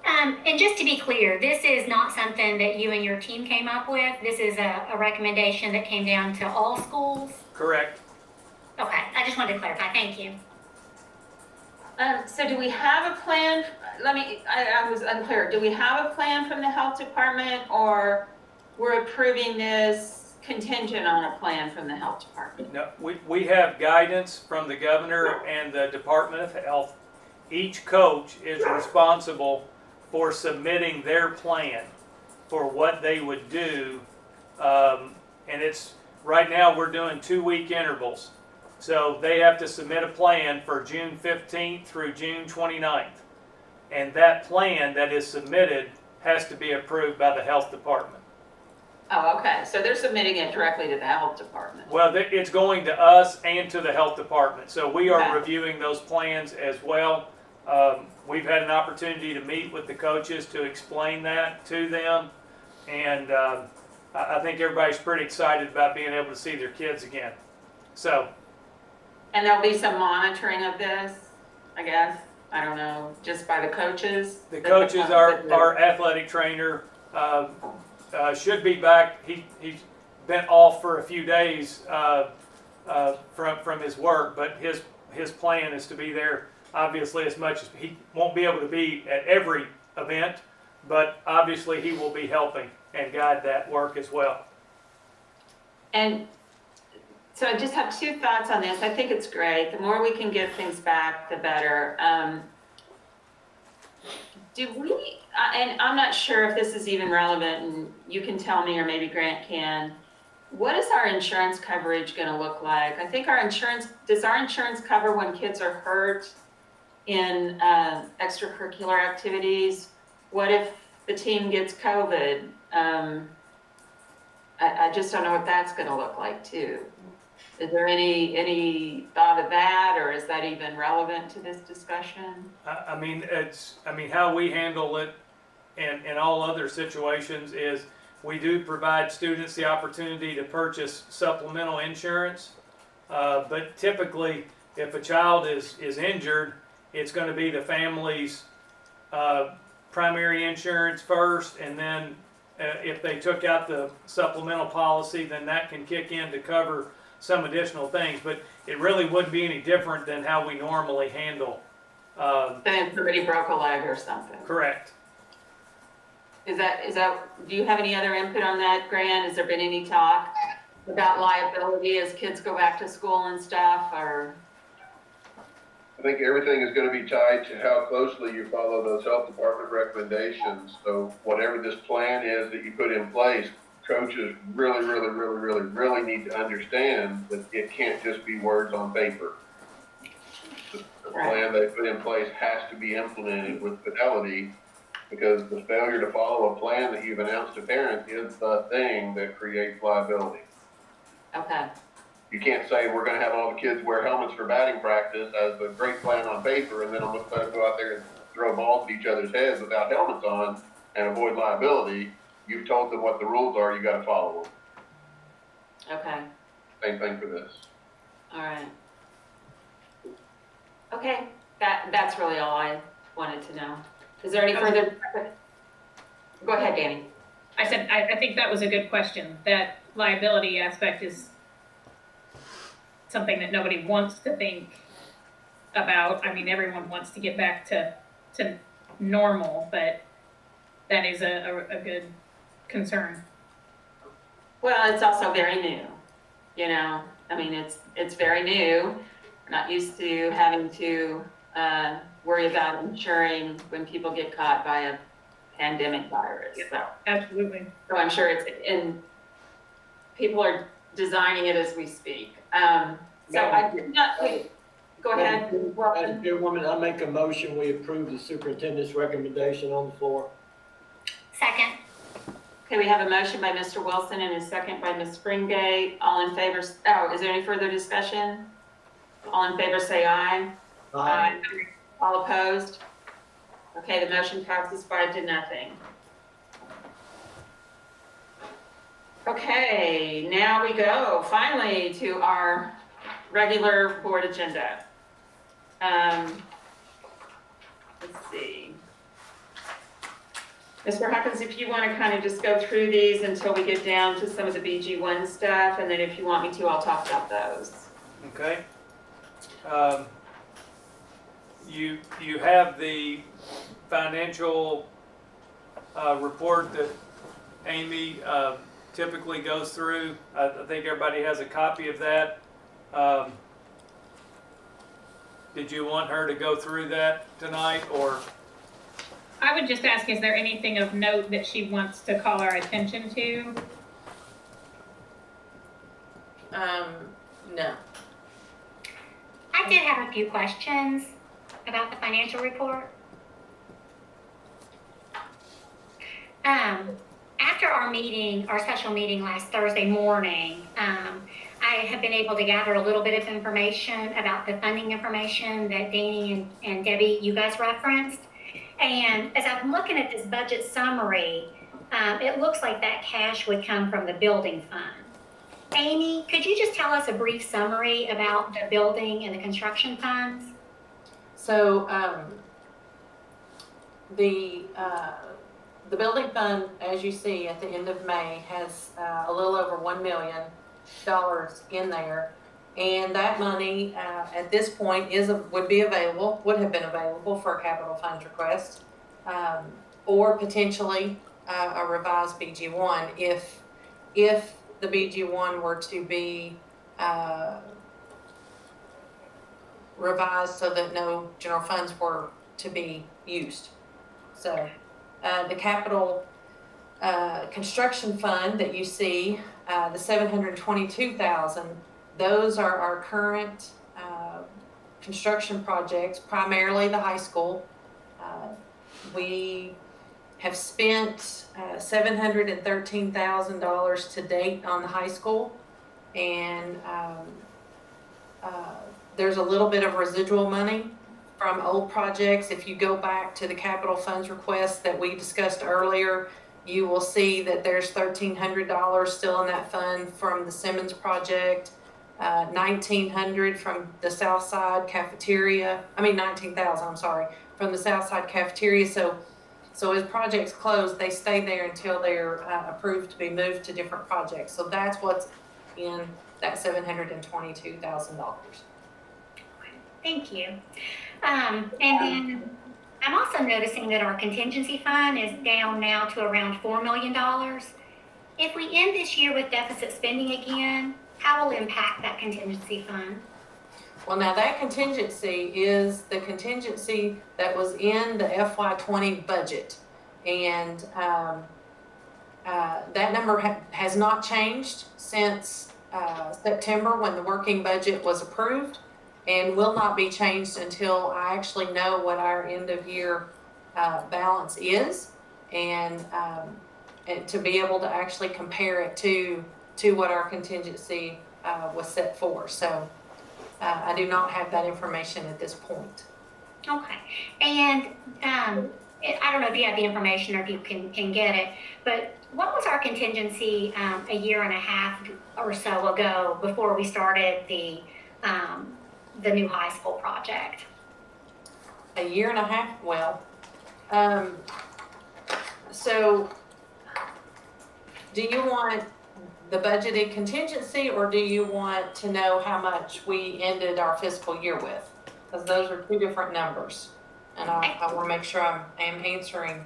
And just to be clear, this is not something that you and your team came up with. This is a recommendation that came down to all schools? Correct. Okay, I just wanted to clarify. Thank you. So do we have a plan? I was unclear. Do we have a plan from the health department, or we're approving this contingent on a plan from the health department? No, we have guidance from the governor and the Department of Health. Each coach is responsible for submitting their plan for what they would do. And it's, right now we're doing 2-week intervals. So they have to submit a plan for June 15th through June 29th. And that plan that is submitted has to be approved by the health department. Oh, okay. So they're submitting it directly to the health department. Well, it's going to us and to the health department. So we are Okay. reviewing those plans as well. We've had an opportunity to meet with the coaches to explain that to them. And I think everybody's pretty excited about being able to see their kids again. So And there'll be some monitoring of this, I guess, I don't know, just by the coaches? The coaches, our athletic trainer, should be back. He's been off for a few days, from his work, but his plan is to be there, obviously, as much as he won't be able to be at every event, but obviously he will be helping and guide that work as well. And so I just have two thoughts on this. I think it's great. The more we can give things back, the better. Do we, and I'm not sure if this is even relevant, and you can tell me, or maybe Grant can, what is our insurance coverage gonna look like? I think does our insurance cover when kids are hurt in extracurricular activities? What if the team gets COVID? I just don't know what that's gonna look like too. Is there any thought of that, or is that even relevant to this discussion? I mean, how we handle it in all other situations is we do provide students the opportunity to purchase supplemental insurance. But typically, if a child is injured, it's going to be the family's primary insurance first, and then if they took out the supplemental policy, then that can kick in to cover some additional things, but it really wouldn't be any different than how we normally handle. Then if somebody broke a leg or something. Correct. Do you have any other input on that, Grant? Has there been any talk about liability as kids go back to school and stuff, or? I think everything is going to be tied to how closely you follow those health department recommendations. So whatever this plan is that you put in place, coaches really need to understand that it can't just be words on paper. The plan they put in place has to be implemented with fidelity, because the failure to follow a plan that you've announced to parents is the thing that creates liability. Okay. You can't say we're going to have all the kids wear helmets for batting practice as a great plan on paper, and then I'm going to go out there and throw balls at each other's heads without helmets on and avoid liability. You've told them what the rules are, you got to follow them. Okay. Same thing for this. All right. Okay, that's really all I wanted to know. Is there any further? Go ahead, Danny. I said, I think that was a good question. That liability aspect is something that nobody wants to think about. I mean, everyone wants to get back to normal, but that is a good concern. Well, it's also very new, you know. I mean, it's very new. We're not used to having to worry about insuring when people get caught by a pandemic virus. So, absolutely. So I'm sure and people are designing it as we speak. So I did not, wait, go ahead. Chairwoman, I make a motion, we approve the superintendent's recommendation on the floor. Second. Okay, we have a motion by Mr. Wilson and a second by Ms. Springate. All in favor, is there any further discussion? All in favor say aye. Aye. All opposed? Okay, the motion passes 5-0. Okay, now we go finally to our regular board agenda. Let's see. Mr. Hawkins, if you want to kind of just go through these until we get down to some of the BG1 stuff, and then if you want me to, I'll talk about those. Okay. You have the financial report that Amy typically goes through. I think everybody has a copy of that. Did you want her to go through that tonight, or? I would just ask, is there anything of note that she wants to call our attention to? No. I did have a few questions about the financial report. After our meeting, our special meeting last Thursday morning, I have been able to gather a little bit of information about the funding information that Danny and Debbie, you guys referenced. And as I'm looking at this budget summary, it looks like that cash would come from the building fund. Amy, could you just tell us a brief summary about the building and the construction funds? So, the building fund, as you see at the end of May, has a little over $1 million in there. And that money, at this point, would have been available for a capital funds request, or potentially a revised BG1 if the BG1 were to be revised so that no general funds were to be used. So the capital construction fund that you see, the $722,000, those are our current construction projects, primarily the high school. We have spent $713,000 to date on the high school, and there's a little bit of residual money from old projects. If you go back to the capital funds request that we discussed earlier, you will see that there's $1,300 still in that fund from the Simmons project, $1,900 from the South Side cafeteria. $19,000, I'm sorry, from the South Side cafeteria. So as projects close, they stay there until they're approved to be moved to different projects. So that's what's in that $722,000. Thank you. And then I'm also noticing that our contingency fund is down now to around $4 million. If we end this year with deficit spending again, how will it impact that contingency fund? Well, now that contingency is the contingency that was in the FY20 budget. And that number has not changed since September when the working budget was approved, and will not be changed until I actually know what our end of year balance is, and to be able to actually compare it to what our contingency was set for. So I do not have that information at this point. Okay. And I don't know if you have the information or if you can get it, but what was our contingency a year and a half or so ago before we started the new high school project? A year and a half? Well, so do you want the budgeted contingency, or do you want to know how much we ended our fiscal year with? Because those are two different numbers, and I want to make sure I'm answering.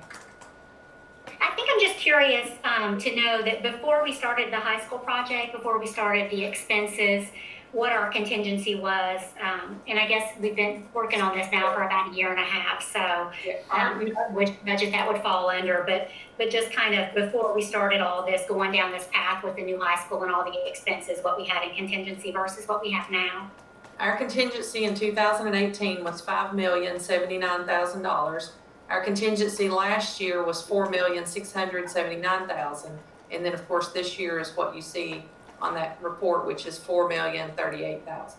I think I'm just curious to know that before we started the high school project, before we started the expenses, what our contingency was. And I guess we've been working on this now for about a year and a half, so which budget that would fall under. But just kind of before we started all this, going down this path with the new high school and all the expenses, what we had in contingency versus what we have now. Our contingency in 2018 was $5,079,000. Our contingency last year was $4,679,000. And then of course this year is what you see on that report, which is $4,038,000.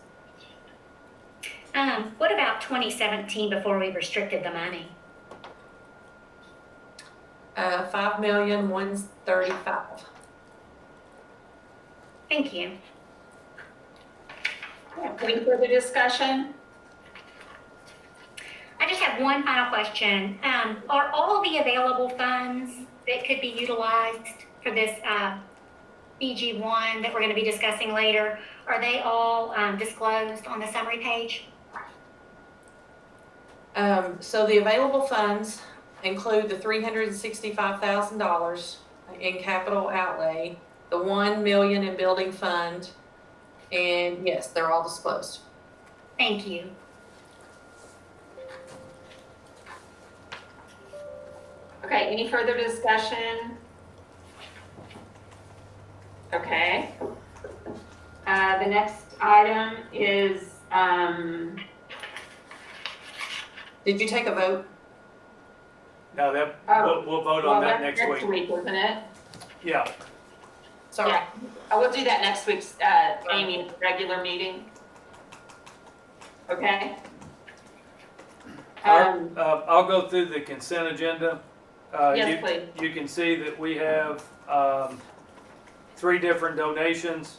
What about 2017 before we restricted the money? $5,135,000. Thank you. Any further discussion? I just have one final question. Are all the available funds that could be utilized for this BG1 that we're going to be discussing later, are they all disclosed on the summary page? So the available funds include the $365,000 in capital outlay, the $1 million in building fund, and yes, they're all disclosed. Thank you. Okay, any further discussion? Okay. The next item is, Did you take a vote? No, we'll vote on that next week. Next week, isn't it? Yeah. Sorry. Yeah. We'll do that next week's, Amy, regular meeting. Okay. I'll go through the consent agenda. Yes, please. You can see that we have 3 different donations.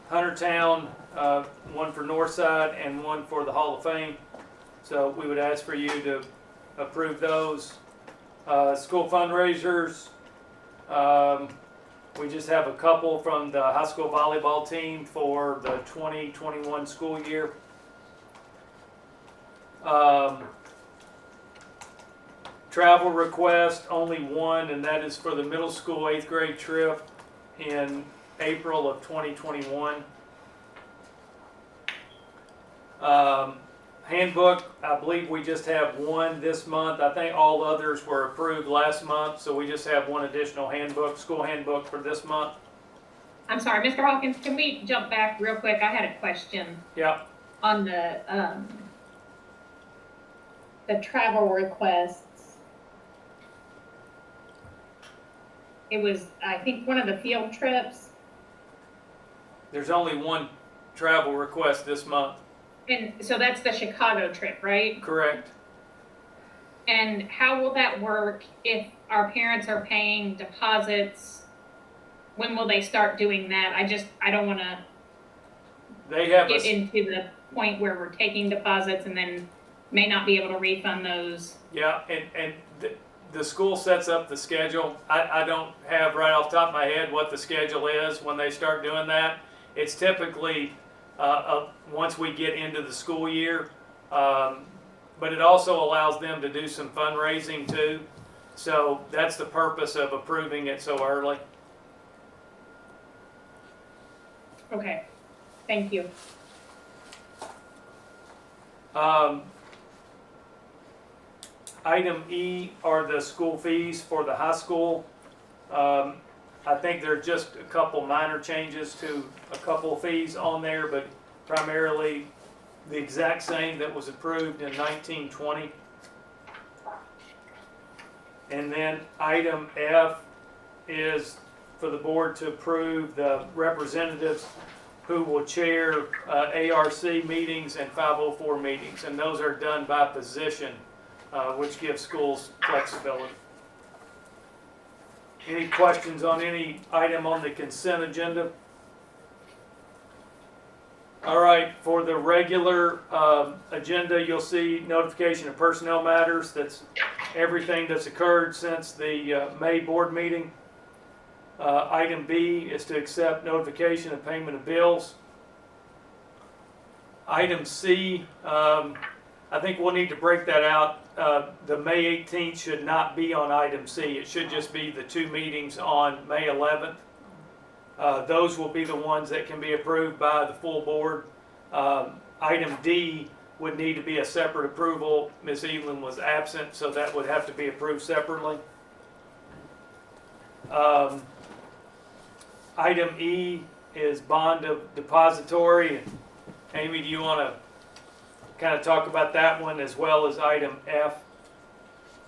Huntertown, one for Northside and one for the Hall of Fame. So we would ask for you to approve those. School fundraisers, we just have a couple from the high school volleyball team for the 2021 school year. Travel request, only one, and that is for the middle school 8th grade trip in April of 2021. Handbook, I believe we just have one this month. I think all others were approved last month, so we just have one additional handbook, school handbook for this month. I'm sorry, Mr. Hawkins, can we jump back real quick? I had a question Yeah. on the travel requests. It was, I think, one of the field trips. There's only one travel request this month. And so that's the Chicago trip, right? Correct. And how will that work if our parents are paying deposits? When will they start doing that? I don't want to get into the point where we're taking deposits and then may not be able to refund those. Yeah, and the school sets up the schedule. I don't have right off the top of my head what the schedule is when they start doing that. It's typically once we get into the school year, but it also allows them to do some fundraising too. So that's the purpose of approving it so early. Okay, thank you. Item E are the school fees for the high school. I think there are just a couple minor changes to a couple of fees on there, but primarily the exact same that was approved in 1920. And then item F is for the board to approve the representatives who will chair ARC meetings and 504 meetings, and those are done by position, which gives schools flexibility. Any questions on any item on the consent agenda? All right, for the regular agenda, you'll see notification of personnel matters. That's everything that's occurred since the May board meeting. Item B is to accept notification of payment of bills. Item C, I think we'll need to break that out. The May 18th should not be on item C. It should just be the 2 meetings on May 11th. Those will be the ones that can be approved by the full board. Item D would need to be a separate approval. Ms. Evelyn was absent, so that would have to be approved separately. Item E is bond of depository. Amy, do you want to kind of talk about that one as well as item F?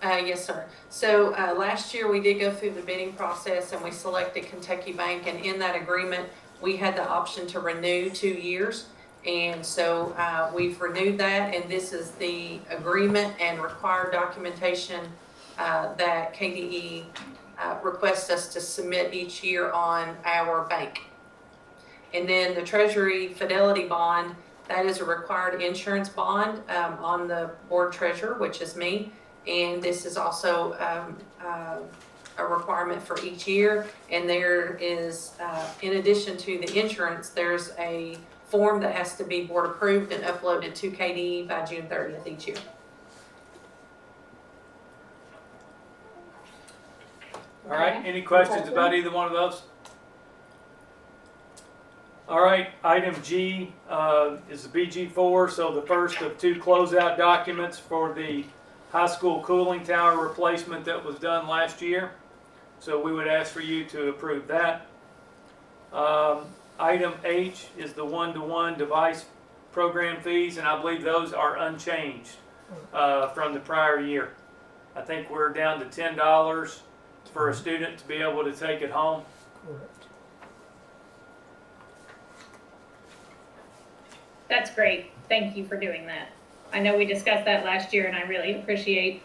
Yes, sir. So last year we did go through the bidding process and we selected Kentucky Bank, and in that agreement we had the option to renew 2 years. And so we've renewed that, and this is the agreement and required documentation that KDE requests us to submit each year on our bank. And then the Treasury Fidelity Bond, that is a required insurance bond on the board treasurer, which is me. And this is also a requirement for each year. And there is, in addition to the insurance, there's a form that has to be board approved and uploaded to KDE by June 30th each year. All right, any questions about either one of those? All right, item G is the BG4, so the first of 2 closeout documents for the high school cooling tower replacement that was done last year. So we would ask for you to approve that. Item H is the one-to-one device program fees, and I believe those are unchanged from the prior year. I think we're down to $10 for a student to be able to take it home. Correct. That's great. Thank you for doing that. I know we discussed that last year, and I really appreciate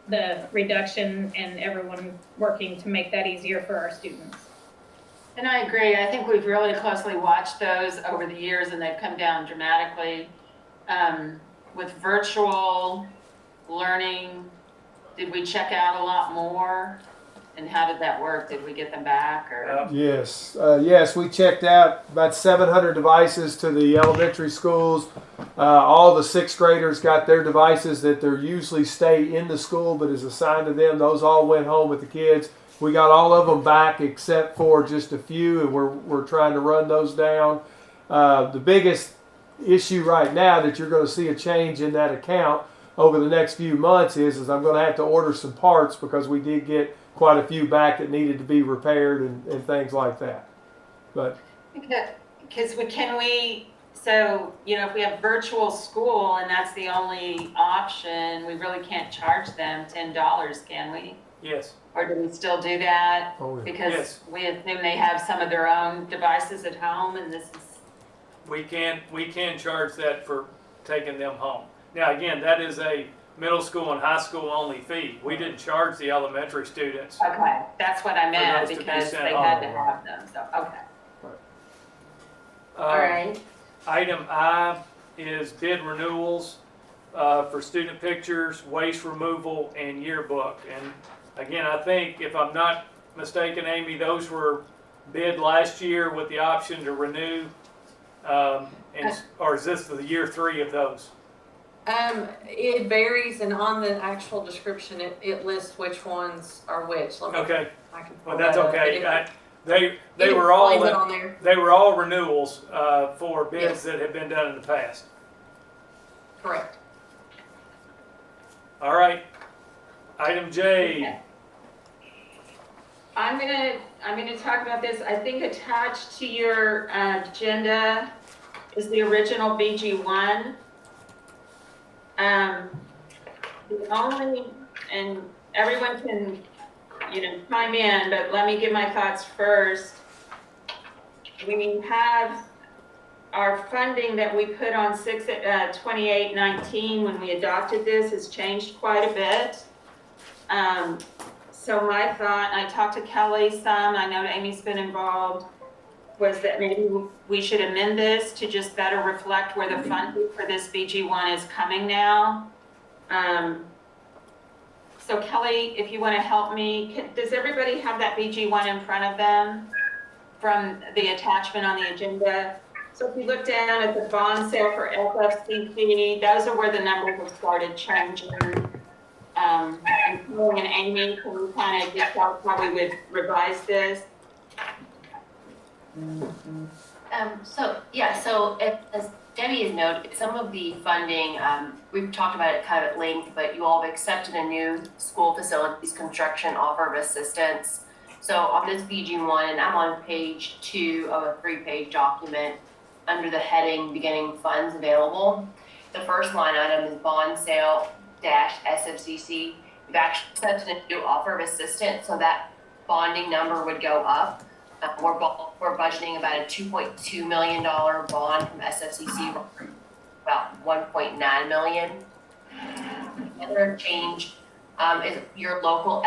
the reduction and everyone working to make that easier for our students. And I agree. I think we've really closely watched those over the years and they've come down dramatically. With virtual learning, did we check out a lot more? And how did that work? Did we get them back or? Yes, yes, we checked out about 700 devices to the elementary schools. All the sixth graders got their devices that they're usually stay in the school, but is assigned to them. Those all went home with the kids. We got all of them back except for just a few, and we're trying to run those down. The biggest issue right now that you're going to see a change in that account over the next few months is I'm going to have to order some parts because we did get quite a few back that needed to be repaired and things like that. But Because so, if we have virtual school and that's the only option, we really can't charge them $10, can we? Yes. Or do we still do that? Oh, yeah. Because Yes. we assume they have some of their own devices at home and this is. We can charge that for taking them home. Now, again, that is a middle school and high school only fee. We didn't charge the elementary students. Okay, that's what I meant those to be because sent they home. had to have them, so, okay. All Uh, right. Item I is bid renewals for student pictures, waste removal, and yearbook. And again, I think, if I'm not mistaken, Amy, those were bid last year with the option to renew. Or is this for the year 3 of those? It varies, and on the actual description, it lists which ones are which. Let me, Okay, I can well, pull that's that up. okay. It They were all explains it on there. they were all renewals for bids that had been done in the past. Correct. All right. Item J. Okay. I'm gonna talk about this. I think attached to your agenda is the original BG1. The only, and everyone can, chime in, but let me give my thoughts first. We have our funding that we put on 2819 when we adopted this has changed quite a bit. So my thought, I talked to Kelly some, I know Amy's been involved, was that maybe we should amend this to just better reflect where the funding for this BG1 is coming now. So Kelly, if you want to help me, does everybody have that BG1 in front of them from the attachment on the agenda? So if you look down at the bond sale for FFCC, those are where the numbers have started changing. And Kelly and Amy, can you kind of detail how we would revise this? So as Debbie has noted, some of the funding, we've talked about it kind of at length, but you all have accepted a new school facilities construction offer of assistance. So on this BG1, and I'm on page 2 of a 3-page document under the heading beginning funds available. The first line item is bond sale -SFCC. We've actually accepted a new offer of assistance, so that bonding number would go up. We're budgeting about a $2.2 million bond from SFCC, about $1.9 million. Another change is your local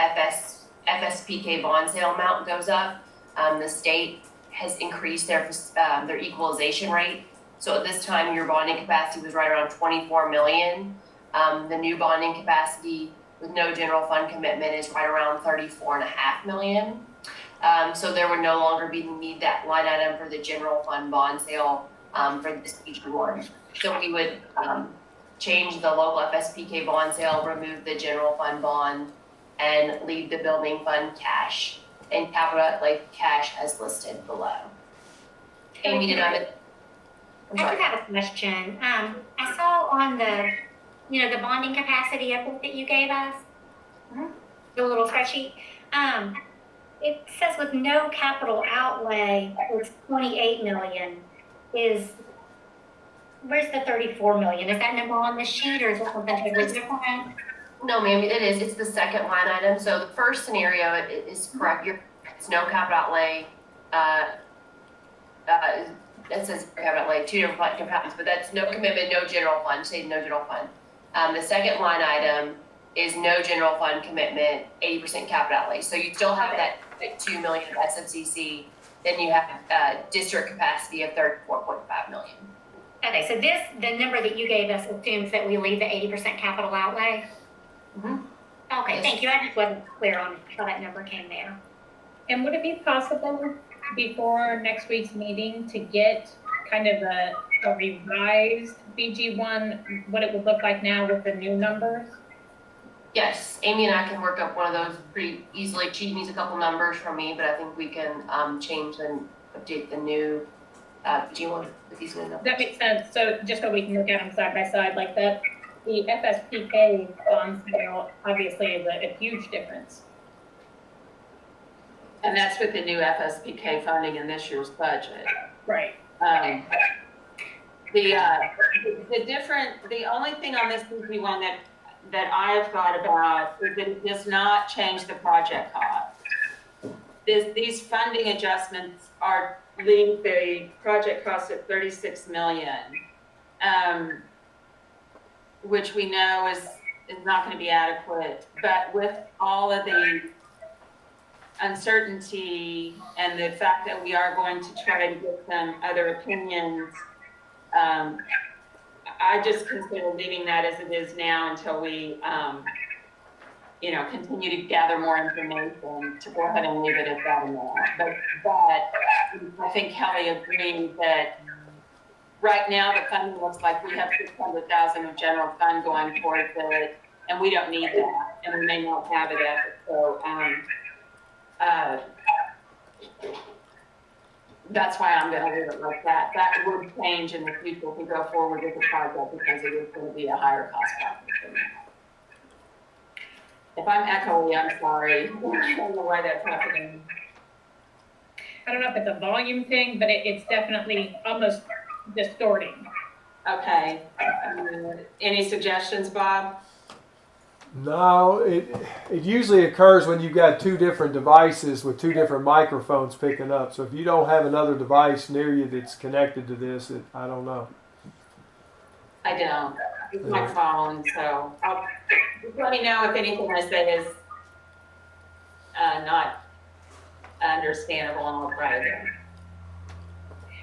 FSPK bond sale amount goes up. The state has increased their equalization rate. So at this time, your bonding capacity was right around 24 million. The new bonding capacity with no general fund commitment is right around 34.5 million. So there would no longer be need that line item for the general fund bond sale for this BG1. So we would change the local FSPK bond sale, remove the general fund bond, and leave the building fund cash and capital outlay cash as listed below. Amy, did I? I do have a question. I saw on the bonding capacity update that you gave us, the little spreadsheet, it says with no capital outlay, it's 28 million. Where's the 34 million? Is that number on the sheet or is it something totally different? No, ma'am, it is. It's the second line item. So the first scenario is correct. It's no capital outlay. It says capital outlay, 2 different components, but that's no commitment, no general fund. Say no general fund. The second line item is no general fund commitment, 80% capital outlay. So you still have that 2 million of SFCC, then you have district capacity of 34.5 million. Okay, so the number that you gave us assumes that we leave the 80% capital outlay? Mhm. Okay, Yes. thank you. I just wasn't clear on how that number came there. And would it be possible before next week's meeting to get kind of a revised BG1, what it would look like now with the new numbers? Yes, Amy and I can work up one of those pretty easily. She needs a couple numbers from me, but I think we can change and update the new G1 with these new numbers. That makes sense. So just so we can look at them side by side like that. The FSPK bond sale obviously is a huge difference. And that's with the new FSPK funding in this year's budget. Right. The only thing on this BG1 that I have thought about is that it does not change the project cost. These funding adjustments are leaving the project cost at 36 million, which we know is not going to be adequate. But with all of the uncertainty and the fact that we are going to try to get some other opinions, I just consider leaving that as it is now until we, continue to gather more information to go ahead and leave it at that amount. But I think Kelly agreed that right now the funding looks like we have 600,000 of general fund going towards it, and we don't need that, and we may not have it at. So that's why I'm going to leave it like that. That would change in the future if we go forward with the project because it is going to be a higher cost project. If I'm echoey, I'm sorry. I don't know why that's happening. I don't know if it's a volume thing, but it's definitely almost distorting. Okay. Any suggestions, Bob? No, it usually occurs when you've got two different devices with two different microphones picking up. So if you don't have another device near you that's connected to this, I don't know. I don't. It's my phone, so just let me know if anything I say is not understandable, and I'll try again.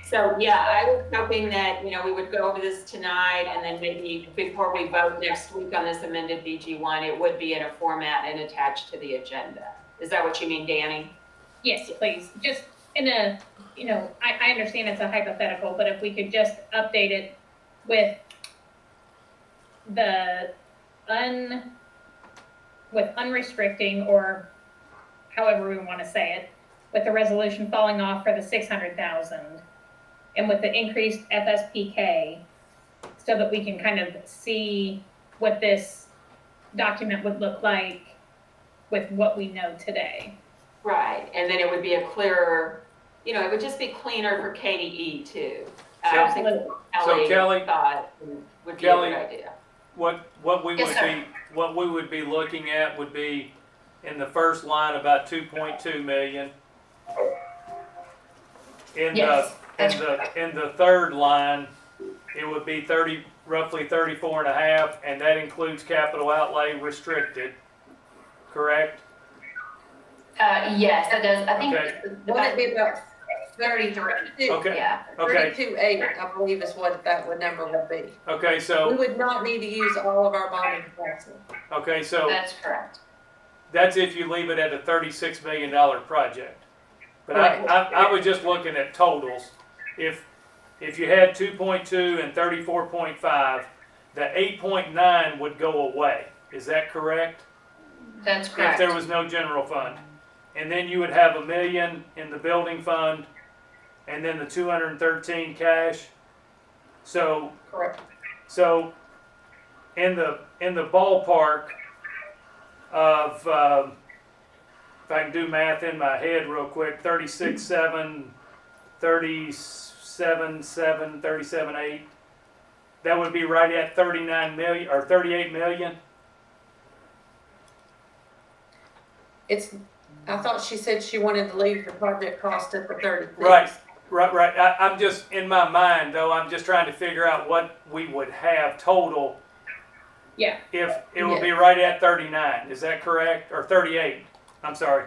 So yeah, I was hoping that, we would go over this tonight, and then maybe before we vote next week on this amended BG1, it would be in a format and attached to the agenda. Is that what you mean, Danny? Yes, please. Just in a, I understand it's a hypothetical, but if we could just update it with with unrestricting, or however we want to say it, with the resolution falling off for the 600,000 and with the increased FSPK, so that we can kind of see what this document would look like with what we know today. Right, and then it would be a clearer, it would just be cleaner for KDE too. Absolutely. So Kelly, thought would be a good idea. What we would be looking at would be in the first line about 2.2 million. In the third line, it would be roughly 34.5, and that includes capital outlay restricted. Correct? Yes, that does. I think. Okay. Wouldn't it be about 33? Okay. Yeah. Okay. 32.8, I believe is what that number would be. Okay. We So. would not need to use all of our bonding capacity. Okay. So. That's correct. That's if you leave it at a $36 million project. But Right. I was just looking at totals. If you had 2.2 and 34.5, the 8.9 would go away. Is that correct? That's If correct. there was no general fund. And then you would have $1 million in the building fund, and then the 213 cash. So Correct. So, in the ballpark of, if I can do math in my head real quick, 36.7, 37.7, 37.8, that would be right at 39 million or 38 million. I thought she said she wanted to leave the project cost at the 36. Right. I'm just in my mind though. I'm just trying to figure out what we would have total Yeah. if it will be right at 39. Is that correct? Or 38? I'm sorry.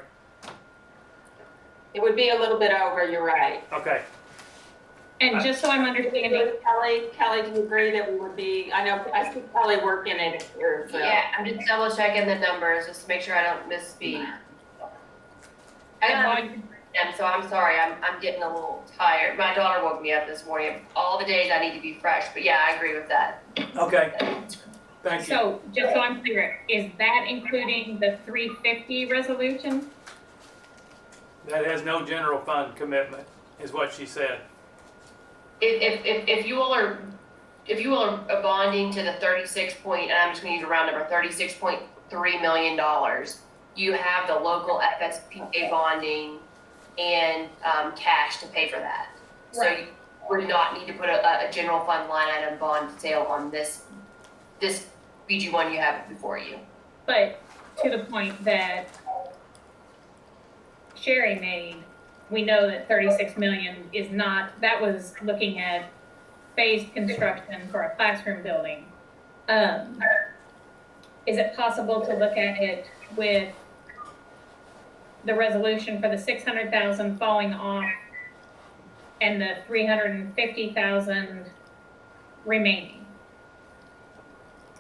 It would be a little bit over, you're right. Okay. And just so I'm understanding, Kelly, do you agree that we would be, I know, I see Kelly working it here, so. Yeah, I'm just double checking the numbers just to make sure I don't misspeak. I got them, so I'm sorry, I'm getting a little tired. My daughter woke me up this morning. All the days I need to be fresh, but yeah, I agree with that. Okay. Thank you. so just so I'm clear, is that including the 350 resolution? That has no general fund commitment, is what she said. If you all are bonding to the 36 point, and I'm just gonna use a round number, $36.3 million, you have the local FSPA bonding and cash to pay for that. So Right. you would not need to put a general fund line item bond sale on this BG1 you have before you. But to the point that Sherry made, we know that 36 million is not, that was looking at phased construction for a classroom building. Is it possible to look at it with the resolution for the 600,000 falling off and the 350,000 remaining?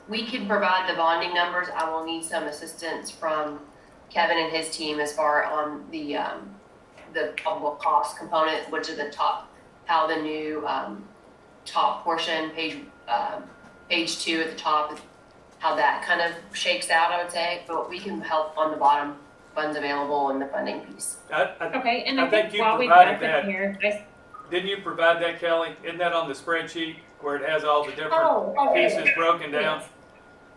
We can provide the bonding numbers. I will need some assistance from Kevin and his team as far on the probable cost component, which is the top, how the new top portion, page 2 at the top, how that kind of shakes out, I would say. But we can help on the bottom, funds available and the funding piece. Okay, and I think think you while we've provided got them that. here, Didn't you provide that, Kelly? Isn't that on the spreadsheet where it has all the different okay. pieces broken down? Yes.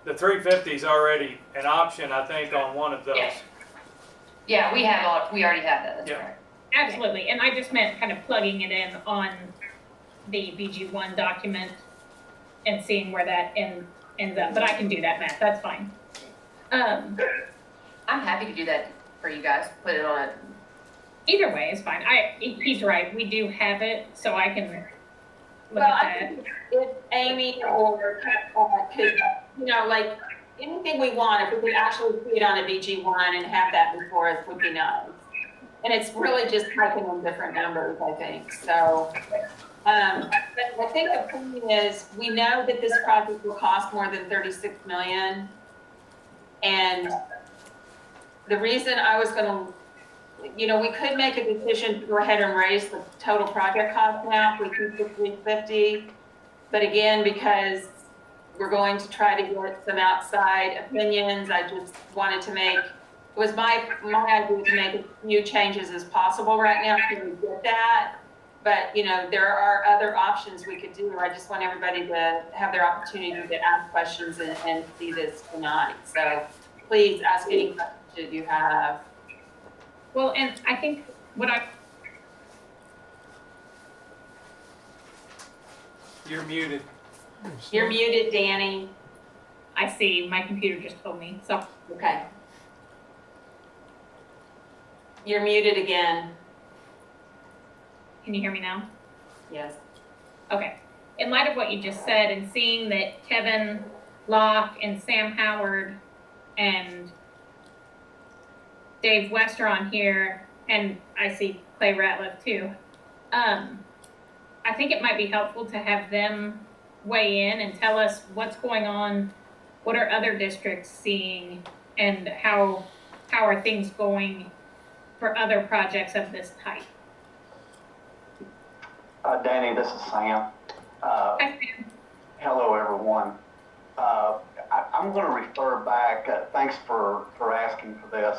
The 350 is already an option, I think, on one of those. Yeah, we already have that. That's Yeah. correct. Absolutely, and I just meant kind of plugging it in on the BG1 document and seeing where that ends up, but I can do that, Matt, that's fine. I'm happy to do that for you guys. Put it on a. Either way is fine, he's right, we do have it, so I can look Well, at I that. think if Amy or could, you know, like, anything we want, if we could actually see it on a BG1 and have that before us would be nice. And it's really just typing in different numbers, I think, so. But I think the point is, we know that this project will cost more than 36 million. And the reason I was gonna, you know, we could make a decision to go ahead and raise the total project cost now if we keep the 350. But again, because we're going to try to get some outside opinions, I just wanted to make, it was my idea to make as few changes as possible right now to get that. But, you know, there are other options we could do. I just want everybody to have their opportunity to ask questions and see this tonight. So please ask any questions you have. Well, and I think You're muted. You're muted, Danny. I see, my computer just told me, so. Okay. You're muted again. Can you hear me now? Yes. Okay. In light of what you just said and seeing that Kevin Locke and Sam Howard and Dave Wester on here, and I see Clay Ratliff too, I think it might be helpful to have them weigh in and tell us what's going on, what are other districts seeing, and how are things going for other projects of this type. Danny, this is Sam. Hi, Sam. Hello, everyone. I'm going to refer back, thanks for asking for this.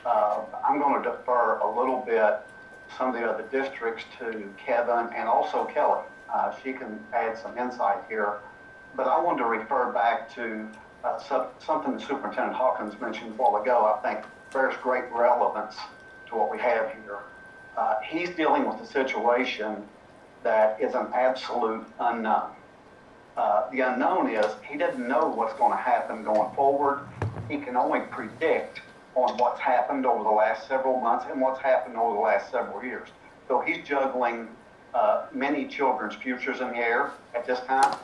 I'm going to defer a little bit some of the other districts to Kevin and also Kelly. She can add some insight here. But I wanted to refer back to something Superintendent Hawkins mentioned a while ago. I think bears great relevance to what we have here. He's dealing with a situation that is an absolute unknown. The unknown is he doesn't know what's going to happen going forward. He can only predict on what's happened over the last several months and what's happened over the last several years. So he's juggling Many children's futures in the air at this time.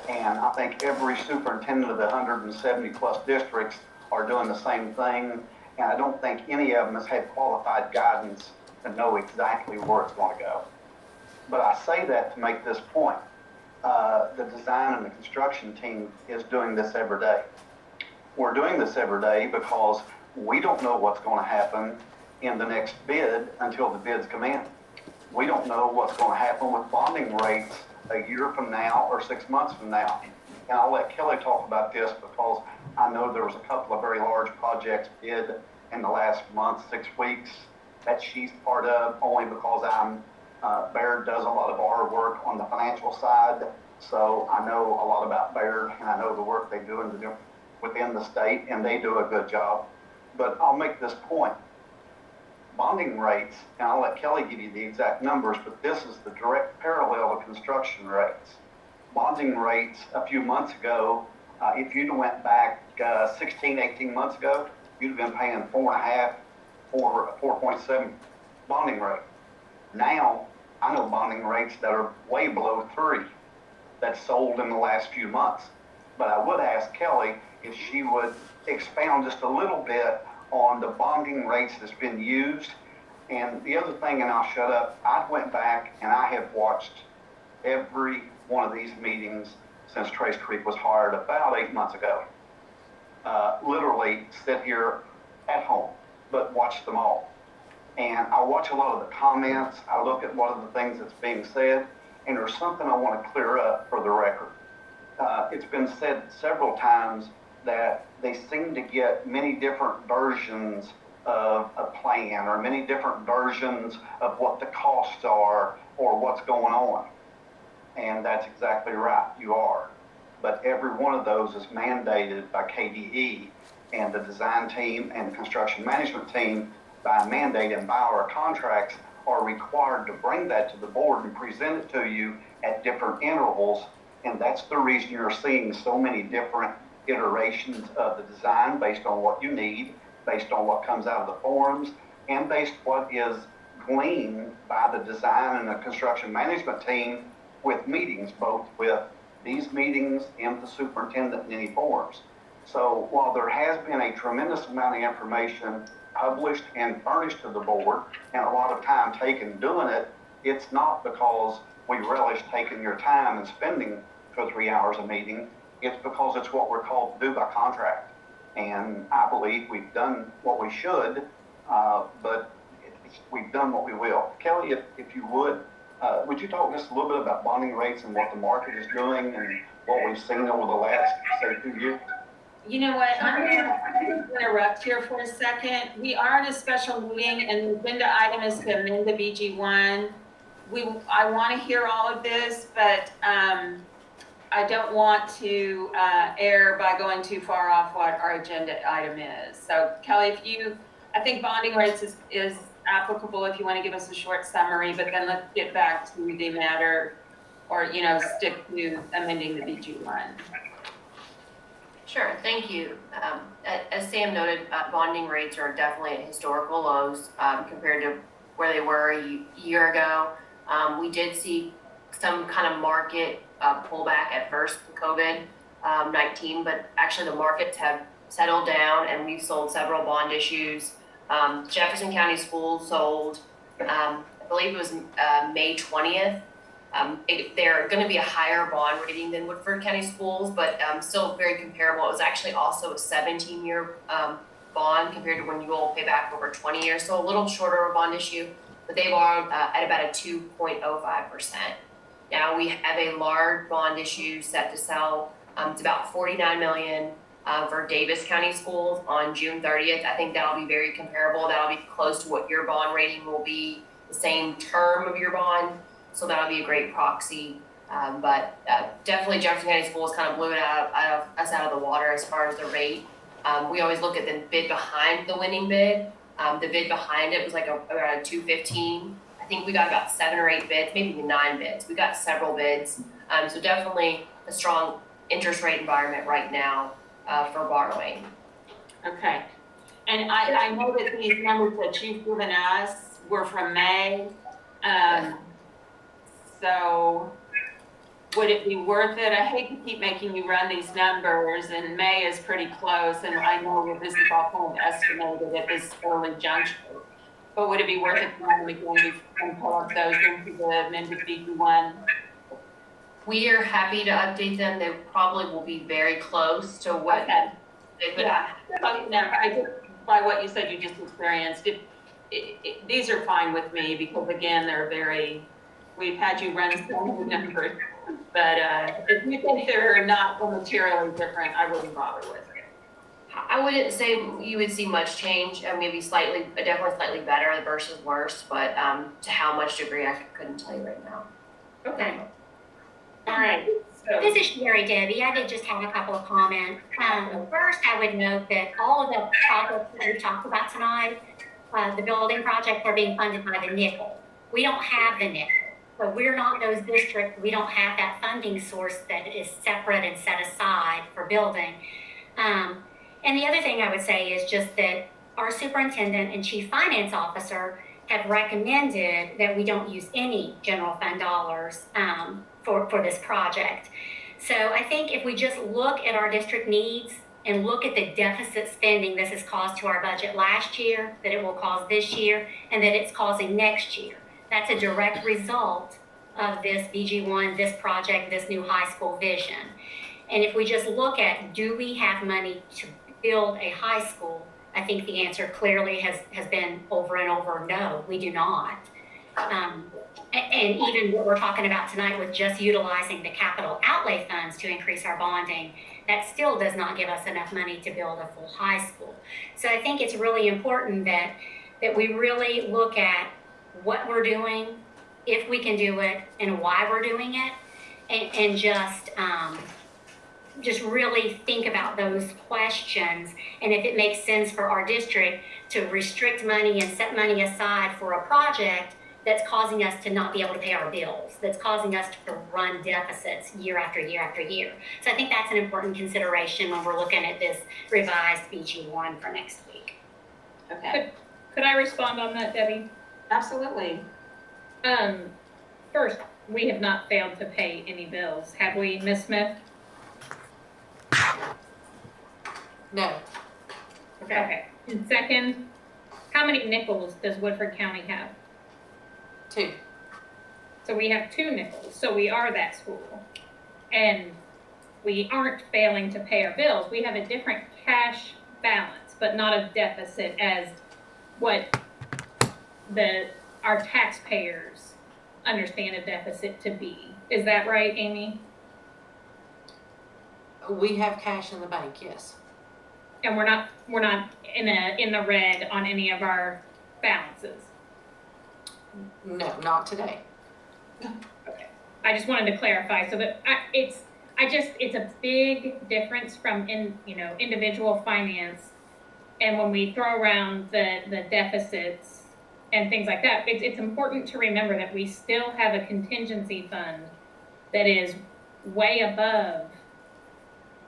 And I think every superintendent of the 170 plus districts are doing the same thing. And I don't think any of them has had qualified guidance to know exactly where it's going to go. But I say that to make this point. The design and the construction team is doing this every day. We're doing this every day because we don't know what's going to happen in the next bid until the bids come in. We don't know what's going to happen with bonding rates a year from now or 6 months from now. And I'll let Kelly talk about this because I know there was a couple of very large projects bid in the last month, 6 weeks, that she's part of only because Baird does a lot of our work on the financial side. So I know a lot about Baird and I know the work they do within the state, and they do a good job. But I'll make this point. Bonding rates, and I'll let Kelly give you the exact numbers, but this is the direct parallel to construction rates. Bonding rates a few months ago, if you'd went back 16, 18 months ago, you'd have been paying 4.5, 4.7 bonding rate. Now, I know bonding rates that are way below 3 that's sold in the last few months. But I would ask Kelly if she would expound just a little bit on the bonding rates that's been used. And the other thing, and I'll shut up, I went back and I have watched every one of these meetings since Trace Creek was hired about 8 months ago. Literally sit here at home, but watch them all. And I watch a lot of the comments, I look at one of the things that's being said, and there's something I want to clear up for the record. It's been said several times that they seem to get many different versions of a plan or many different versions of what the costs are or what's going on. And that's exactly right, you are. But every one of those is mandated by KDE, and the design team and the construction management team by mandate and by our contracts are required to bring that to the board and present it to you at different intervals. And that's the reason you're seeing so many different iterations of the design based on what you need, based on what comes out of the forums, and based what is gleaned by the design and the construction management team with meetings, both with these meetings and the superintendent in any forums. So while there has been a tremendous amount of information published and furnished to the board and a lot of time taken doing it, it's not because we relish taking your time and spending 2 or 3 hours a meeting. It's because it's what we're called to do by contract. And I believe we've done what we should, but we've done what we will. Kelly, if you would you talk just a little bit about bonding rates and what the market is doing and what we've seen over the last, say, 2 years? You know what, I'm going to interrupt here for a second. We are in a special meeting and the agenda item is to amend the BG1. I want to hear all of this, but I don't want to err by going too far off what our agenda item is. So Kelly, I think bonding rates is applicable if you want to give us a short summary, but then let's get back to the matter or, stick to amending the BG1. Sure, thank you. As Sam noted, bonding rates are definitely at historical lows compared to where they were a year ago. We did see some kind of market pullback at first with COVID-19, but actually the markets have settled down and we've sold several bond issues. Jefferson County Schools sold, I believe it was May 20th. They're going to be a higher bond rating than Woodford County Schools, but still very comparable. It was actually also a 17-year bond compared to when you all pay back over 20 years, so a little shorter of a bond issue, but they borrowed at about a 2.05%. Now we have a large bond issue set to sell. It's about $49 million for Davis County Schools on June 30th. I think that'll be very comparable. That'll be close to what your bond rating will be, the same term of your bond. So that'll be a great proxy. But definitely Jefferson County Schools kind of blew it out of the water as far as the rate. We always look at the bid behind the winning bid. The bid behind it was like around 215. I think we got about 7 or 8 bids, maybe even 9 bids. We got several bids. So definitely a strong interest rate environment right now for borrowing. Okay. And I know that these numbers that you've given us were from May. So would it be worth it? I hate to keep making you run these numbers, and May is pretty close, and I know that this is all kind of estimated at this early juncture. But would it be worth it to run them again and pull up those into the amended BG1? We are happy to update them. They probably will be very close to what. Okay. They could Yeah, no, I just, by what you said you just experienced, these are fine with me because again, they're very, we've had you run so many numbers. But if you think they're not materially different, I wouldn't bother with it. I wouldn't say you would see much change, maybe slightly, definitely slightly better versus worse, but to how much degree I couldn't tell you right now. Okay. All right. So, This is Sherry, Debbie. I did just have a couple of comments. First, I would note that all of the projects that we talked about tonight, the building projects are being funded by the nickel. We don't have the nickel. So we're not those districts. We don't have that funding source that is separate and set aside for building. And the other thing I would say is just that our superintendent and chief finance officer have recommended that we don't use any general fund dollars for this project. So I think if we just look at our district needs and look at the deficit spending this has caused to our budget last year, that it will cause this year, and that it's causing next year, that's a direct result of this BG1, this project, this new high school vision. And if we just look at, do we have money to build a high school? I think the answer clearly has been over and over, no, we do not. And even what we're talking about tonight with just utilizing the capital outlay funds to increase our bonding, that still does not give us enough money to build a full high school. So I think it's really important that we really look at what we're doing, if we can do it, and why we're doing it, and just really think about those questions, and if it makes sense for our district to restrict money and set money aside for a project that's causing us to not be able to pay our bills, that's causing us to run deficits year after year after year. So I think that's an important consideration when we're looking at this revised BG1 for next week. okay. Could I respond on that, Debbie? Absolutely. First, we have not failed to pay any bills, have we, Ms. Smith? No. Okay. And second, how many nickels does Woodford County have? 2. So we have 2 nickels, so we are that school. And we aren't failing to pay our bills. We have a different cash balance, but not a deficit as what our taxpayers understand a deficit to be. Is that right, Amy? We have cash in the bank, yes. And we're not in the red on any of our balances. No, not today. Okay. I just wanted to clarify so that it's a big difference from individual finance, and when we throw around the deficits and things like that, it's important to remember that we still have a contingency fund that is way above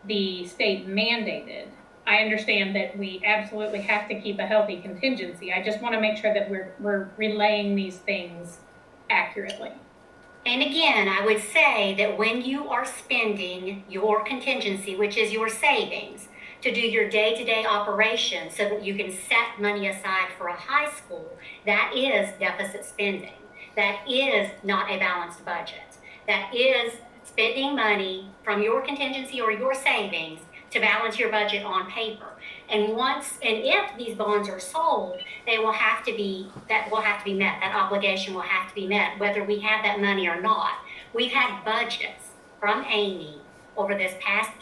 the state mandated. I understand that we absolutely have to keep a healthy contingency. I just want to make sure that we're relaying these things accurately. And again, I would say that when you are spending your contingency, which is your savings, to do your day-to-day operations so that you can set money aside for a high school, that is deficit spending. That is not a balanced budget. That is spending money from your contingency or your savings to balance your budget on paper. And if these bonds are sold, that will have to be met. That obligation will have to be met, whether we have that money or not. We've had budgets from Amy over this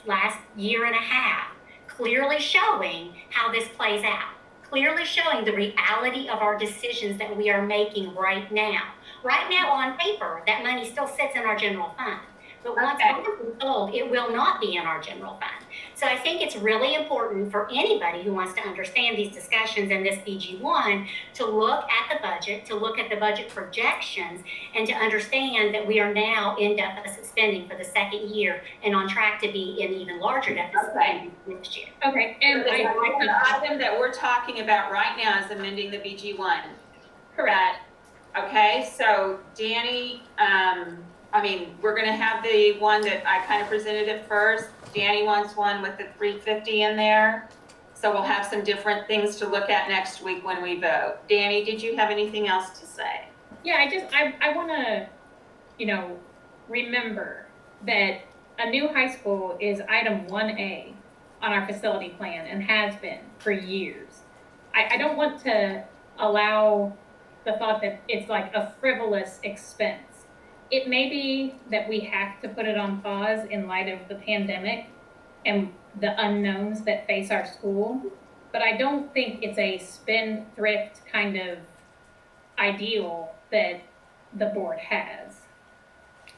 last year and a half, clearly showing how this plays out, clearly showing the reality of our decisions that we are making right now. Right now on paper, that money still sits in our general fund. But once it's sold, it will not be in our general fund. So I think it's really important for anybody who wants to understand these discussions in this BG1 to look at the budget, to look at the budget projections, and to understand that we are now in deficit spending for the second year and on track to be in even larger deficit spending next year. Okay, and the item that we're talking about right now is amending the BG1. Correct. Okay, so Danny, we're gonna have the one that I kind of presented at first. Danny wants one with the 350 in there. So we'll have some different things to look at next week when we vote. Danny, did you have anything else to say? Yeah, I wanna, remember that a new high school is item 1A on our facility plan and has been for years. I don't want to allow the thought that it's like a frivolous expense. It may be that we have to put it on pause in light of the pandemic and the unknowns that face our school, but I don't think it's a spendthrift kind of ideal that the board has.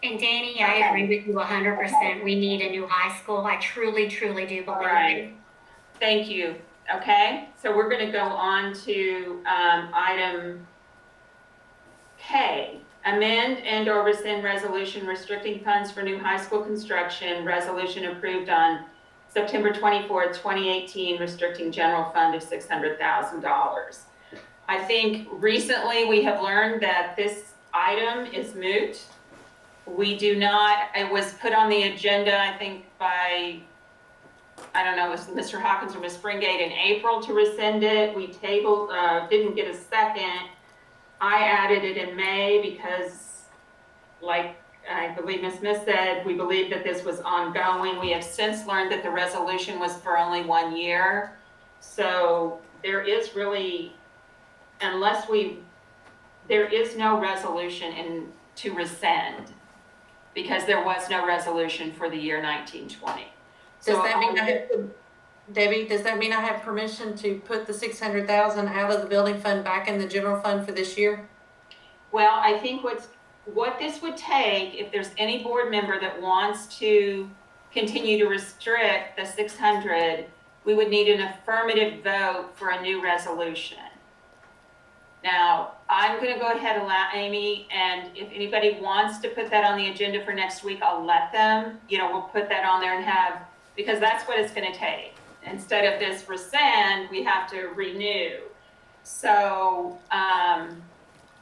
And Danny, I agree with you 100%. We need a new high school. I truly, truly do believe it. Thank you. Okay, so we're going to go on to item K, amend and or rescind resolution restricting funds for new high school construction, resolution approved on September 24th, 2018, restricting general fund of $600,000. I think recently we have learned that this item is moot. It was put on the agenda, I think by, I don't know, it was Mr. Hawkins or Ms. Springate in April to rescind it. We tabled, didn't get a second. I added it in May because, like I believe Ms. Smith said, we believe that this was ongoing. We have since learned that the resolution was for only 1 year. So there is really, there is no resolution to rescind because there was no resolution for the year 1920. Does that mean Debbie, does that mean I have permission to put the 600,000 out of the building fund back in the general fund for this year? Well, I think what this would take, if there's any board member that wants to continue to restrict the 600, we would need an affirmative vote for a new resolution. Now, I'm going to go ahead and allow Amy, and if anybody wants to put that on the agenda for next week, I'll let them. We'll put that on there and because that's what it's going to take. Instead of this rescind, we have to renew. So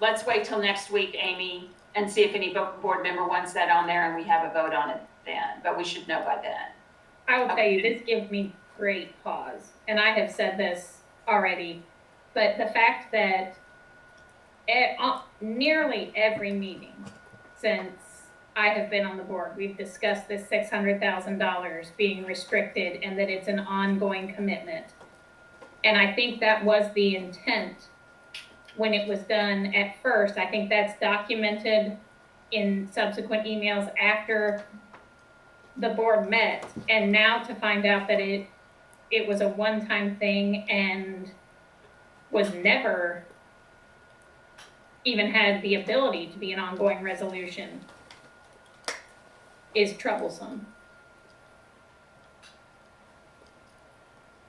let's wait till next week, Amy, and see if any board member wants that on there and we have a vote on it then. But we should know by then. I will tell you, this gives me great pause, and I have said this already, but the fact that nearly every meeting since I have been on the board, we've discussed this $600,000 being restricted and that it's an ongoing commitment. And I think that was the intent when it was done at first. I think that's documented in subsequent emails after the board met. And now to find out that it was a one-time thing and was never even had the ability to be an ongoing resolution is troublesome.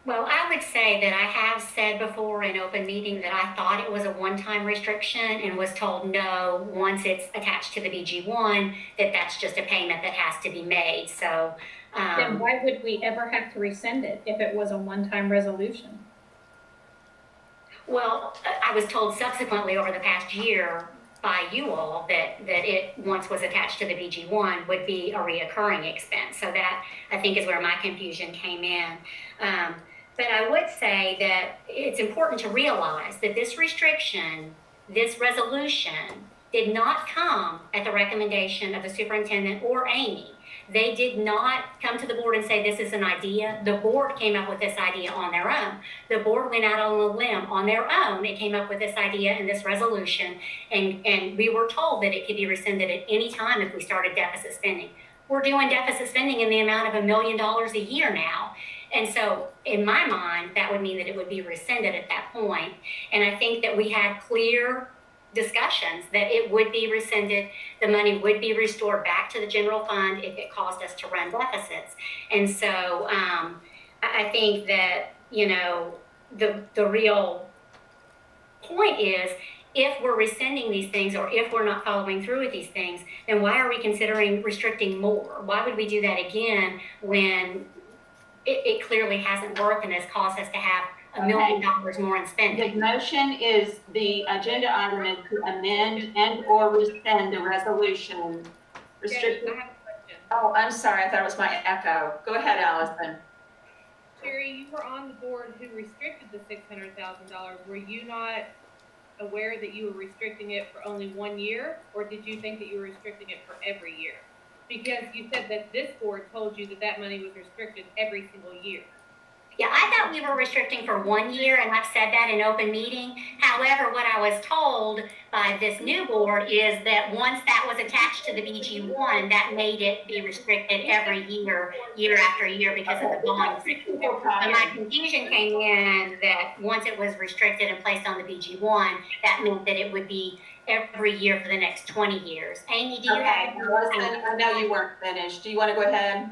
Well, I would say that I have said before in open meeting that I thought it was a one-time restriction and was told no, once it's attached to the BG1, that's just a payment that has to be made. So then why would we ever have to rescind it if it was a one-time resolution? Well, I was told subsequently over the past year by you all that it, once was attached to the BG1, would be a reoccurring expense. So that, I think, is where my confusion came in. But I would say that it's important to realize that this restriction, this resolution, did not come at the recommendation of the superintendent or Amy. They did not come to the board and say, this is an idea. The board came up with this idea on their own. The board went out on a limb on their own and came up with this idea and this resolution. And we were told that it could be rescinded at any time if we started deficit spending. We're doing deficit spending in the amount of $1 million a year now. And so in my mind, that would mean that it would be rescinded at that point. And I think that we had clear discussions that it would be rescinded, the money would be restored back to the general fund if it caused us to run deficits. And so I think that, the real point is, if we're rescinding these things or if we're not following through with these things, then why are we considering restricting more? Why would we do that again when it clearly hasn't worked and has caused us to have $1 million more in The spending. motion is, the agenda item is to amend and or rescind the resolution Jenny, restricted. I have a question. Oh, I'm sorry, I thought it was my echo. Go ahead, Allison. Sherry, you were on the board who restricted the $600,000. Were you not aware that you were restricting it for only 1 year, or did you think that you were restricting it for every year? Because you said that this board told you that that money was restricted every single year. Yeah, I thought we were restricting for 1 year, and I've said that in open meeting. However, what I was told by this new board is that once that was attached to the BG1, that made it be restricted every year, year after year, because of the bond. But my confusion came in that once it was restricted and placed on the BG1, that meant that it would be every year for the next 20 years. Amy, do you have? Allison, I know you weren't finished. Do you want to go ahead?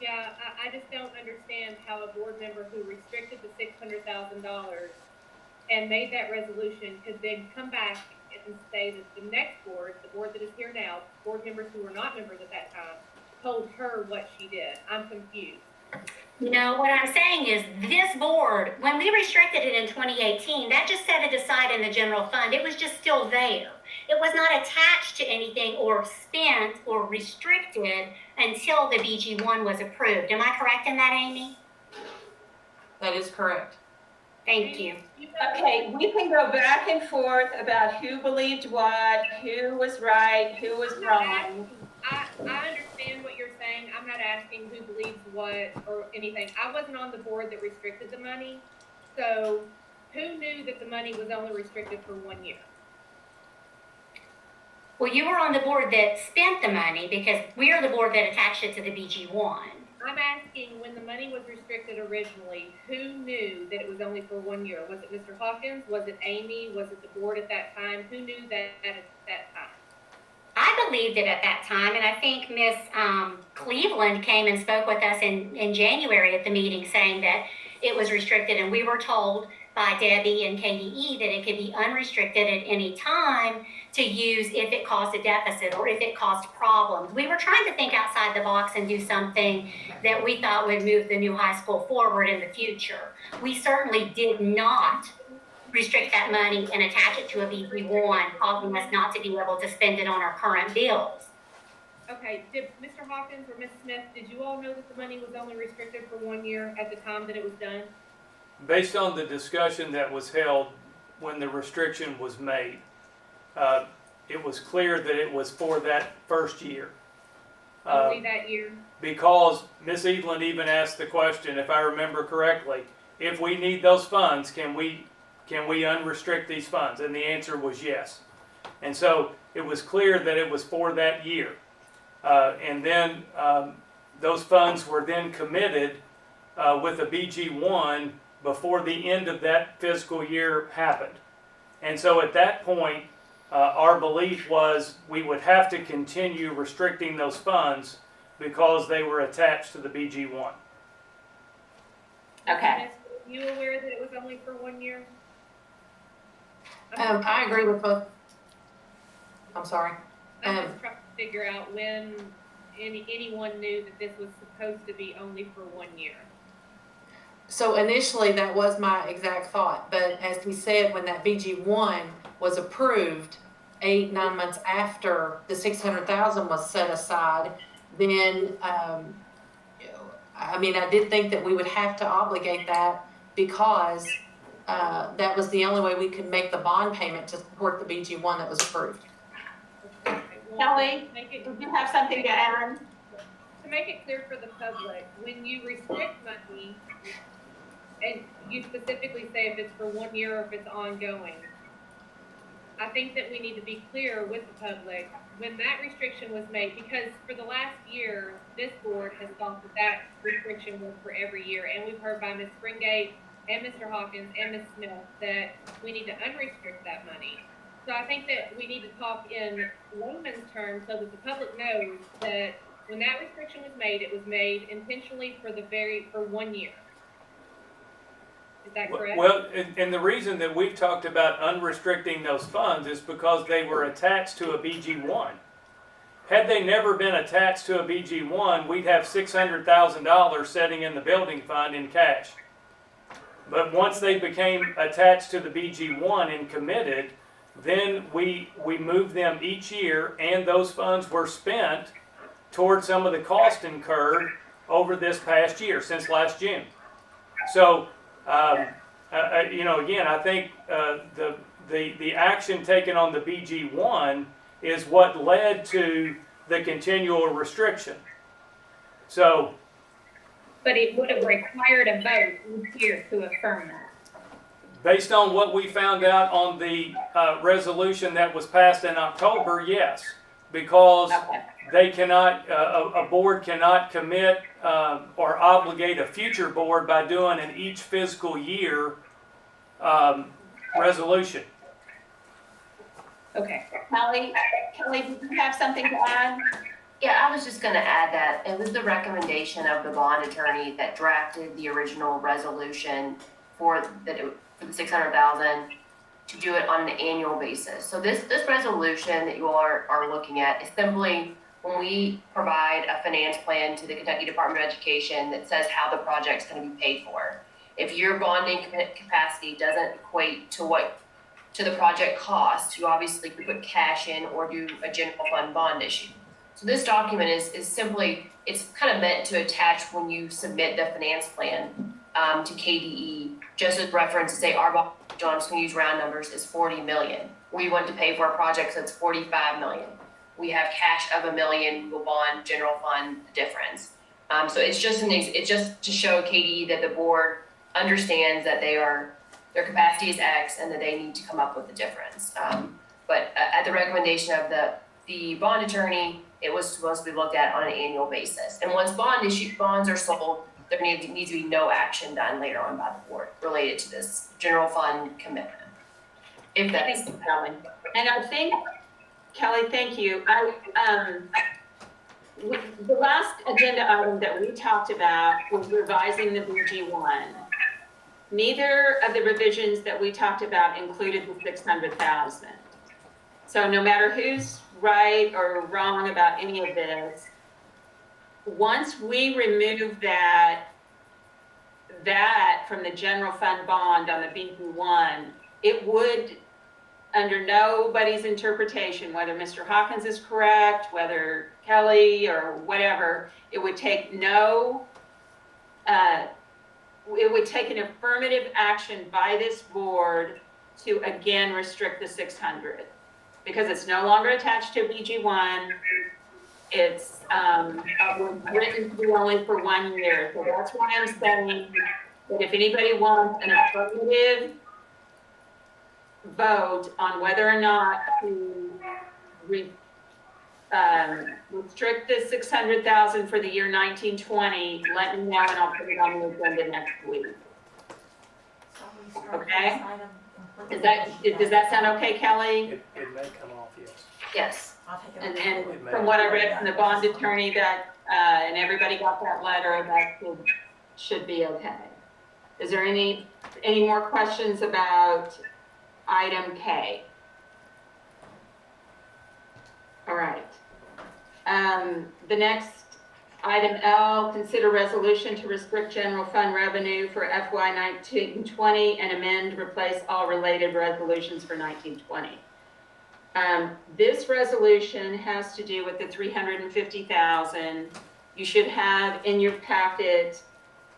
Yeah, I just don't understand how a board member who restricted the $600,000 and made that resolution could then come back and say that the next board, the board that is here now, board members who were not members at that time, told her what she did. I'm confused. No, what I'm saying is this board, when we restricted it in 2018, that just set it aside in the general fund. It was just still there. It was not attached to anything or spent or restricted until the BG1 was approved. Am I correct in that, Amy? That is correct. Thank you. Okay, we can go back and forth about who believed what, who was right, who was wrong. I understand what you're saying. I'm not asking who believes what or anything. I wasn't on the board that restricted the money. So who knew that the money was only restricted for 1 year? Well, you were on the board that spent the money because we are the board that attached it to the BG1. I'm asking, when the money was restricted originally, who knew that it was only for 1 year? Was it Mr. Hawkins? Was it Amy? Was it the board at that time? Who knew that at that time? I believed it at that time, and I think Miss Cleveland came and spoke with us in January at the meeting saying that it was restricted, and we were told by Debbie and KDE that it could be unrestricted at any time to use if it caused a deficit or if it caused problems. We were trying to think outside the box and do something that we thought would move the new high school forward in the future. We certainly did not restrict that money and attach it to a BG1, causing us not to be able to spend it on our current bills. Okay, did Mr. Hawkins or Ms. Smith, did you all know that the money was only restricted for 1 year at the time that it was done? Based on the discussion that was held when the restriction was made, it was clear that it was for that first year. Only that year? Because Ms. Evelyn even asked the question, if I remember correctly, if we need those funds, can we unrestrict these funds? And the answer was yes. And so it was clear that it was for that year. And then those funds were then committed with a BG1 before the end of that fiscal year happened. And so at that point, our belief was we would have to continue restricting those funds because they were attached to the BG1. Okay. Were you aware that it was only for 1 year? I agree with both. I'm sorry. I'm just trying to figure out when anyone knew that this was supposed to be only for 1 year. So initially, that was my exact thought, but as we said, when that BG1 was approved, 8-9 months after the 600,000 was set aside, then, I mean, I did think that we would have to obligate that because that was the only way we could make the bond payment to support the BG1 that was approved. Kelly, did you have something to add? To make it clear for the public, when you restrict money, and you specifically say if it's for 1 year or if it's ongoing, I think that we need to be clear with the public when that restriction was made, because for the last year, this board has thought that that restriction was for every year, and we've heard by Ms. Springate and Mr. Hawkins and Ms. Smith that we need to unrestrict that money. So I think that we need to talk in layman's terms so that the public knows that when that restriction was made, it was made intentionally for 1 year. Is that correct? Well, and the reason that we've talked about unrestricting those funds is because they were attached to a BG1. Had they never been attached to a BG1, we'd have $600,000 sitting in the building fund in cash. But once they became attached to the BG1 and committed, then we moved them each year, and those funds were spent toward some of the cost incurred over this past year, since last June. So, again, I think the action taken on the BG1 is what led to the continual restriction. So, But it would have required a vote each year to affirm that. based on what we found out on the resolution that was passed in October, yes, because they cannot, a board cannot commit or obligate a future board by doing an each fiscal year resolution. Okay. Kelly, did you have something to add? Yeah, I was just gonna add that it was the recommendation of the bond attorney that drafted the original resolution for the 600,000 to do it on an annual basis. So this resolution that you all are looking at is simply when we provide a finance plan to the Kentucky Department of Education that says how the project's gonna be paid for. If your bonding capacity doesn't equate to the project cost, you obviously could put cash in or do a general fund bond issue. So this document is simply, it's kind of meant to attach when you submit the finance plan to KDE, just as reference to say our bond, I'm just gonna use round numbers, is 40 million. We want to pay for a project that's 45 million. We have cash of $1 million, we will bond general fund the difference. So it's just to show KDE that the board understands that their capacity is X and that they need to come up with the difference. But at the recommendation of the bond attorney, it was supposed to be looked at on an annual basis. And once bonds are sold, there needs to be no action done later on by the board related to this general fund commitment. If that's Kelly. And I think, Kelly, thank you. The last agenda item that we talked about was revising the BG1. Neither of the revisions that we talked about included the 600,000. So no matter who's right or wrong about any of this, once we remove that from the general fund bond on the BG1, it would, under nobody's interpretation, whether Mr. Hawkins is correct, whether Kelly or whatever, it would take an affirmative action by this board to again restrict the 600, because it's no longer attached to BG1. It's written to be only for 1 year. So that's why I'm saying that if anybody wants an affirmative vote on whether or not to restrict the 600,000 for the year 1920, let me know and I'll put it on the agenda next week. Okay? Does that sound okay, Kelly? It may come off, yes. Yes. And from what I read from the bond attorney, that and everybody got that letter, that should be okay. Is there any more questions about item K? All right. The next item L, consider resolution to restrict general fund revenue for FY 1920 and amend, replace all related resolutions for 1920. This resolution has to do with the 350,000. You should have in your packet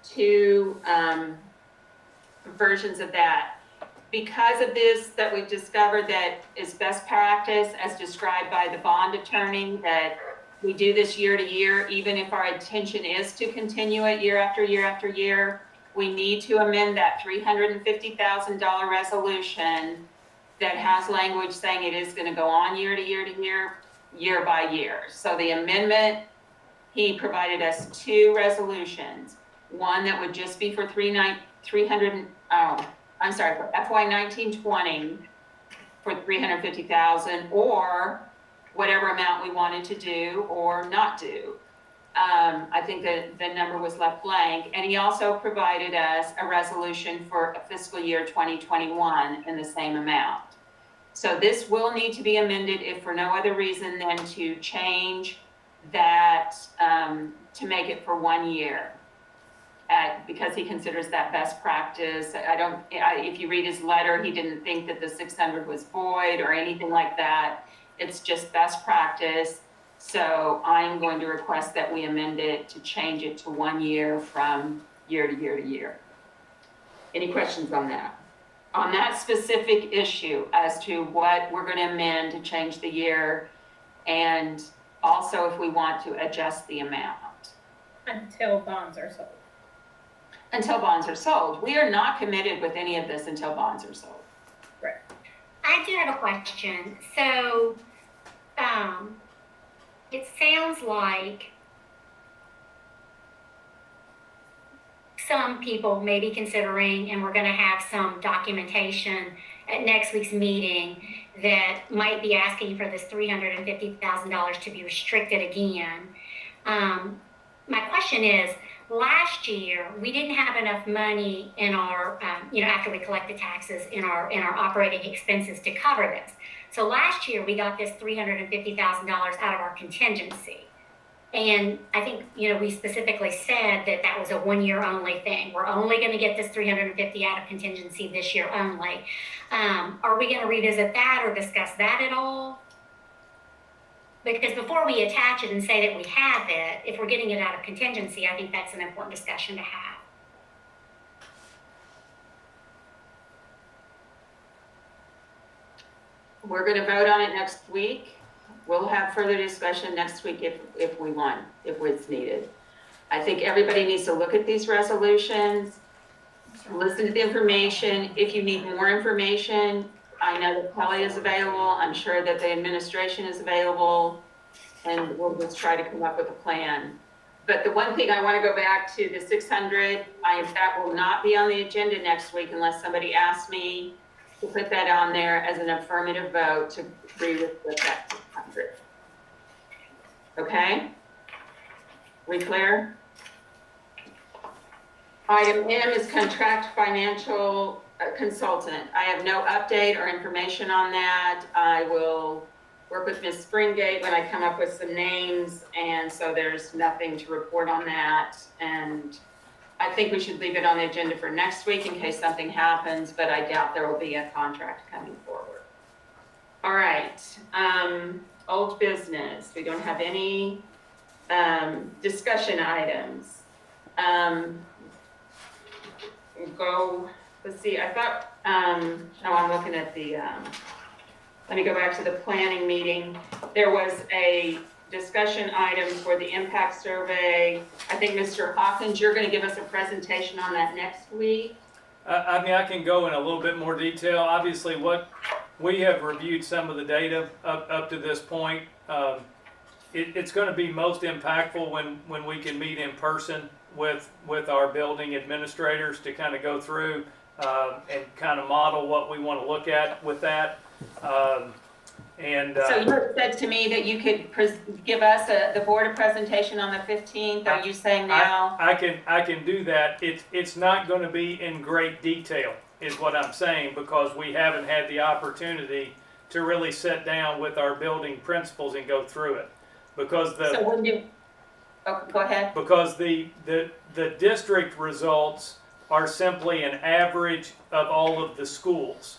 two versions of that. Because of this, that we've discovered that is best practice as described by the bond attorney, that we do this year to year, even if our intention is to continue it year after year after year, we need to amend that $350,000 resolution that has language saying it is going to go on year to year to year, year by year. So the amendment, he provided us two resolutions. One that would just be for for FY 1920 for 350,000, or whatever amount we wanted to do or not do. I think that the number was left blank. And he also provided us a resolution for fiscal year 2021 in the same amount. So this will need to be amended if for no other reason than to change that, to make it for 1 year. because he considers that best practice. If you read his letter, he didn't think that the 600 was void or anything like that. It's just best practice. So I'm going to request that we amend it to change it to 1 year from year to year to year. Any questions on that? On that specific issue as to what we're going to amend to change the year, and also if we want to adjust the amount. Until bonds are sold. Until bonds are sold. We are not committed with any of this until bonds are sold. Right. I do have a question. So, it sounds like some people may be considering, and we're going to have some documentation at next week's meeting that might be asking for this $350,000 to be restricted again. My question is, last year we didn't have enough money in our, after we collect the taxes in our operating expenses to cover this. So last year we got this $350,000 out of our contingency. And I think, we specifically said that that was a 1 year only thing. We're only going to get this 350 out of contingency this year only. Are we going to revisit that or discuss that at all? Because before we attach it and say that we have it, if we're getting it out of contingency, I think that's an important discussion to have. We're going to vote on it next week. We'll have further discussion next week if we want, if it's needed. I think everybody needs to look at these resolutions, listen to the information. If you need more information, I know that Kelly is available. I'm sure that the administration is available, and we'll just try to come up with a plan. But the one thing I want to go back to, the 600, that will not be on the agenda next week unless somebody asks me to put that on there as an affirmative vote to agree with that 600. Okay? We clear? Item M is contract financial consultant. I have no update or information on that. I will work with Ms. Springate when I come up with some names, and so there's nothing to report on that. And I think we should leave it on the agenda for next week in case something happens, but I doubt there will be a contract coming forward. All right, old business. We don't have any discussion items. Let's see, I thought, I'm looking at the, let me go back to the planning meeting. There was a discussion item for the impact survey. I think Mr. Hawkins, you're going to give us a presentation on that next week. I can go in a little bit more detail. Obviously, what we have reviewed some of the data up to this point. It's going to be most impactful when we can meet in person with our building administrators to kind of go through and kind of model what we want to look at with that. So you said to me that you could give us the board a presentation on the 15th. Are you saying now? I can do that. It's not going to be in great detail, is what I'm saying, because we haven't had the opportunity to really sit down with our building principals and go through it. Because go ahead. Because the district results are simply an average of all of the schools.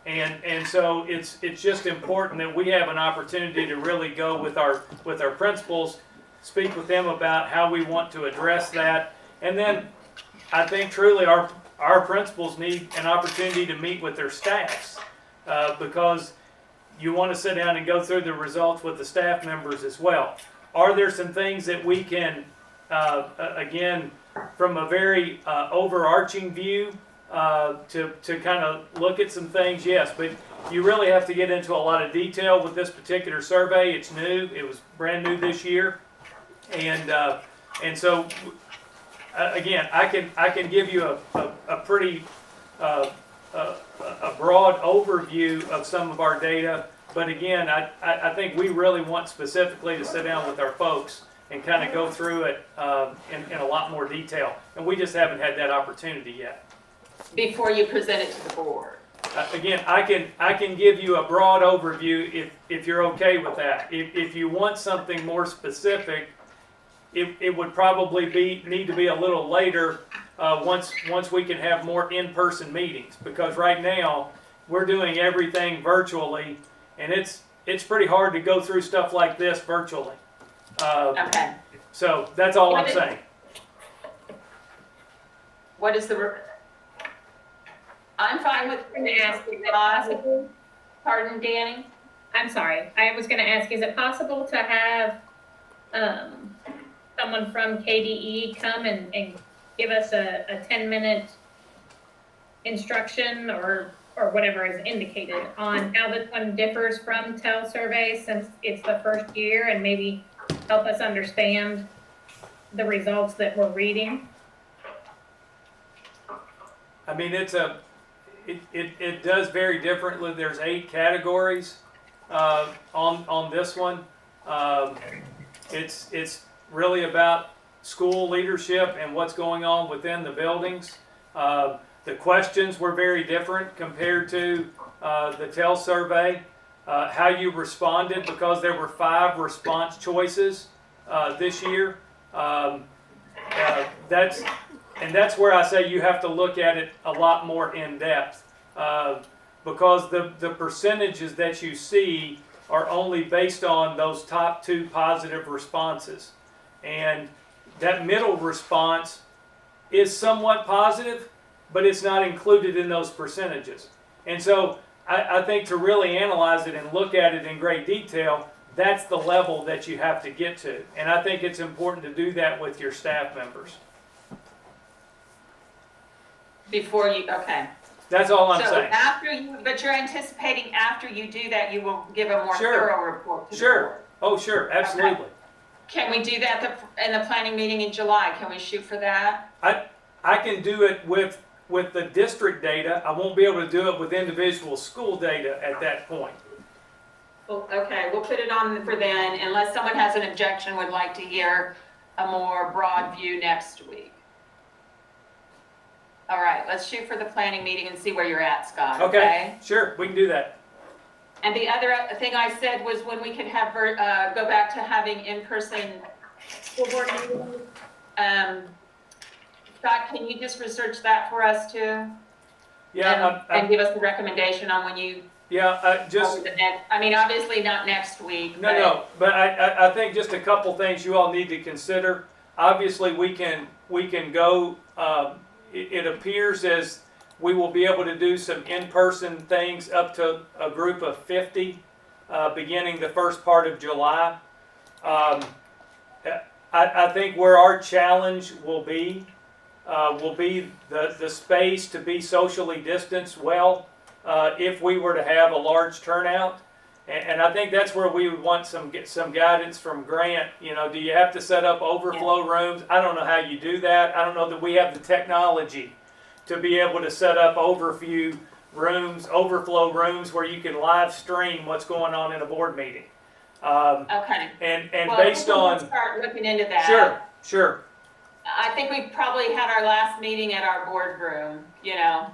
And so it's just important that we have an opportunity to really go with our principals, speak with them about how we want to address that. And then I think truly our principals need an opportunity to meet with their staffs because you want to sit down and go through the results with the staff members as well. Are there some things that we can, again, from a very overarching view, to kind of look at some things? Yes, but you really have to get into a lot of detail with this particular survey. It's new. It was brand new this year. And so, again, I can give you a pretty a broad overview of some of our data, but again, I think we really want specifically to sit down with our folks and kind of go through it in a lot more detail, and we just haven't had that opportunity yet. Before you present it to the board. Again, I can give you a broad overview if you're okay with that. If you want something more specific, it would probably need to be a little later, once we can have more in-person meetings, because right now, we're doing everything virtually, and it's pretty hard to go through stuff like this virtually. Okay. So that's all I'm saying. What is I'm fine with I'm gonna ask, is it possible? Pardon, Danny? I'm sorry, I was gonna ask, is it possible to have, someone from KDE come and give us a 10-minute instruction or whatever is indicated on how this one differs from TEL survey, since it's the first year, and maybe help us understand the results that we're reading? I mean, it does very differently. There's 8 categories on this one. It's really about school leadership and what's going on within the buildings. The questions were very different compared to the TEL survey. How you responded, because there were 5 response choices this year. That's where I say you have to look at it a lot more in depth, because the percentages that you see are only based on those top 2 positive responses. And that middle response is somewhat positive, but it's not included in those percentages. And so I think to really analyze it and look at it in great detail, that's the level that you have to get to. And I think it's important to do that with your staff members. Before you, okay. That's all I'm So saying. but you're anticipating after you do that, you will give a more Sure. thorough report to the Sure. board? Oh, sure, absolutely. Okay. Can we do that in the planning meeting in July? Can we shoot for that? I can do it with the district data. I won't be able to do it with individual school data at that point. Well, okay, we'll put it on for then, unless someone has an objection, would like to hear a more broad view next week. All right, let's shoot for the planning meeting and see where you're at, Scott, okay? Sure, we can do that. And the other thing I said was when we could have, go back to having in-person school board meetings. Scott, can you just research that for us too? Yeah, And give us the recommendation on when you, just I mean, obviously not next week. but I think just a couple things you all need to consider. Obviously, we can go. It appears as we will be able to do some in-person things up to a group of 50, beginning the first part of July. I think where our challenge will be the space to be socially distanced well, if we were to have a large turnout. And I think that's where we would want some guidance from Grant. You know, do you have to set up overflow rooms? I don't know how you do that. I don't know that we have the technology to be able to set up overflow rooms where you can live stream what's going on in a board meeting. Okay. And Well, based on start looking into that. Sure. I think we probably had our last meeting at our boardroom, you know.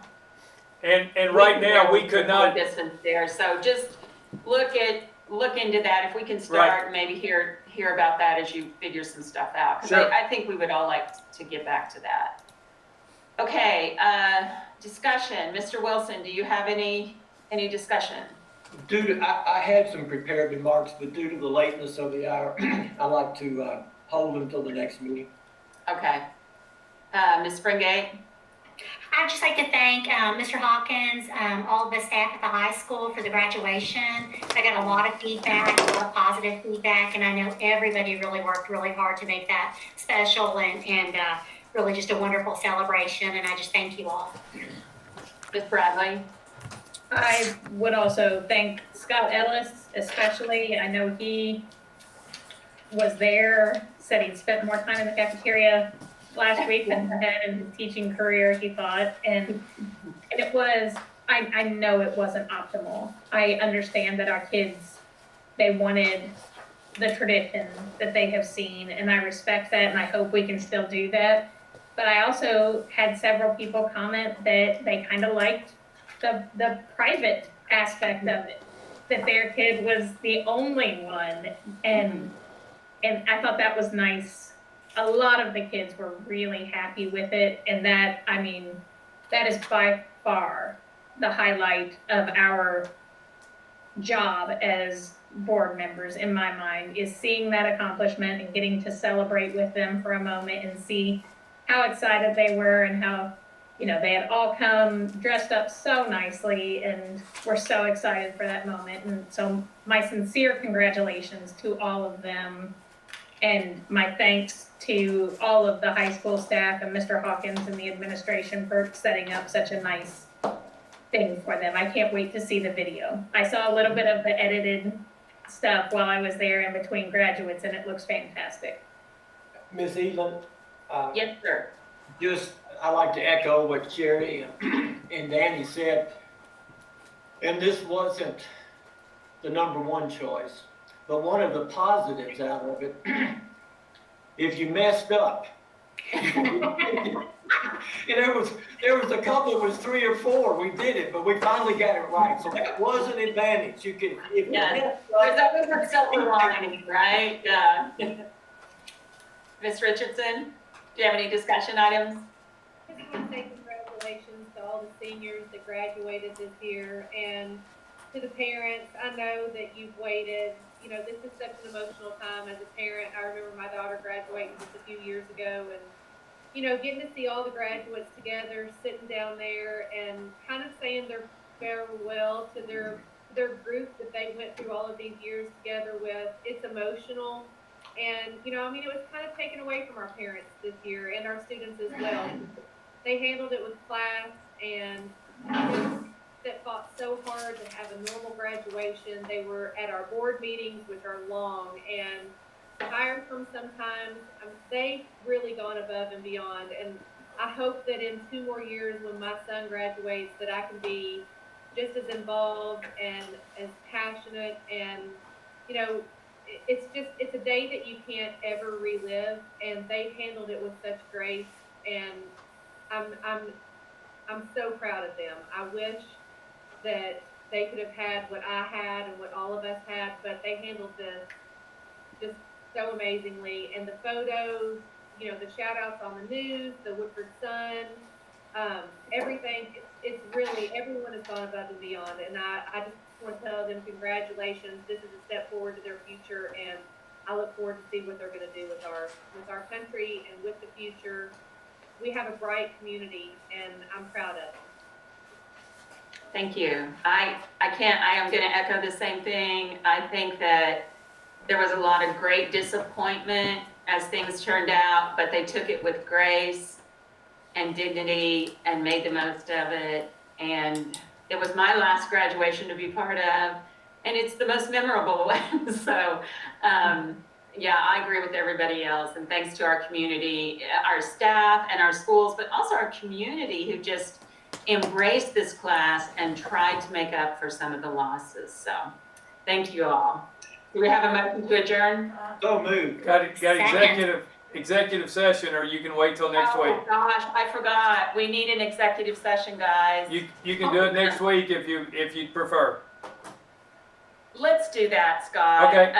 And right now we could not. Distance there, so just look into that. If we can start, maybe hear about that as you figure some stuff out. Because Sure. I think we would all like to get back to that. Okay, discussion. Mr. Wilson, do you have any discussion? I had some prepared remarks, but due to the lateness of the hour, I'd like to hold until the next meeting. Okay. Ms. Springate? I'd just like to thank Mr. Hawkins, all of the staff at the high school for the graduation. I got a lot of feedback, a lot of positive feedback, and I know everybody really worked really hard to make that special and really just a wonderful celebration, and I just thank you all. Ms. Bradley? I would also thank Scott Ellis, especially. I know he was there, said he'd spent more time in the cafeteria last week than he had in his teaching career, he thought. And it was, I know it wasn't optimal. I understand that our kids, they wanted the tradition that they have seen, and I respect that, and I hope we can still do that. But I also had several people comment that they kind of liked the private aspect of it, that their kid was the only one, and I thought that was nice a lot of the kids were really happy with it. And that, I mean, that is by far the highlight of our job as board members, in my mind, is seeing that accomplishment and getting to celebrate with them for a moment and see how excited they were and how, you know, they had all come dressed up so nicely and were so excited for that moment. And so my sincere congratulations to all of them, and my thanks to all of the high school staff and Mr. Hawkins and the administration for setting up such a nice thing for them. I can't wait to see the video. I saw a little bit of the edited stuff while I was there in between graduates, and it looks fantastic. Ms. Elam, Yes, sir. I like to echo what Sherry and Danny said. And this wasn't the number one choice, but one of the positives out of it, if you messed up, and there was a couple, it was 3 or 4, we did it, but we finally got it right. So that was an advantage. You could, if you messed There's up, always a silver lining, right? Yeah. Ms. Richardson, do you have any discussion items? I just want to say congratulations to all the seniors that graduated this year, and to the parents. I know that you've waited. You know, this is such an emotional time as a parent. I remember my daughter graduating just a few years ago, and, you know, getting to see all the graduates together, sitting down there and kind of saying their farewell to their group that they went through all of these years together with. It's emotional. And, you know, I mean, it was kind of taken away from our parents this year and our students as well. They handled it with class, and that fought so hard to have a normal graduation. They were at our board meetings, which are long and tiresome sometimes. They've really gone above and beyond. And I hope that in 2 more years, when my son graduates, that I can be just as involved and as passionate. And, you know, it's a day that you can't ever relive, and they've handled it with such grace, and I'm so proud of them. I wish that they could have had what I had and what all of us had, but they handled this just so amazingly. And the photos, you know, the shout outs on the news, the Woodford Sun, everything, it's really, everyone has gone above and beyond. And I just want to tell them congratulations. This is a step forward to their future, and I look forward to see what they're going to do with our country and with the future. We have a bright community, and I'm proud of it. Thank you. I am going to echo the same thing. I think that there was a lot of great disappointment as things turned out, but they took it with grace and dignity and made the most of it. And it was my last graduation to be part of, and it's the most memorable one. So, yeah, I agree with everybody else. And thanks to our community, our staff and our schools, but also our community who just embraced this class and tried to make up for some of the losses. So thank you all. Do we have a motion to adjourn? so moved. Got executive session, or you can wait till next week. Oh gosh, I forgot. We need an executive session, guys. You can do it next week if you prefer. Let's do that, Scott. Okay.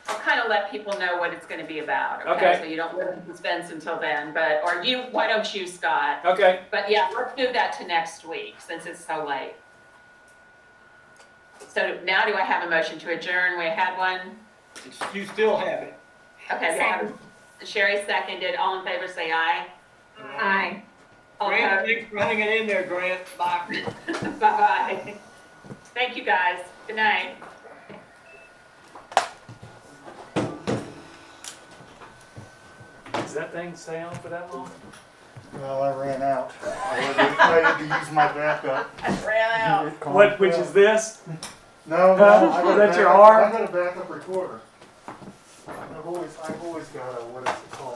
I'll kind of let people know what it's going to be about. Okay. So you don't live in suspense until then. Why don't you, Scott? Okay. But yeah, let's move that to next week since it's so late. So now do I have a motion to adjourn? We had one. You still have it. Okay. Second. Sherry seconded. All in favor say aye. Aye. All Grant, opposed? thanks for hanging in there, Grant. Bye. Bye-bye. Thank you, guys. Good night. Does that thing stay on for that long? Well, I ran out. I had to use my backup. Ran out. What? Which is this? No, Huh? I Was got that your I arm? got a backup recorder. I've always got a, what is it called?